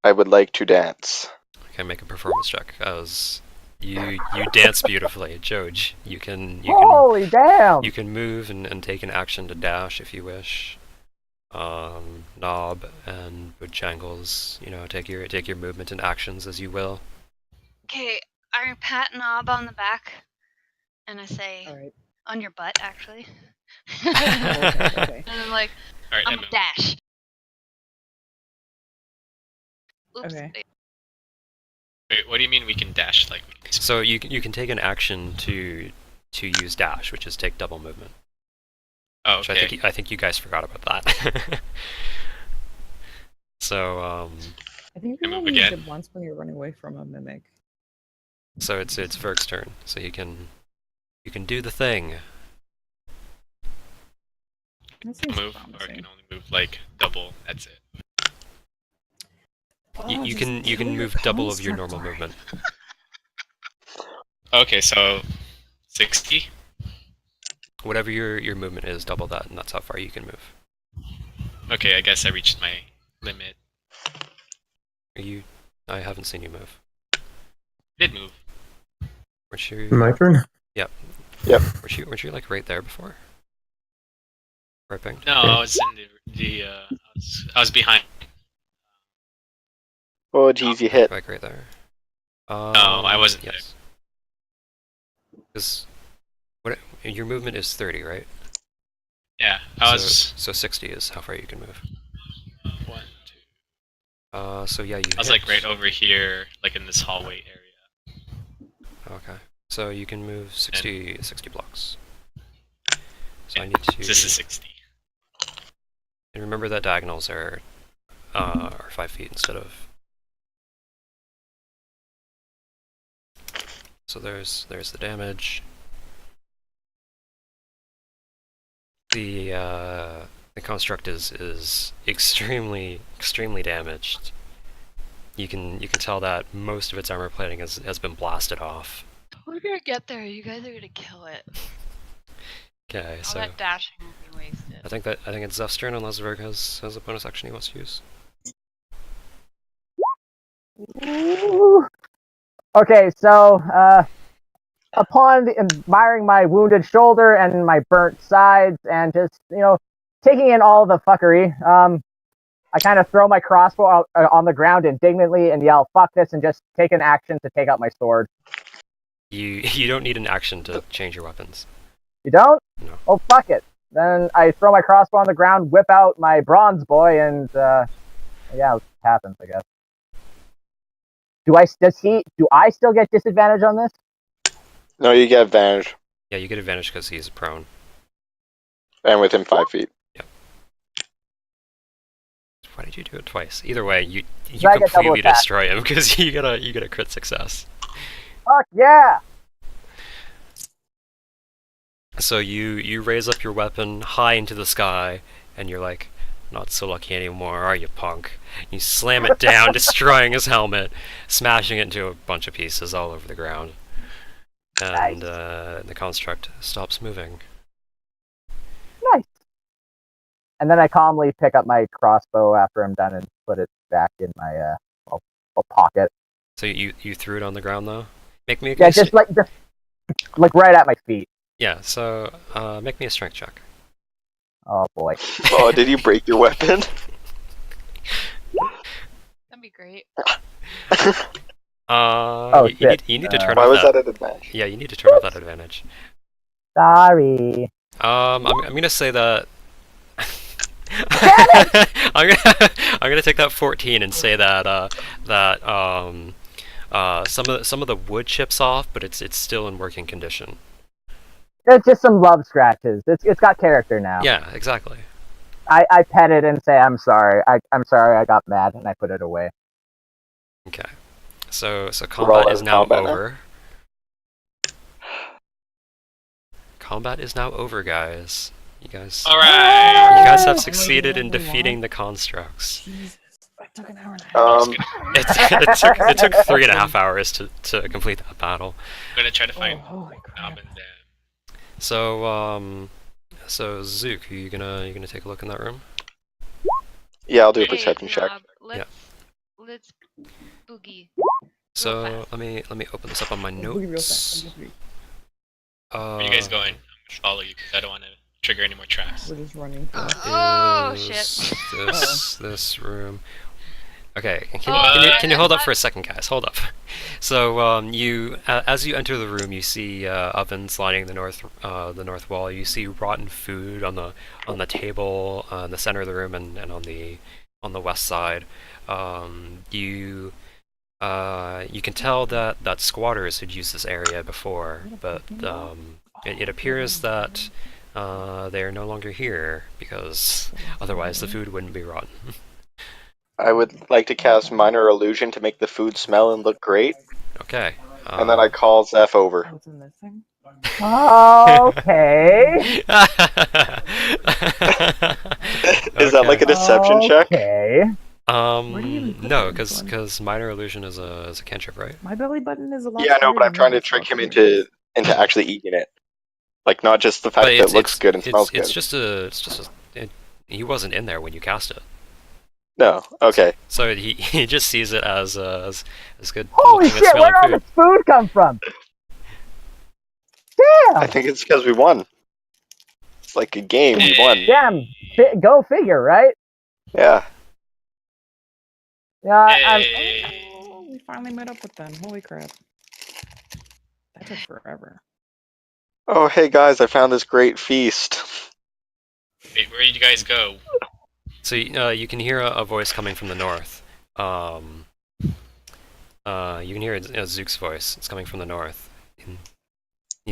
I would like to dance. Okay, make a performance check. As you dance beautifully, Joj. You can Holy damn! you can move and take an action to dash if you wish. Knob and Bojangles, take your movement and actions as you will. Okay, I pat Knob on the back, and I say, Alright. on your butt, actually. Okay. And I'm like, Alright, I'm a dash. Oops. Okay. Wait, what do you mean we can dash? Like, we can... So you can take an action to use dash, which is take double movement. Oh, Which okay. I think you guys forgot about that. So I think Can we I move only used again? it once when you're running away from a mimic. so it's Verg's turn. So you can do the thing. That seems Move, or promising. can only move like double. That's it. Oh, You just can kill your move double of your normal construct movement. Okay, so 60. Whatever your movement is, double that, and that's how far you can move. Okay, I guess I reached my limit. I haven't seen you move. Did move. Weren't you? My turn? Weren't you like right there before? Right pink? No, I was in the I was behind. Oh, geez, you hit. Like right there. I wasn't there. Yes. Because your movement is 30, right? Yeah, I was So 60 is how far you can move. 1, 2. So yeah, you. I was like right over here, like in this hallway area. Okay. So you can move 60 blocks. So I need to. This is 60. And remember that diagonals are 5 feet instead of. So there's the damage. The construct is extremely damaged. You can tell that most of its armor plating has been blasted off. We're gonna get there. You guys are gonna kill it. Okay, All so that dashing will be wasted. I think it's Zeph's turn unless Zerg has a bonus action he wants to use. Ooh. Okay, so upon admiring my wounded shoulder and my burnt sides, and just taking in all the fuckery, I kind of throw my crossbow out on the ground indignantly and yell "fuck this" and just take an action to take out my sword. You don't need an action to change your weapons. You don't? No. Oh, fuck it. Then I throw my crossbow on the ground, whip out my bronze boy, and yeah, it happens, I guess. Do I still get disadvantage on this? No, you get advantage. Yeah, you get advantage because he's prone. And within 5 feet. Why did you do it twice? Either way, you I get double completely attack. destroy him because you get a crit success. Fuck yeah! So you raise up your weapon high into the sky, and you're like, not so lucky anymore, are you, punk? You slam it down, destroying his helmet, smashing it into a bunch of pieces all over the ground. And the construct stops moving. Nice. And then I calmly pick up my crossbow after I'm done and put it back in my pocket. So you threw it on the ground though? Make me a Yeah, just like right at my feet. Yeah, so make me a strength check. Oh boy. Oh, did you break your weapon? That'd be great. You need to turn Why off was that an advantage? Yeah, you need to turn off that advantage. Sorry. I'm gonna say that. I'm gonna take that 14 and say that some of the wood chips off, but it's still in working condition. It's just some love scratches. It's got character now. Yeah, exactly. I pet it and say I'm sorry. I'm sorry I got mad and I put it away. Okay. So all combat out is of now combat now. over. Combat is now over, guys. You guys Alright! have succeeded in defeating the constructs. Jesus, that took an hour and a half. It took 3.5 hours to complete that battle. I'm gonna try to find holy crap. Knob and them. So Zook, are you gonna take a look in that room? Yeah, I'll do a Hey, perception check. Knob, let's boogie. So fast. let me open this up on my Boogie real fast. notes. Where are you guys going? I'm gonna follow you because I don't want to trigger any more traps. We're just running. Oh, Is shit. this room? Okay, Oh, can you hold up what? for a second, guys? Hold up. So you as you enter the room, you see ovens lining the north wall. You see rotten food on the table in the center of the room and on the west side. You can tell that squatters had used this area before, but it appears that they are no longer here because otherwise the food wouldn't be rotten. I would like to cast Minor Illusion to make the food smell and look great, Okay. and then I call Zeph over. What's in this thing? Okay. Is that like a deception check? Okay. Where do you even put No, this one? because minor illusion is a cantrip, right? My belly button is a lot. Yeah, no, higher but I'm than trying to yours, trick him fucker. into actually eating it. Like, not just the fact But that it looks good and smells good. He wasn't in there when you cast it, No, okay. so he just sees it as good Holy looking and shit! Where smelling did all food. this food come from? I Damn. think it's because we won. It's like a game, we won. Damn. Go figure, right? Yeah. Yeah. Hey. Oh, we finally met up with them. Holy crap. That took forever. Oh, hey guys, I found this great feast. Wait, where did you guys go? So you can hear a voice coming from the north. You can hear Zook's voice. It's coming from the north.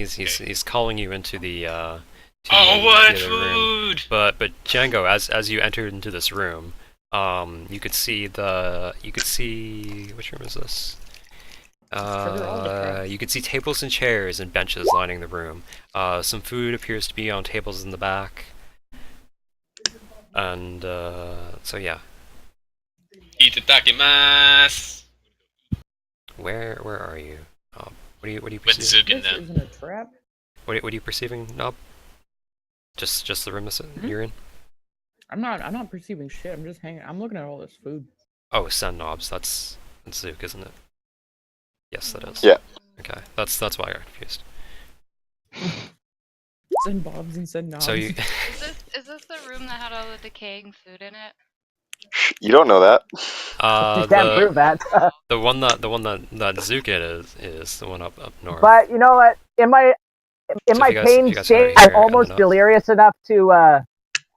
He's calling you into the to Oh, the what other room. food? But Django, as you entered into this room, you could see which room is this? Trigger all the traps. You could see tables and chairs and benches lining the room. Some food appears to be on tables in the back. And so yeah. Itadakimasu. Where are you? What are you With perceiving? Zukin This then. isn't a trap. What are you perceiving, Nob? Just the room you're in? I'm not perceiving shit. I'm just hanging. I'm looking at all this food. Oh, Sen Knobs. That's Zook, isn't it? Yes, that is. Yeah. Okay, that's why I got confused. Send bobs and send knobs. So you, Is this the room that had all the decaying food in it? You don't know that. You can't prove that. the one that Zook is the one up north. But you know what? In my So if you pain guys state, are I'm here on the almost notes. delirious enough to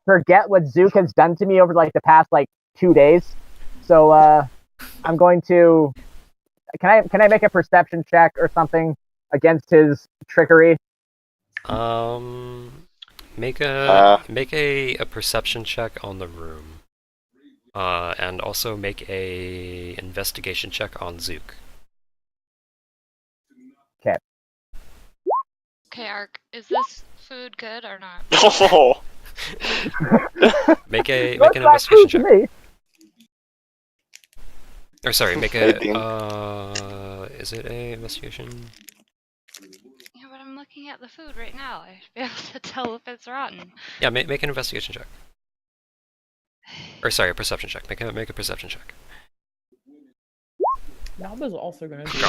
forget what Zook has done to me over like the past 2 days. So I'm going to. Can I make a perception check or something against his trickery? Make a perception check on the room. And also make a investigation check on Zook. Okay, Ark, is this food good or not? Oh, Make an Looks like investigation food to check. me. Or sorry, make Maybe. a is it a investigation? Yeah, but I'm looking at the food right now. I should be able to tell if it's rotten. Yeah, make an investigation check. Or sorry, a perception check. Make a perception check. Knob is also gonna do.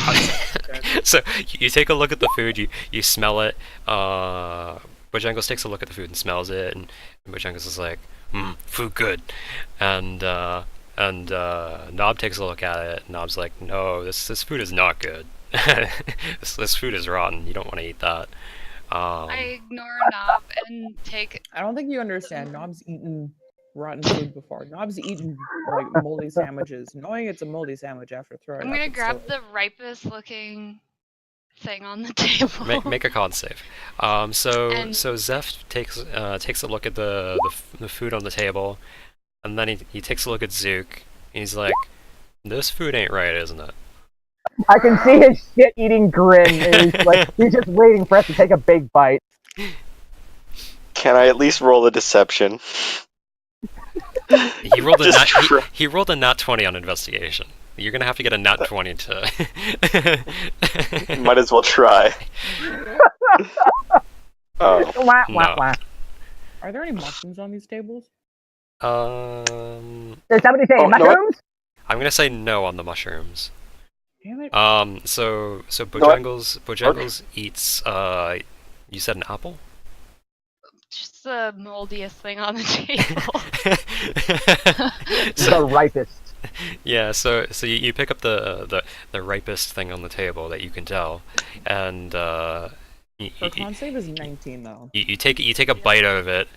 So you take a look at the food, you smell it. Bojangles takes a look at the food and smells it, and Bojangles is like, food good. And Knob takes a look at it. Knob's like, no, this food is not good. this food is rotten. You don't want to eat that. I ignore Knob and take. I don't think you understand. Knob's eaten rotten food before. Knob's eaten moldy sandwiches, knowing it's a moldy sandwich after throwing I'm up. gonna it's grab still- the ripest looking thing on the table. Make a con save. So And- Zeph takes a look at the food on the table, and then he takes a look at Zook. And he's like, "This food ain't right, isn't it?" I can see his shit-eating grin. And he's just waiting for us to take a big bite. can I at least roll a deception? He rolled a Just he rolled a nat 20 on investigation. You're gonna have to get a nat 20 to. Might as well try. Oh, Wah, wah, No. wah. Are there any mushrooms on these tables? Did somebody say Oh, no, mushrooms? I'm gonna say no on the mushrooms. Damn it! So what? Bojangles eats. You said an apple. Just the moldiest thing on the table. The ripest. Yeah, so you pick up the ripest thing on the table that you can tell, and Her con save is 19 though. you take a bite out of it,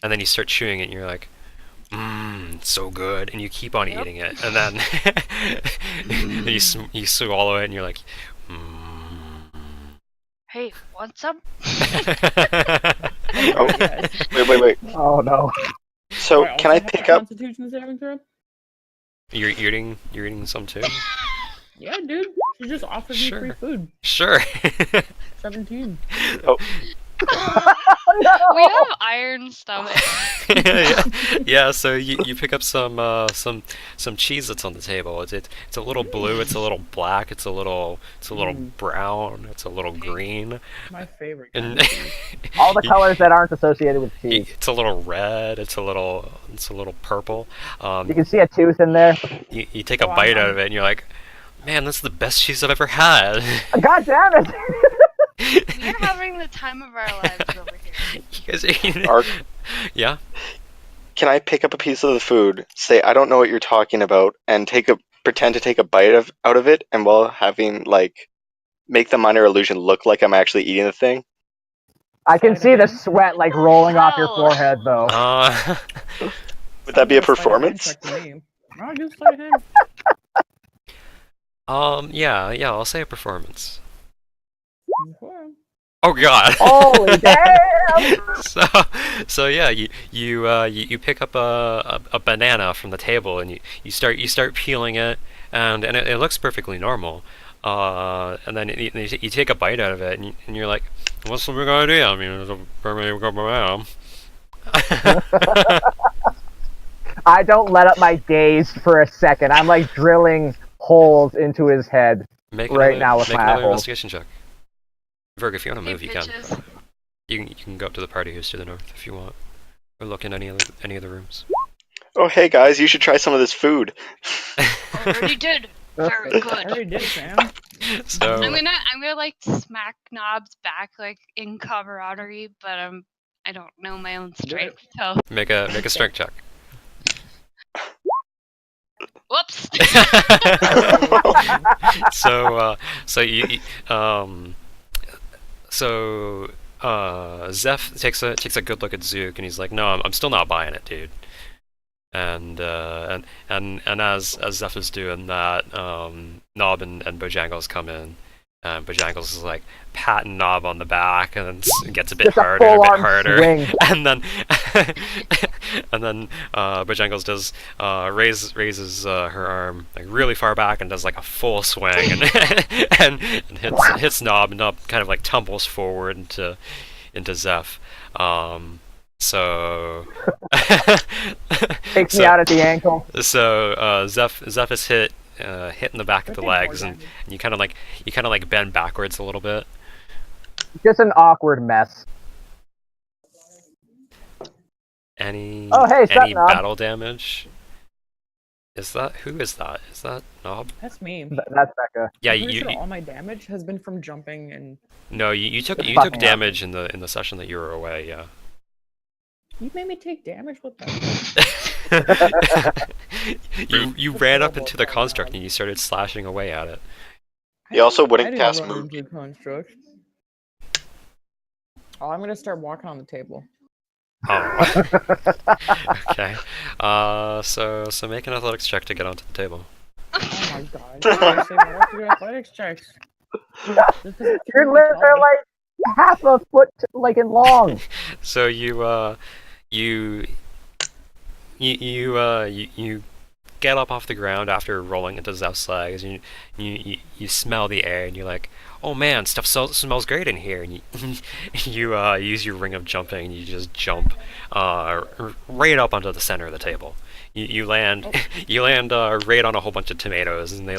and then you start chewing it, and you're like, it's so good, and you keep on Yep. eating it, and then you swallow it, and you're like, Hey, want some? Oh. Yes. wait. Oh no. So Do can also I have pick a up? Constitution saving throw? You're eating some too? Yeah, dude. She just offered me free Sure. food. Sure. 17. We have iron stomach. yeah, so you pick up some cheese that's on the table. It's a little blue, it's a little black, it's a little brown, it's a little green, My favorite. and kind of cheese. All the colors that aren't associated with cheese. it's a little red, it's a little purple. You can see a tooth in there. You take a Oh, bite out I'm- of it, and you're like, man, that's the best cheese I've ever had. God damn it! We're having the time of our lives over here. You guys are eating. Ark, Yeah. can I pick up a piece of the food, say I don't know what you're talking about, and pretend to take a bite out of it, and while having make the minor illusion look like I'm actually eating the thing? I can see the sweat rolling off your Hell. forehead though. Would that be a Sounds like sleight of hand performance? check to me. I'll do sleight of hand. yeah, I'll say a performance. Okay. Oh God. Holy damn! So yeah, you pick up a banana from the table and you start peeling it, and it looks perfectly normal. And then you take a bite out of it, and you're like, what's the big idea? I mean, it's a perfectly good banana. I don't let up my gaze for a second. I'm like drilling holes into his head Make right another, now with make my another holes. investigation check. Virg, if you want to Hey, move, you can. bitches. You can go up to the party who's to the north if you want, or look in any of the rooms. Oh, hey guys, you should try some of this food. Already did. Very I good. already did, Sam. So I'm gonna like smack Knobs back like in camaraderie, but I don't know my own strength, so make a strength check. whoops. Zeph takes a good look at Zook and he's like, no, I'm still not buying it, dude. And as Zeph is doing that, Nob and Bojangles come in, and Bojangles is like patting Nob on the back, and then gets a bit Just a harder, and a bit full-on harder, swing. and then Bojangles does raises her arm like really far back and does like a full swing, and hits Nob, and Nob kind of like tumbles forward into Zeph. So Takes me out at the ankle. So Zeph is hit in the back of the legs, and you kind of like bend backwards a little bit. Just an awkward mess. Any Hey, sup, Nob? battle damage? Who is that? Is that Nob? That's me. That's Becca. Yeah, I'm pretty you. sure all my damage has been from jumping and. No, you took Just fucking up. damage in the session that you were away. Yeah. You made me take damage with that. you ran up into the construct and you started slashing away at it. You also I wouldn't didn't cast run move. into construct. Oh, I'm gonna start walking on the table. Oh. Okay. So make an athletics check to get onto the table. Oh my god. I say I want to do athletics checks. Your limbs are like half a foot like in long. So you get up off the ground after rolling into Zeph's legs, and you smell the air, and you're like, oh man, stuff smells great in here, and you use your ring of jumping, and you just jump right up onto the center of the table. You land right on a whole bunch of tomatoes, and they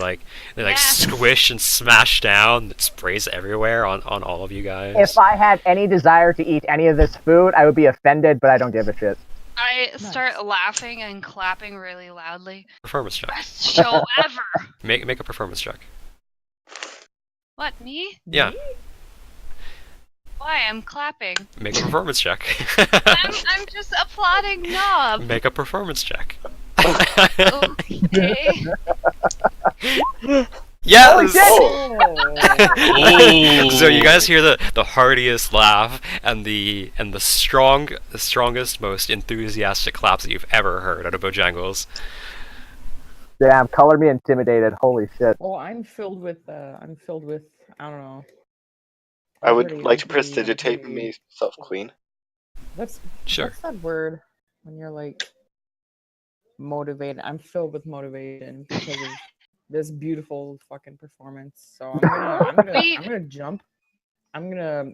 Yes. squish and smash down. It sprays everywhere on all of you guys. If I had any desire to eat any of this food, I would be offended, but I don't give a shit. I start laughing and clapping really loudly. Performance check. Best show ever. Make a performance check. What, me? Yeah, Why? I'm clapping. make a performance check. I'm just applauding Knob. Make a performance check. Okay. Yes! Oh. So you guys hear the heartiest laugh and the strongest, most enthusiastic claps that you've ever heard out of Bojangles. Damn, color me intimidated. Holy shit. Oh, I'm filled with I don't know. I would Pretty- like to pretty- prestidigitate pretty- myself clean. What's Sure. what's that word when you're like motivated? I'm filled with motivation because of this beautiful fucking performance. So I'm gonna jump. I'm gonna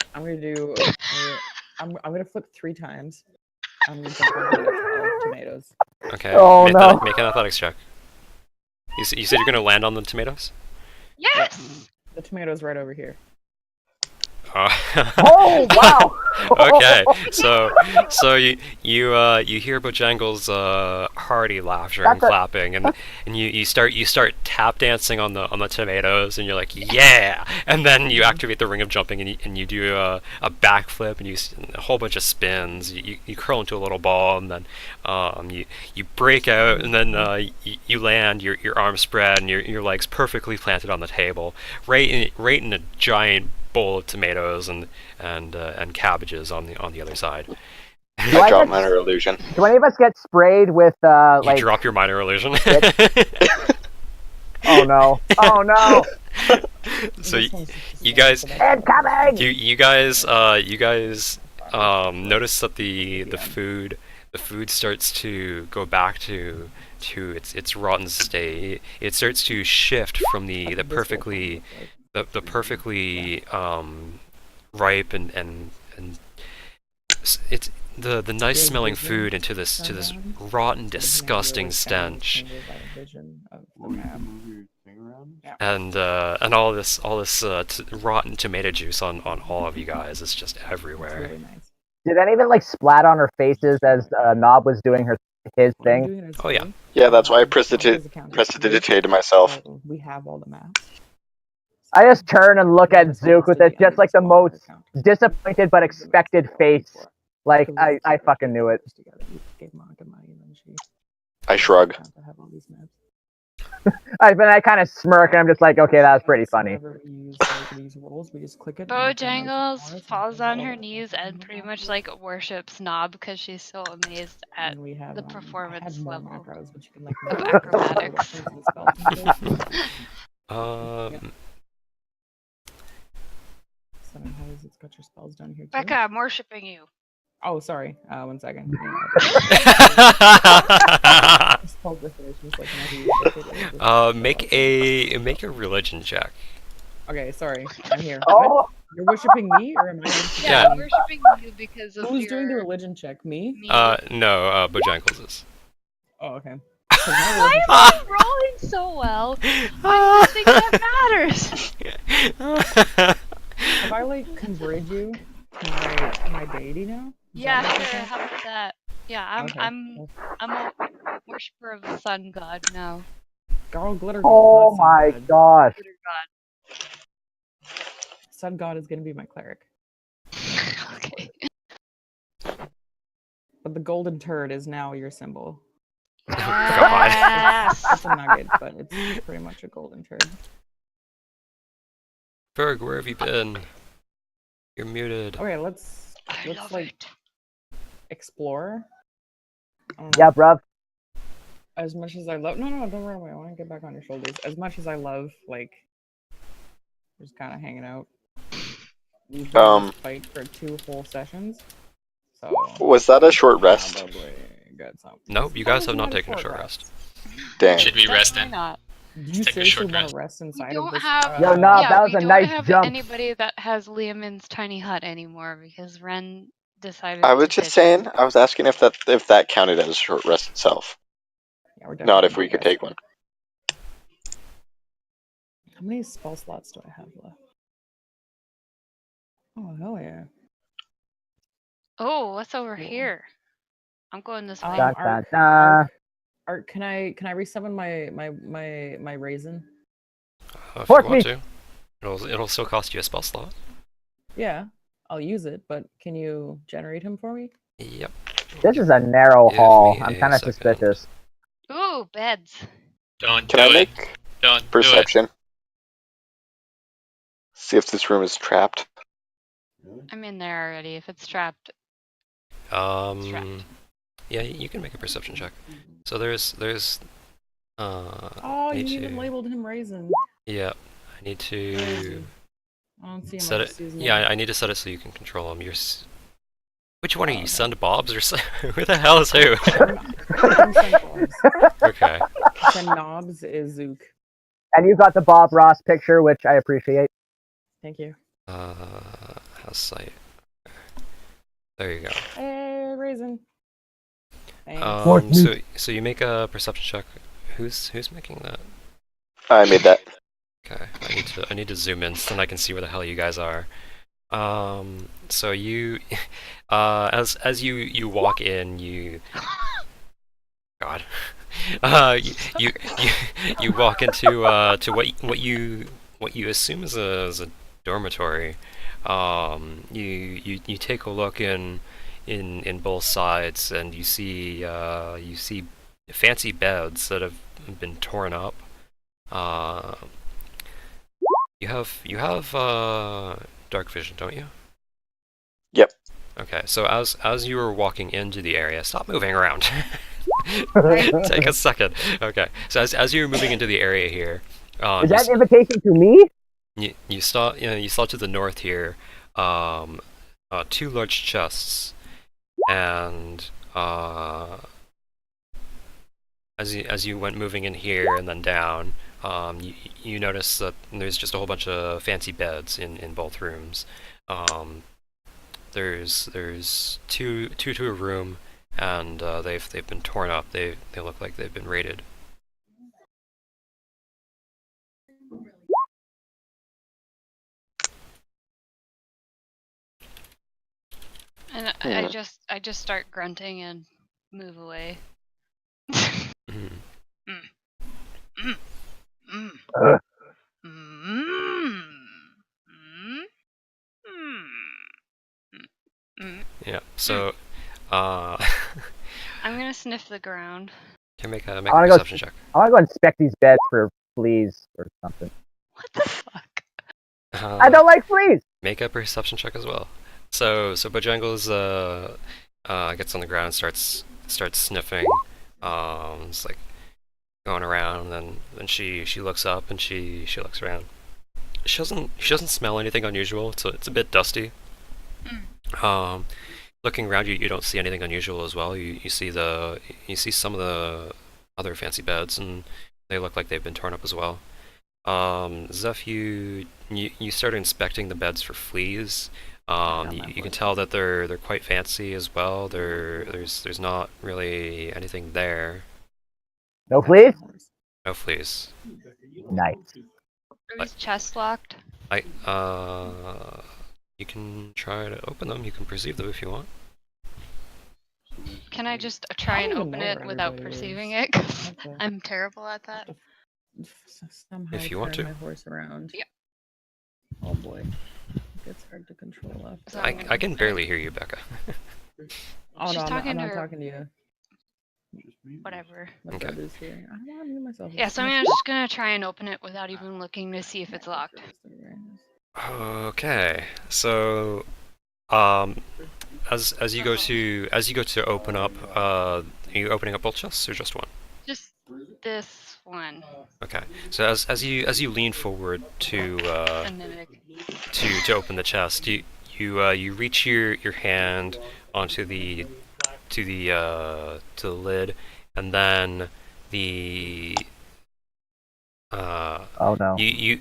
flip 3 times. I'm gonna jump on the tomatoes. Okay. Oh, make, no. make an athletics check. You said you're gonna land on the tomatoes? Yes. The tomatoes right over here. Oh, wow! Okay, so you hear Bojangles' hearty laughter and That's a- clapping, and you start tap dancing on the tomatoes, and you're like, yeah, and then you activate the ring of jumping, and you do a backflip, and a whole bunch of spins. You curl into a little ball, and then you break out, and then you land, your arms spread, and your legs perfectly planted on the table, right in a giant bowl of tomatoes and cabbages on the other side. Do I I drop get- minor illusion. Do any of us get sprayed with, You like... drop your minor illusion. Oh no. Oh no. So This one's just you guys, Incoming! you guys notice that the food starts to go back to its rotten state. It starts to shift from the perfectly ripe and it's the nice smelling food into this rotten, disgusting stench, and all this rotten tomato juice on all of you guys is just everywhere. Really nice. Did any of it like splat on our faces as Nob was doing his What I'm thing? doing is Oh, yeah. free. Yeah, that's why I His account is prestidigitated myself. so we have all the maps. I just turn and look at Zook with it, just like the most disappointed but expected face. Like, I fucking knew it. I shrug. I kind of smirk and I'm just like, okay, that was pretty funny. Bojangles falls on her knees and pretty much like worships Nob because she's so amazed at the performance level of acrobatics. It's got your spells down here too. Becca, I'm worshipping you. Oh, sorry. 1 second. Make a religion check. Okay, sorry. I'm here. Oh, You're worshipping me, or am I? Yeah, I'm worshipping you because of Who's your... doing the religion check? Me? me. No, Bojangles is. Oh, okay. Why am I rolling so well? I think that matters. Have I like converted you to my deity now? Is Yeah, that what sure. you're How about that? Yeah, Okay. I'm a worshiper of the sun god now. Garl Glitter oh God, not my Sun God. gosh. Glitter god. Sun God is gonna be my cleric. Okay. But the golden turd is now your symbol. Yes. It's a nugget, but it's pretty much a golden turd. Berg, where have you been? You're muted. Okay, let's I love like it. explore. Yeah, bruv. As much as I love, no, don't run away. I want to get back on your shoulders. As much as I love, like, just kind of hanging out. We've been in this fight for 2 whole sessions. So Was that a short rest? probably got something. Nope, you guys have not taken a short rest. Dang. Should we rest Definitely then? not. Do you take a seriously short want rest. to rest inside We of don't this? have. Yo, Nob, yeah, that was we a don't nice have jump. anybody that has Liamon's tiny hut anymore because Ren decided. I was to just ditch saying, it. I was asking if that counted as a short rest itself. Yeah, we're Not definitely if we gonna could rest. take one. How many spell slots do I have left? Oh hell yeah! Oh, what's over Cool. here? I'm going this way. Da, da, Ark, da. Ark, can I resummon my raisin? If Force you want me. to. It'll still cost you a spell slot. Yeah, I'll use it, but can you generate him for me? Yep. This is a narrow Give hall. me I'm a kind of second. suspicious. Ooh, beds. Don't Can do I it. make Don't do it. perception? See if this room is trapped. I'm in there already. If it's trapped, Yeah, you can make a perception check. So there's Oh, you need even to- labeled him raisin. yeah, I need to Raisin. I don't see him. set I'm it. just using Yeah, him. I need to set it so you can control him. Which one are you, Son Bob's or who the hell is who? I'm Sen Knobs. Okay. Sen Knobs is Zook. And you got the Bob Ross picture, which I appreciate. Thank you. House site. There you go. Hey, raisin. Thanks. So you make a perception check. Who's making that? I made that. Okay, I need to zoom in so then I can see where the hell you guys are. So you, as you walk in, God, you walk into to what you assume is a dormitory. You take a look in both sides and you see fancy beds that have been torn up. You have dark vision, don't you? Yep. Okay, so as you were walking into the area, stop moving around. Take a second. Okay, so as you were moving into the area here, Is that an invitation to me? You saw to the north here, 2 large chests, and as you went moving in here and then down, you notice that there's just a whole bunch of fancy beds in both rooms. There's two to a room, and they've been torn up. They look like they've been raided. And I just start grunting and move away. Mhm. Yeah. So, I'm gonna sniff the ground. can make a I wanna go perception check. I want to go inspect these beds for fleas or something. What the fuck? I don't like fleas. Make a perception check as well. So Bojangles gets on the ground and starts sniffing. It's like going around, and then she looks up and she looks around. She doesn't smell anything unusual. It's a bit dusty. Looking around, you don't see anything unusual as well. You see some of the other fancy beds, and they look like they've been torn up as well. Zeph, you start inspecting the beds for fleas. You can tell that they're quite fancy as well. There's not really anything there. No fleas? No fleas. Nice. Are these chests locked? You can try to open them. You can perceive them if you want. Can I just try and open it without perceiving it? 'Cause I'm terrible at that. Somehow If you want turn to. my horse around. Yeah. Oh boy, it gets hard to control after. So I can barely hear you, Becca. Oh She's no, talking I'm to not her- talking to you. Whatever. My Okay. brother's here. I don't want to mute myself. Yeah, so I'm just gonna try and open it without even looking to see if it's locked. Okay, so as you go to open up, are you opening up both chests or just one? Just this one. Okay, so as you lean forward to The mimic. to open the chest, you reach your hand onto the lid, and then the Oh no. you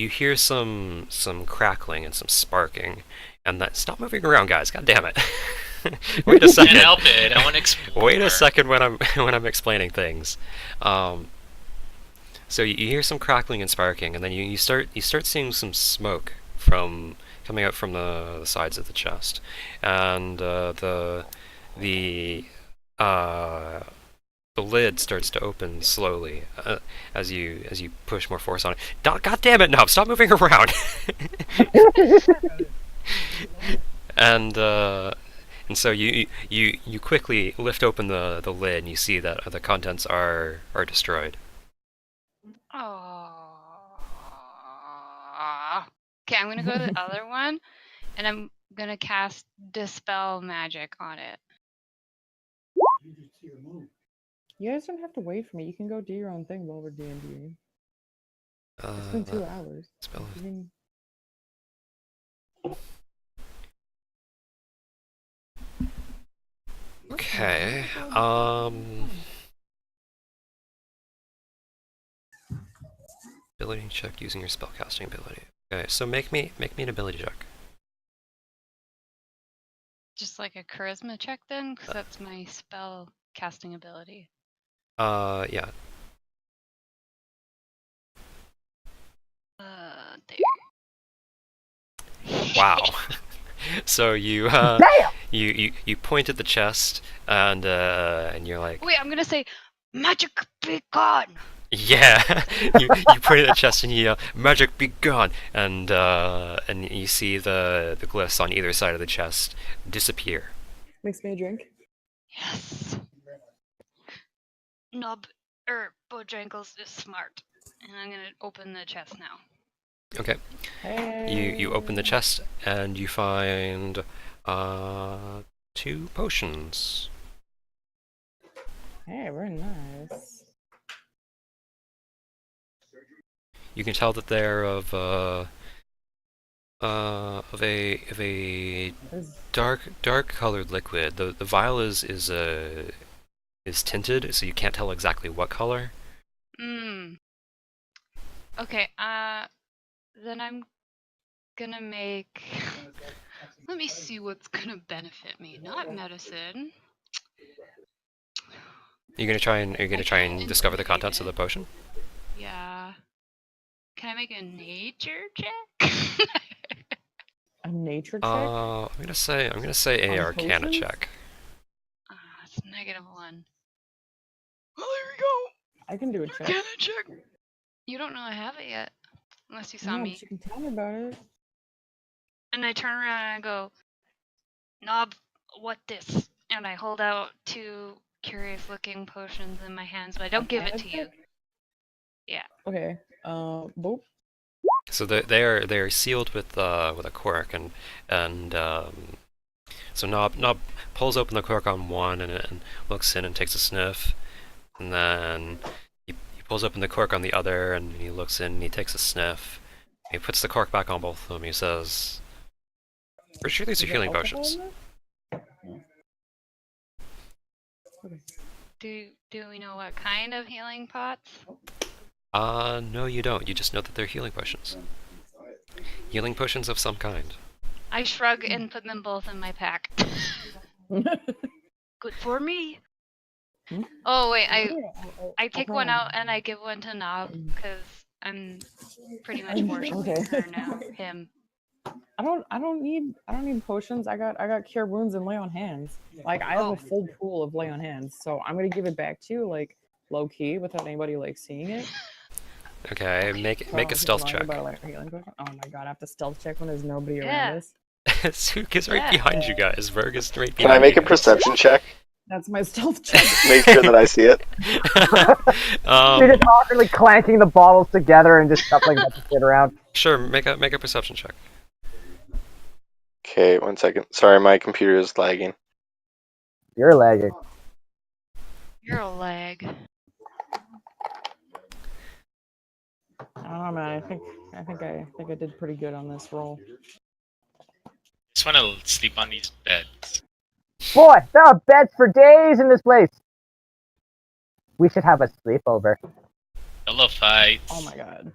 hear some crackling and some sparking, and that stop moving around, guys. God damn it! Wait a Can't second. help it. I want to explore. Wait a second when I'm explaining things. So you hear some crackling and sparking, and then you start seeing some smoke coming out from the sides of the chest, and the lid starts to open slowly as you push more force on it. God damn it, Nov! Stop moving around. And so you quickly lift open the lid, and you see that the contents are destroyed. Oh. Okay, I'm gonna go to the other one, and I'm gonna cast Dispel Magic on it. You guys don't have to wait for me. You can go do your own thing while we're D&D. It's been 2 hours. Spell I mean, Okay. Ability check using your spellcasting ability. Okay, so make me an ability check. Just like a charisma check then, because that's my spell casting ability. Yeah. There. Wow. So you Damn! you point at the chest, and you're like, Wait, I'm gonna say, magic be gone. yeah. you point at the chest and you yell, "Magic be gone!" And you see the glyphs on either side of the chest disappear. mix me a drink. Yes. Bojangles is smart, and I'm gonna open the chest now. Okay. Hey. You open the chest and you find 2 potions. Hey, very nice. you can tell that they're of a dark colored liquid. The vial is tinted, so you can't tell exactly what color. Hmm. Okay. Then I'm gonna make. Let me see what's gonna benefit me. Not medicine. Are you gonna try and discover the contents of the potion? Yeah. Can I make a nature check? A nature check? I'm gonna say a On Arcana potions? check. It's -1. Oh, there we go. I can do a check. Arcana check. You don't know I have it yet, unless you saw No, me. but you can tell me about it. And I turn around and I go, Knob, what this? And I hold out 2 curious-looking potions in my hands, but I don't give it to you. Yeah. Okay. Boop. So they are sealed with a cork, and so Nob pulls open the cork on one and looks in and takes a sniff, and then he pulls open the cork on the other and he looks in and he takes a sniff. He puts the cork back on both of them. He says, "For sure, these are Is there healing alcohol potions." in there? Okay. Do we know what kind of healing pots? No, you don't. You just know that they're healing potions. Healing potions of some kind. I shrug and put them both in my pack. Good for me. Hmm? Oh wait, I I'll take try one them. out and I give one to Knob because I'm pretty much worshiping Okay. her now. Him. I don't need potions. I got cure wounds and lay on hands. Like I have Oh. a full pool of lay on hands, so I'm gonna give it back to you like low key without anybody like seeing it. Okay, Okay. make So I a don't stealth think check. about, like, healing potion. Oh my god, I have to stealth check when there's nobody Yeah. around us. Zook is right Yeah. behind you guys. Verg is right behind Can I make you a guys. perception check? That's my stealth check. Make sure that I see it. You're just awkwardly clanking the bottles together and just shuffling that shit around. Sure, make a perception check. Okay, 1 second. Sorry, my computer is lagging. You're lagging. You're a lag. I don't know, man. I think I did pretty good on this roll. Just want to sleep on these beds. Boy, there are beds for days in this place. We should have a sleepover. Pillow fights. Oh my god.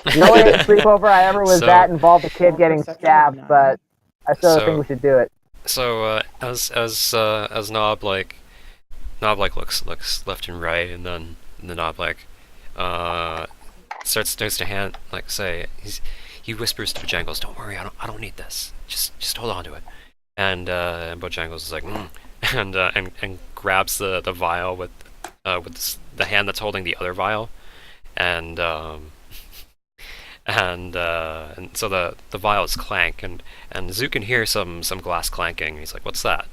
The only sleepover I ever was So- at involved a kid getting Perception stabbed, of but I still So- think we should do it. So as Nob looks left and right, and then the Nob starts to hand say he whispers to Bojangles, "Don't worry, I don't need this. Just hold on to it." And Bojangles is like, and grabs the vial with the hand that's holding the other vial, and so the vials clank, and Zook can hear some glass clanking. He's like, "What's that?"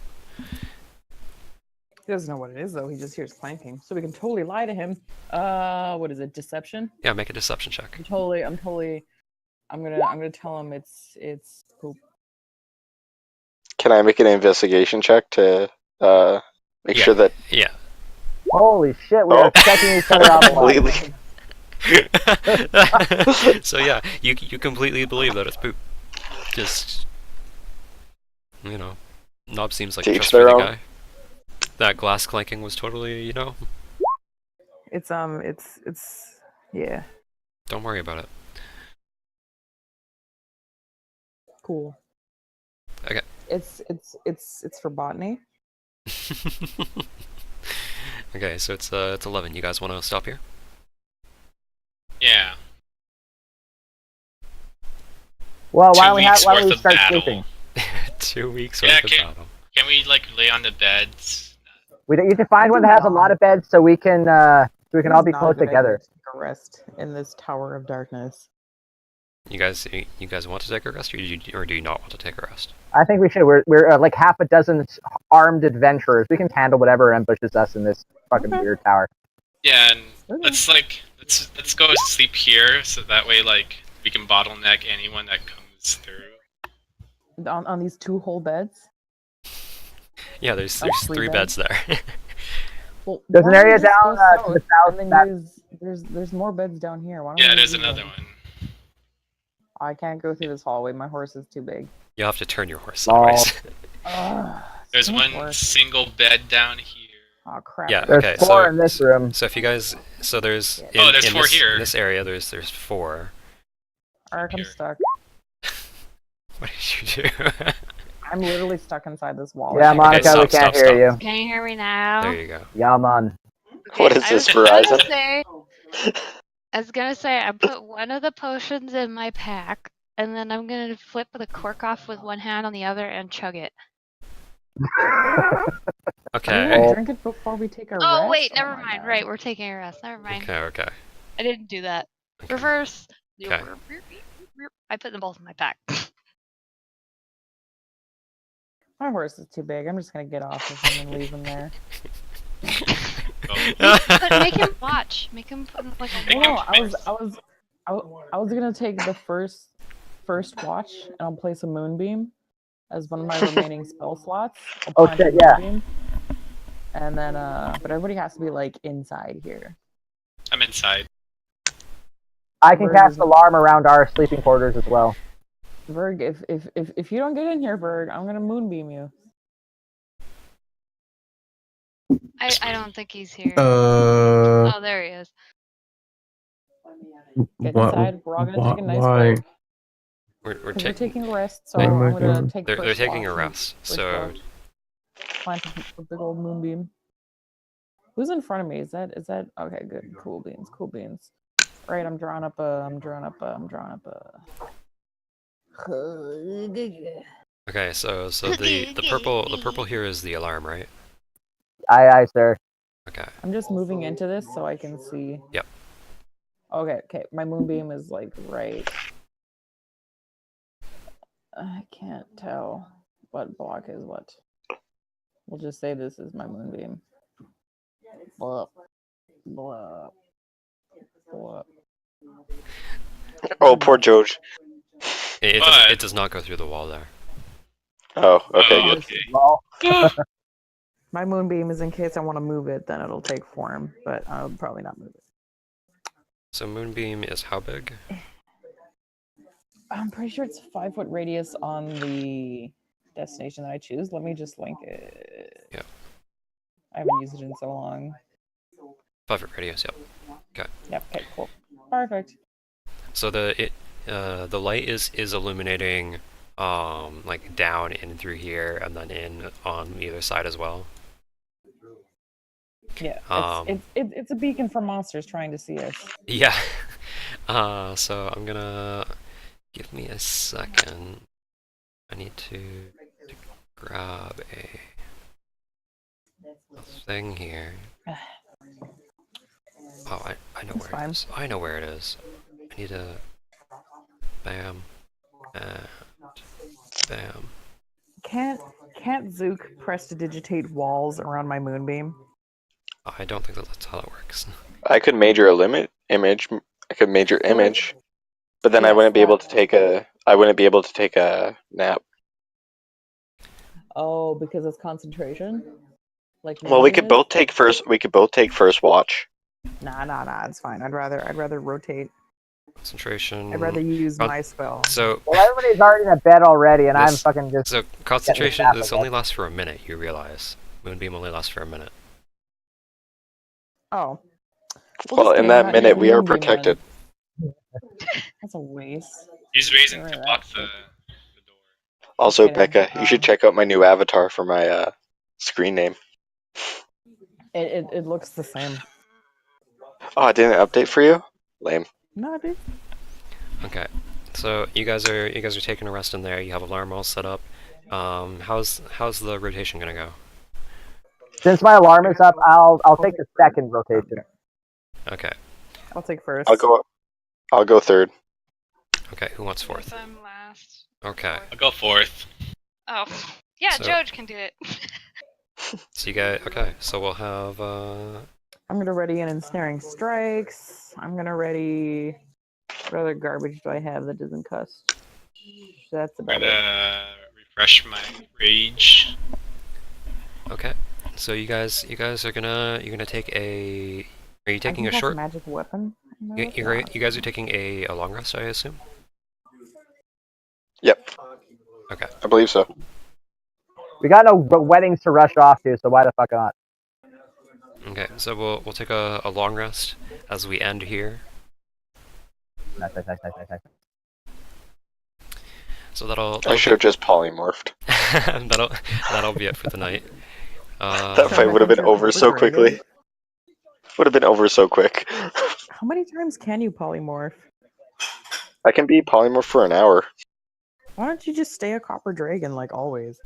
He doesn't know what it is though. He just hears clanking, so we can totally lie to him. What is it? Deception? Yeah, make a deception check. I'm gonna tell him it's poop. Can I make an investigation check to make Yeah. sure that Yeah. Holy shit, we are checking each other out. completely? So yeah, you completely believe that it's poop. Just Nob seems like To a each their trustworthy own. guy. That glass clanking was totally, It's yeah, don't worry about it. cool. Okay. It's for botany. Okay, so it's 11. You guys want to stop here? Yeah. Well, why 2 don't we weeks why worth don't we of start battle. sleeping? 2 weeks Yeah, worth of can- battle. Can we lay on the beds? You can find one that has a lot of beds so we can all be It's not a close good idea together. to take a rest in this tower of darkness. You guys want to take a rest, or do you not want to take a rest? I think we should. We're like half a dozen armed adventurers. We can handle whatever ambushes us in this fucking Okay. weird tower. Yeah, and Okay. let's go sleep here, so that way we can bottleneck anyone that comes through. On these 2 whole beds. Yeah, there's That's 3 3 beds there. Well, There's an why don't area we just down go to the south and that then there's more beds down here. Why don't Yeah, we there's use another them? one. I can't go through this hallway. My horse is too big. You have to turn your horse Lol. sideways. Ugh, There's so much one work. single bed down here. Oh crap! Yeah, there's okay, 4 so- in this room. So if you guys, so there's Yeah. Oh, there's in 4 this, here. in this area. There's 4. Alright, I'm Here. stuck. What did you do? I'm literally stuck inside this wall. Yeah, I can't Monica, stop, we can't stop, hear you. Can you hear me now? There you go. Yeah, man. What is I this, was gonna Verizon? say- I was gonna say I put one of the potions in my pack, and then I'm gonna flip the cork off with one hand on the other and chug it. Do Okay. we Oh. drink it before we take our rest? Oh wait, never my mind. God. Right, we're taking a rest. Never mind. Okay. I didn't do that. Okay. Reverse. Okay. I put them both in my pack. My horse is too big. I'm just gonna get off of him and leave him there. But make him watch. Make him put like a Make No, him I was gonna take the first watch and I'll place a moonbeam as one of my remaining spell slots. I'll Oh, plant a shit, yeah. moonbeam. And then but everybody has to be like inside here. I'm inside. I can Verg cast is- alarm around our sleeping quarters as well. Verg, if you don't get in here, Verg, I'm gonna moonbeam you. I don't think he's here. Uh, Oh, there he is. Get wha- inside. We're all gonna wha- take a nice why? break. We're 'Cause We're taking. taking a rest, so Why am I I'm gonna doing- take They're first taking a watch and rest. first So watch. Plant a big old moonbeam. Who's in front of me? Is that okay? Good. Cool beans. Right, I'm drawing up a. okay, so the purple here is the alarm, right? Aye, sir. Okay. I'm just moving into this so I can see. Yep. Okay. My moonbeam is like right. I can't tell what block is what. We'll just say this is my moonbeam. Blah. Blah. Blah. Oh, poor George. It does not go through the wall there. Oh, okay, Oh, good. okay. Lol. My moonbeam is in case I want to move it, then it'll take form, but I'll probably not move it. So moonbeam is how big? I'm pretty sure it's a 5-foot radius on the destination that I choose. Let me just link it. Yeah. I haven't used it in so long. 5-foot radius. Yep. Yep. Okay. Cool. Perfect. So the light is illuminating like down in through here and then in on either side as well. Yeah. Um, It's a beacon for monsters trying to see us. Yeah. So I'm gonna give me a second. I need to grab a thing here. Oh, I know That's where fine. it is. I know where it is. I need a bam and bam. Can't Zook prestidigitate walls around my moonbeam? I don't think that's how it works. I could major a limit image. I could major image, but then I Yes, wouldn't be able that- to take a. I wouldn't be able to take a nap. Oh, because it's concentration. Like. Well, we could moonbeam both take first. We could both take first watch. is? Nah. It's fine. I'd rather rotate. Concentration. I'd rather use Con- my spell. So Well, everybody's already in a bed already, and I'm This- fucking just. so concentration. nap, I This only guess. lasts for a minute. You realize moonbeam only lasts for a minute. Oh. Well, just in kidding, that not minute, using we are moonbeam protected. then. That's a waste. He's raising Alright. to block the door. Also, kidding. Becca, you should check out my new avatar for my screen name. It looks the same. Oh, I didn't update for you. Lame. No, dude. Okay. So you guys are taking a rest in there. You have alarm all set up. How's the rotation gonna go? Since my alarm is up, I'll take the second rotation. Okay. I'll take first. I'll go third. Okay. Who wants fourth? Yes, I'm last. Okay. I'll go fourth. Oh, yeah, So- George can do it. So you guys. Okay. So we'll have. I'm gonna ready an ensnaring strikes. I'm gonna ready. What other garbage do I have that doesn't cuss? That's I'm about it. gonna refresh my rage. Okay. So you guys are you're gonna take a. Are you I taking think a that's short? magic weapon. You guys are taking a long rest, I assume. Yep, Okay. I believe so. We got no weddings to rush off to, so why the fuck not? Okay. So we'll take a long rest as we end here. Nice. So that'll I should have just polymorphed. that'll be it for the night. That fight Turn would have back been into a over copper so quickly. dragon? Would have been over so quick. How many times can you polymorph? I can be polymorph for an hour Why don't you just stay a copper dragon like always?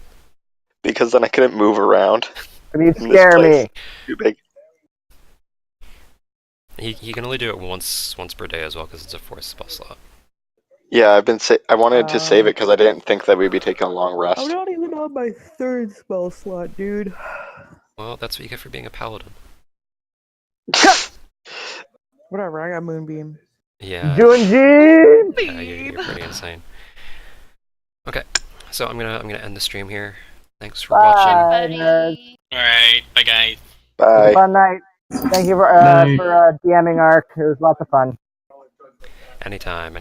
because then I couldn't move around. I mean, In this scare place. me. Too big. He can only do it once per day as well because it's a 4th spell slot. Yeah, I wanted to save it because I didn't think that we'd be taking a long I'm rest. not even on my 3rd spell slot, dude. Well, that's what you get for being a paladin. Whatever, I got moonbeam. Yeah. Junji! Yeah, you're pretty insane. Okay, so I'm gonna end the stream here. Thanks for watching. Bye, nerds. Buddy. Alright, bye guys. It was a Bye. fun night. Thank you for Night. DMing Arc. It was lots of fun. Anytime.